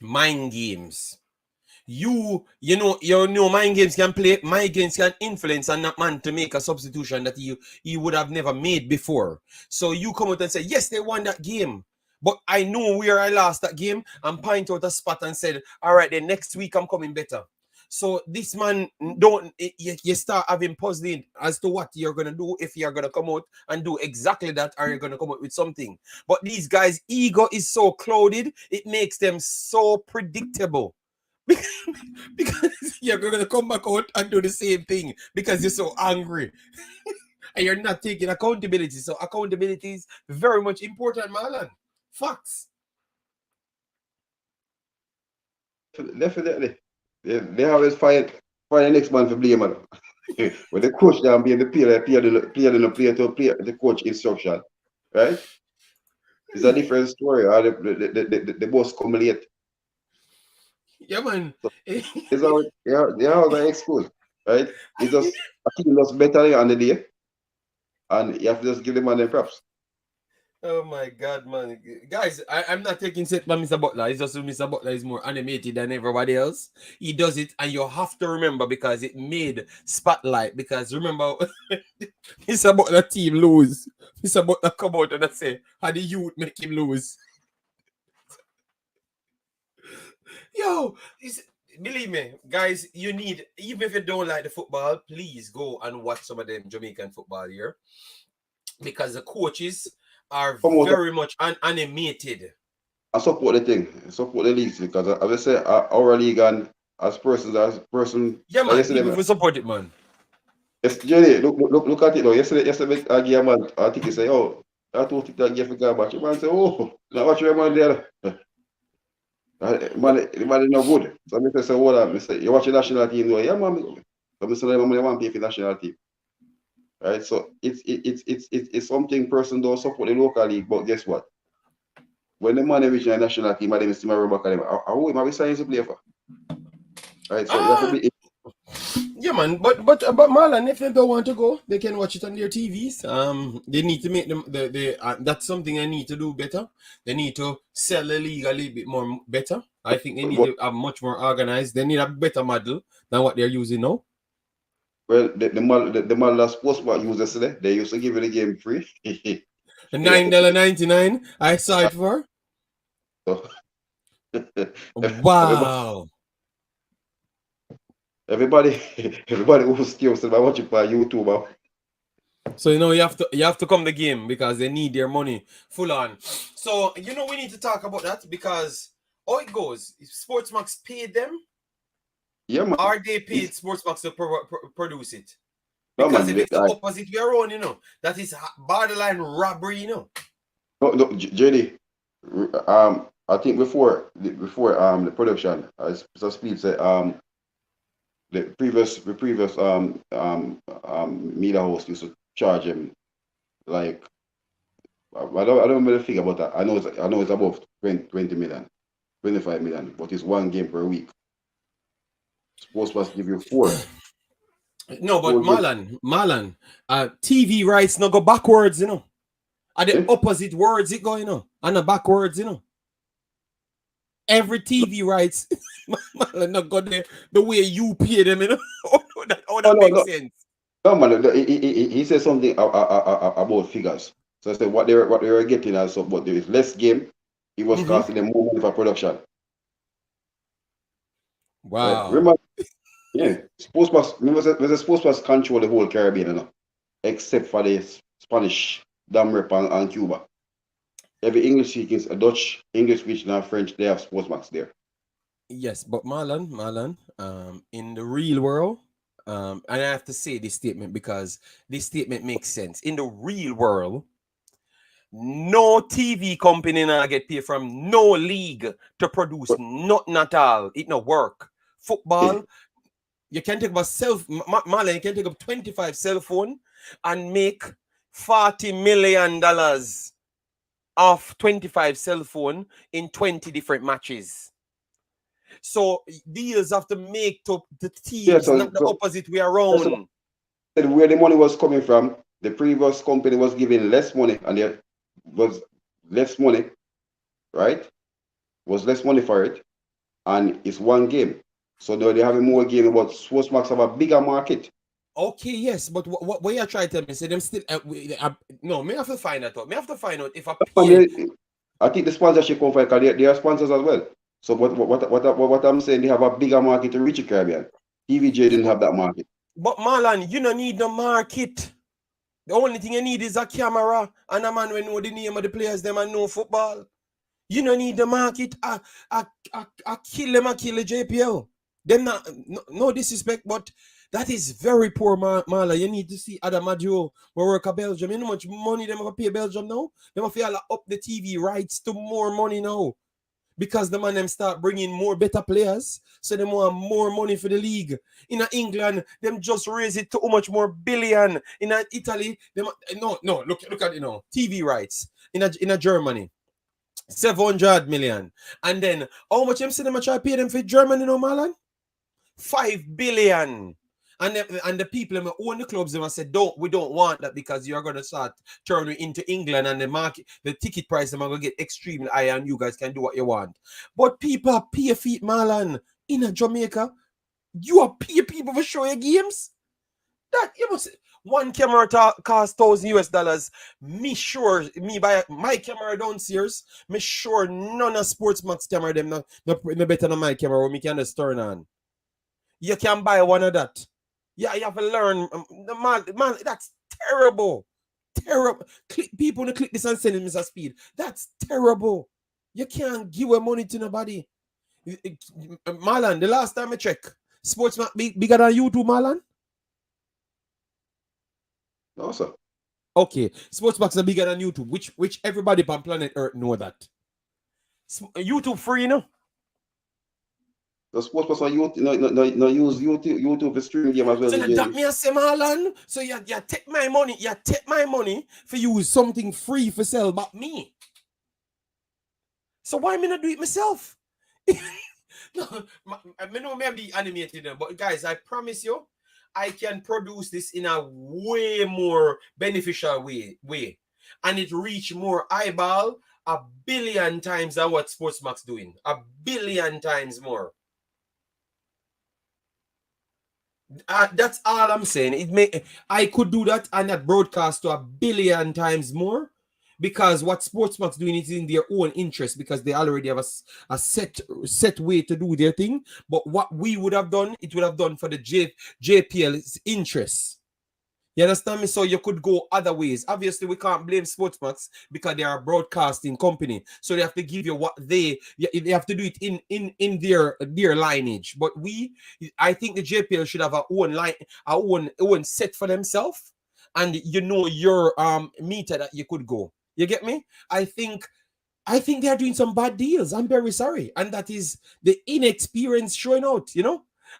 Mind games. You know mind games can play, mind games can influence and that man to make a substitution that he would have never made before. So you come out and say, yes, they won that game. But I know where I lost that game and point out a spot and said, all right, then next week I'm coming better. So this man, you start having puzzling as to what you're going to do, if you're going to come out and do exactly that, or you're going to come out with something. But these guys' ego is so clouded, it makes them so predictable. Because you're going to come back out and do the same thing because you're so angry. And you're not taking accountability. So accountability is very much important, Marlon. Facts. Definitely. They always find the next man for blame. When the coach down being the player to play the coach instruction. Right? It's a different story. Or the boss come late. Yeah, man. So it's all an excuse. Right? It's just a team that's better on the day. And you have to just give the man the props. Oh my God, man. Guys, I'm not taking set by Mr. Butler. It's just Mr. Butler is more animated than everybody else. He does it, and you have to remember because it made spotlight. Because remember, Mr. Butler team lose. Mr. Butler come out and say, how the youth make him lose. Yo, believe me, guys, you need, even if you don't like the football, please go and watch some of them Jamaican football here. Because the coaches are very much animated. I support the thing. I support the leagues because I will say our league and as person. Yeah, man. People will support it, man. Yes, Jenny, look at it now. Yesterday, I gave a man. I think he say, "Oh, I don't think that give a guy back." The man say, "Oh, now watch your man there." Man, the man is not good. So I say, "What up?" I say, "You watch the national team?" No, yeah, man. So I say, "I want to pay for the national team." Right, so it's something person don't support the local league, but guess what? When the man reach the national team, I didn't see my back at them. How am I signing to play for? Right, so you have to be. Yeah, man. But Marlon, if they don't want to go, they can watch it on their TVs. They need to make them that's something they need to do better. They need to sell the league a little bit more better. I think they need to have much more organized. They need a better model than what they're using now. Well, the model that Sportsbook used yesterday, they used to give you the game free. $9.99 I saw it for. Wow. Everybody who's still said I watch it by YouTube. So you have to come the game because they need their money full on. So we need to talk about that because how it goes. If Sportsmax paid them, yeah, man. Are they paid Sportsmax to produce it? Because if it's the opposite way around, that is borderline robbery, No, JD. I think before the production, as Speed said, the previous media host used to charge him like I don't remember the figure, but I know it's above 20 million, 25 million, but it's one game per week. Supposed to give you 4. No, but Marlon, TV rights no go backwards, Are the opposite words it go, and the backwards, Every TV rights, Marlon, not go the way you pay them, That makes sense. No man, he said something about figures. So I said what they were getting as so, but there is less game. It was Mm-hmm. costing them more money for production. Right? Wow. Remember, yeah, sports bus. Remember, the sports bus control the whole Caribbean, you know, except for the Spanish, Denmark, and Cuba. Every English speaking, a Dutch, English speaking, and French, they have sports bus there. Yes, but Marlon, in the real world, and I have to say this statement because this statement makes sense. In the real world, no TV company now get paid from no league to produce But nothing at all. It no work. yeah, Football, you can take up a Marlon, you can take up 25 cell phone and make $40 million off 25 cell phone in 20 different matches. So deals have to make to the yeah. teams, So, not the so opposite way that's what around. I said. Where the money was coming from, the previous company was giving less money, and there was less money, right? Was less money for it, and it's one game. So now they're having more game, but Sportsmax have a bigger market. Okay, yes, but what you try to tell me? Say them still no. Me have to find that out. Me have to find out if I And pay. I think the sponsorship come from because they are sponsors as well. So what I'm saying, they have a bigger market to reach the Caribbean. TVJ Yeah, didn't have that market. but Marlon, you don't need the market. The only thing you need is a camera and a man when know the name of the players, them and know football. You don't need the market. I kill them, I kill the JPL. Them not no disrespect, but that is very poor, Marla. You need to see Adam Madio who work at Belgium. You know how much money them have to pay Belgium now? They have to up the TV rights to more money now. Because the man them start bringing more better players, so they want more money for the league. In England, them just raise it to how much more billion. In Italy, them no look at TV rights in a Germany. 700 million. And then how much them say them try to pay them for Germany, Marlon? 5 billion. And the people who own the clubs them said, we don't want that because you're gonna start turning into England and the market, the ticket price them are gonna get extremely high and you guys can do what you want. But people pay feet, Marlon, in a Jamaica. You are pay people for show your games? That you must one camera cost $1,000. Me sure me buy my camera downstairs. Me sure none of Sportsmax camera them no better than my camera or me can just turn on. You can buy one of that. Yeah, you have to learn. Man, that's terrible. Terrible. People to click this and send it Mr. Speed. That's terrible. You can't give away money to nobody. Marlon, the last time I check, Sportsmax bigger than you too, Marlon? No, sir. Okay, Sportsbox are bigger than YouTube, which everybody on planet Earth know that. YouTube free, you know. The sports person no use YouTube to stream game as well So as now that JD. me a say, Marlon. So you take my money, for use something free for sell but me. So why me not do it myself? No, I know me be animated, but guys, I promise you, I can produce this in a way more beneficial way. And it reach more eyeball 1,000,000,000 times than what Sportsmax doing. 1,000,000,000 times more. That's all I'm saying. I could do that and that broadcast to 1,000,000,000 times more. Because what Sportsmax doing is in their own interest because they already have a set way to do their thing. But what we would have done, it would have done for the JPL's interest. You understand me? So you could go other ways. Obviously, we can't blame Sportsmax because they are a broadcasting company. So they have to give you what they have to do it in their lineage. But I think the JPL should have our own line, our own set for themselves. And your meter that you could go. You get me? I think they are doing some bad deals. I'm very sorry. And that is the inexperience showing out,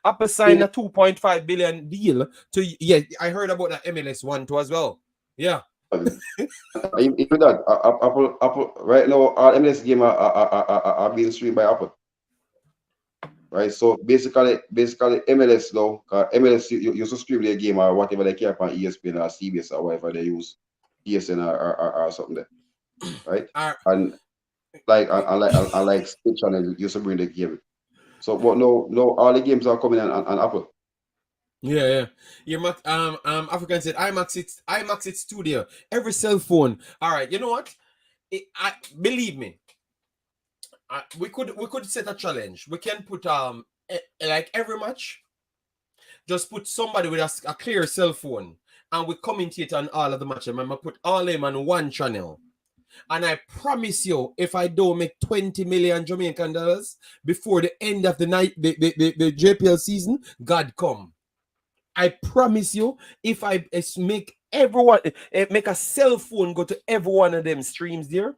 Apple signed a 2.5 billion deal to I heard about that MLS one too as well. Yeah. Even that Apple right now our MLS game are being streamed by Apple. Right, so basically MLS now, MLS you used to stream their game or whatever they care on ESPN or CBS or whatever they use, PSN or something there, right? And like Spit Channel used to bring the game. So but no all the games are coming on Apple. Yeah. African said Imaxit studio. Every cell phone. All right. You know what? I believe me. We could set a challenge. We can put like every match, just put somebody with a clear cell phone, and we commentate on all of the matches. Remember, put all them on one channel. And I promise you, if I don't make 20 million Jamaican dollars before the end of the night, the JPL season, God come. I promise you, if I make everyone make a cell phone go to every one of them streams there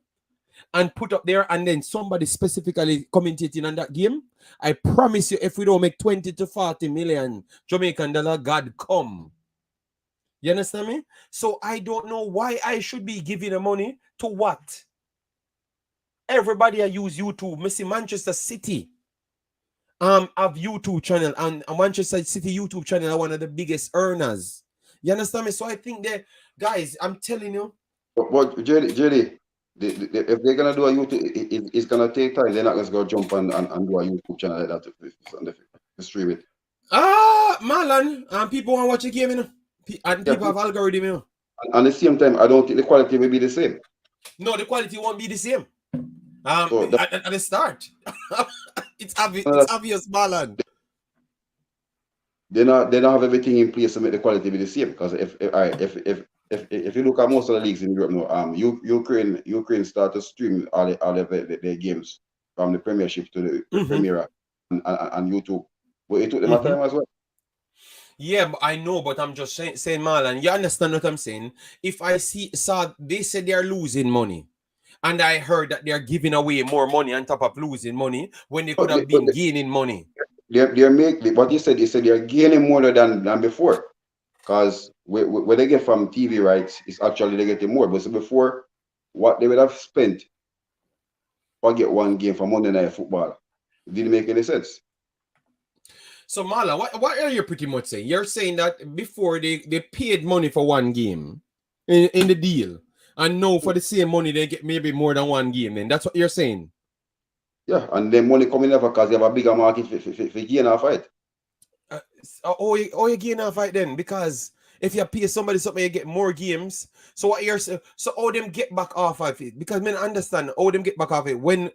and put up there, and then somebody specifically commentating on that game, I promise you, if we don't make 20 to 40 million Jamaican dollar, God come. You understand me? So I don't know why I should be giving the money to what. Everybody I use YouTube. Me see Manchester City have YouTube channel, and Manchester City YouTube channel are one of the biggest earners. You understand me? So I think that, guys, I'm telling you. But JD, if they're gonna do a YouTube, it's gonna take time. They're not just gonna jump and do a YouTube channel like that to stream it. Marlon, people want to watch a game, you know? And people have algorithm, you know? And at the same time, I don't think the quality will be the same. No, the quality won't be the same. So at the start. It's obvious, Marlon. They don't have everything in place to make the quality be the same. Because if you look at most of the leagues in Europe now, Ukraine start to stream all their games from the Premiership to the Premier and YouTube. But it took them a time as well. Yeah, but I know, but I'm just saying, Marlon, you understand what I'm saying? If I saw they said they are losing money, and I heard that they are giving away more money on top of losing money when they could have been gaining money. They're making what you said. They said they're gaining more than before, because what they get from TV rights is actually they getting more. But so before, what they would have spent for get one game for Monday Night Football, it didn't make any sense. So Marlon, what are you pretty much saying? You're saying that before they paid money for one game in the deal, and now for the same money they get maybe more than one game. Then that's what you're saying. Yeah, and then money coming over because they have a bigger market for gain or fight. You gain a fight then, because if you pay somebody something, you get more games. So what you're saying? So how them get back off of it? Because men understand how them get back off it when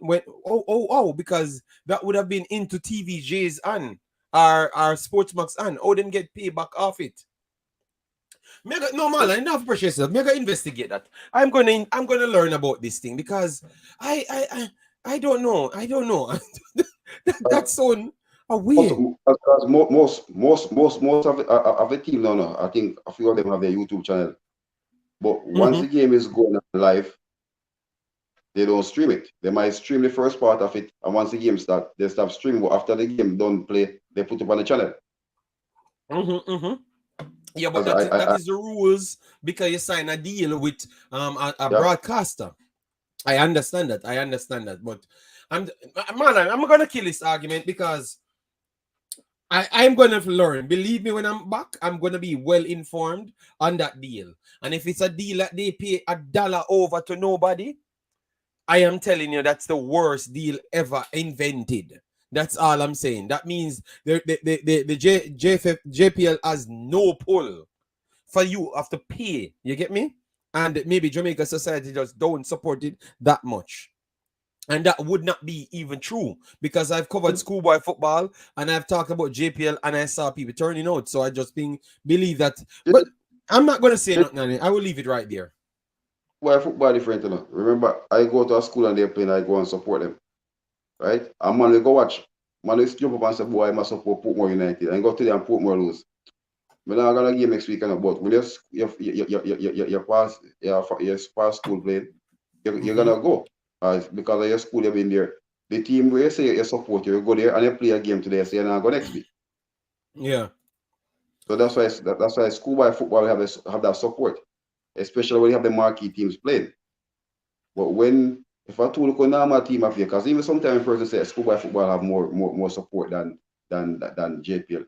because that would have been into TVJ's and our Sportsmax and how them get paid back off it. No man, enough pressure yourself. I'm gonna investigate that. I'm gonna learn about this thing, because I don't know. That's so weird. Most of the team now, I think a few of them have their YouTube channel. But once the game is going live, they don't stream it. They might stream the first part of it, and once the game starts, they stop streaming. But after the game done play, they put it on the channel. Yeah, but that is the rules, because you sign a deal with a broadcaster. I understand that, but I'm gonna kill this argument, because I'm gonna learn. Believe me, when I'm back, I'm gonna be well informed on that deal. And if it's a deal that they pay $1 over to nobody, I am telling you, that's the worst deal ever invented. That's all I'm saying. That means the JPL has no pull for you have to pay. You get me? And maybe Jamaica society just don't support it that much. And that would not be even true, because I've covered schoolboy football and I've talked about JPL and I saw people turning out. So I just believe that. But I'm not going to say nothing. I will leave it right there. Why football different, you know? Remember, I go to a school and they're playing, I go and support them. Right? And man, we go watch. Man, we jump up and say, boy, I must support Portmore United. And go to them and Portmore lose. We're not going to game next week, but will you pass school playing, you're going to go. Because of your school, you've been there. The team where you say you support, you go there and you play a game today, so you're not go next week. Yeah. So that's why schoolboy football have that support, especially when you have the marquee teams playing. But if I told you normal team up here, because even sometimes person say schoolboy football have more support than JPL.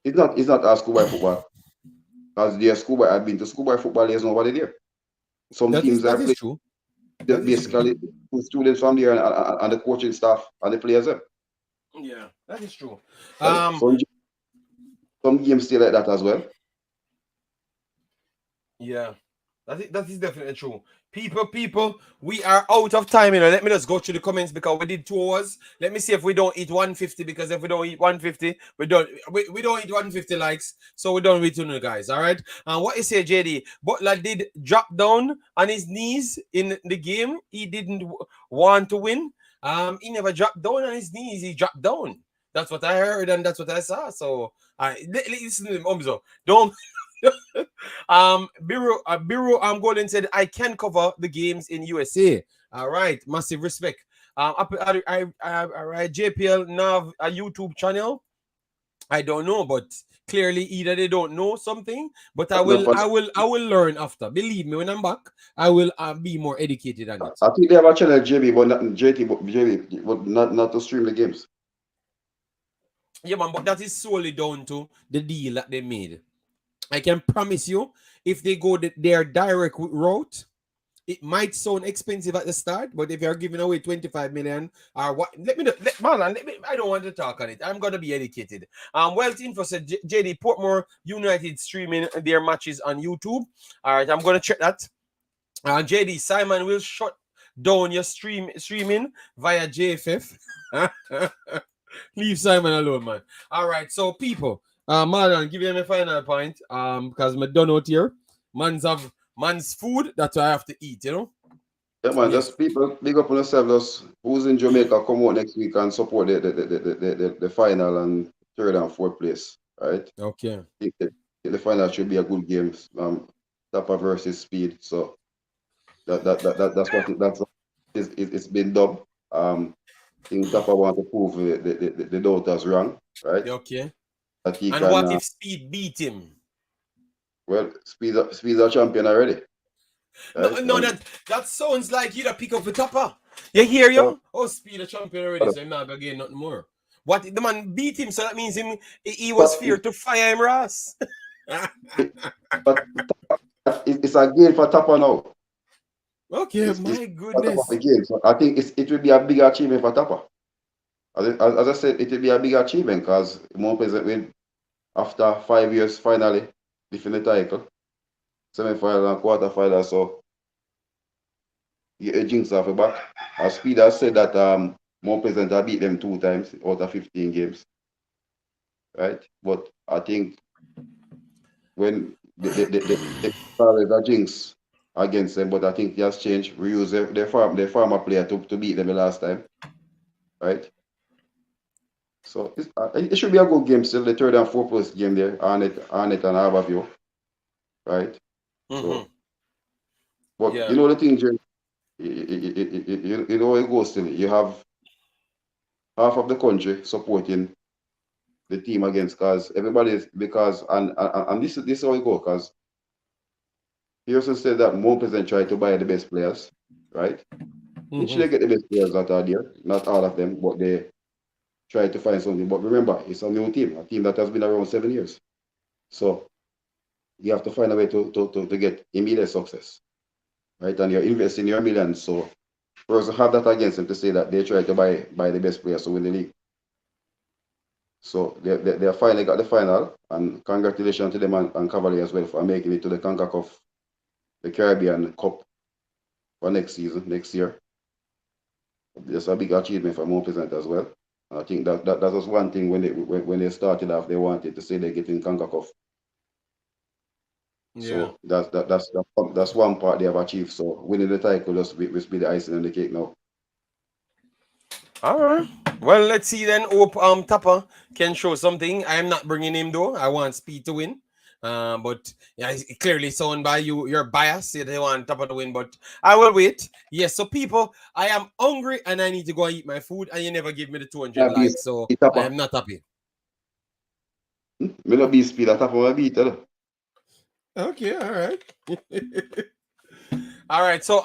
It's not our schoolboy football, because their schoolboy, I've been to schoolboy football, there's nobody there. Some teams are playing. True. Basically, students from there and the coaching staff and the players. Yeah, that is true. Some some games stay like that as well. Yeah. That is definitely true. People, we are out of time, you know. Let me just go through the comments because we did 2 hours. Let me see if we don't eat 150, because if we don't eat 150, we don't eat 150 likes, so we don't return you guys. All right. And what you say, JD? Butler did drop down on his knees in the game. He didn't want to win. He never dropped down on his knees. He dropped down. That's what I heard and that's what I saw. So listen to him, Umzo. Don't Golden said I can cover the games in USA. All right, massive respect. All right, JPL Nav a YouTube channel. I don't know, but clearly either they don't know something. But I will learn after. Believe me, when I'm back, I will be more educated on it. I think they have a channel JB, but not JB, but not to stream the games. Yeah, man, but that is solely down to the deal that they made. I can promise you, if they go their direct route, it might sound expensive at the start, but if you're giving away 25 million or what, I don't want to talk on it. I'm gonna be educated. Wealth Info said JD Portmore United streaming their matches on YouTube. All right, I'm gonna check that. JD Simon will shut down your streaming via JFF. Leave Simon alone, man. All right, so people. Marlon, give him a final point. Because I'm done out here. Man's food, that's what I have to eat, you know? Yeah, man, just people big up on themselves. Who's in Jamaica come out next week and support the final and third and fourth place. Right? Okay. I think the final should be a good game. Tapper versus Speed. So that's what it's been dubbed. I think Tapper want to prove the doubters wrong, right? Okay. That he and can, what if Speed beat him? Well, Speed's a champion already. Right? No, that sounds like you'd pick up the Tapper. You hear you? Oh, Speed a champion already, so he's not gonna gain nothing more. What the man beat him, so that means he was feared to fire him, Ross. But it's a game for Tapper now. Okay, my goodness. Again, so I think it will be a big achievement for Tapper. As I said, it will be a big achievement because Mount Pleasant win after 5 years finally defend the title, semi-final and quarter-final. So you get a jinx off the back. As Speed has said that Mount Pleasant have beat them 2 times out of 15 games, right? But I think when the jinx against them, but I think it has changed. We use their former player to beat them the last time, right? So it should be a good game still. The third and fourth place game there, Arnett and Harborview, right? So, but you know the thing, Jay, you know it goes still. You have half of the country supporting the team against and this is how it goes because he also said that Mount Pleasant tried to buy the best players, right? Which they get the best players that are there, not all of them, but they try to find something. But remember, it's a new team, a team that has been around 7 years. So you have to find a way to get immediate success, right? And you're investing your millions. So for us to have that against them to say that they try to buy the best players to win the league. So they finally got the final, and congratulations to them and Cavalier as well for making it to the Concacaf, the Caribbean Cup for next year. It's a big achievement for Mount Pleasant as well. I think that was one thing when they started off, they wanted to say they're getting Concacaf. Yeah. So that's one part they have achieved. So winning the title just be the icing on the cake now. All right. Well, let's see then. Hope Tapper can show something. I am not bringing him though. I want Speed to win. But yeah, it clearly sound by you. You're biased. They want Tapper to win, but I will wait. Yes. So people, I am hungry and I need to go and eat my food. And you never give me the 200 likes, so I am not happy. Me not be Speed. I Tapper will beat it. Okay. All right. All right, so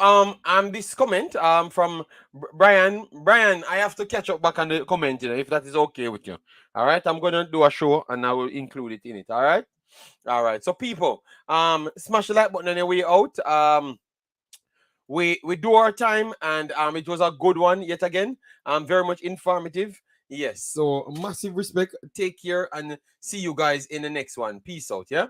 this comment from Brian, I have to catch up back on the comment, if that is okay with you. All right, I'm gonna do a show and I will include it in it. All right. So people, smash the like button on your way out. We do our time, and it was a good one yet again. Very much informative. Yes. So massive respect. Take care and see you guys in the next one. Peace out. Yeah.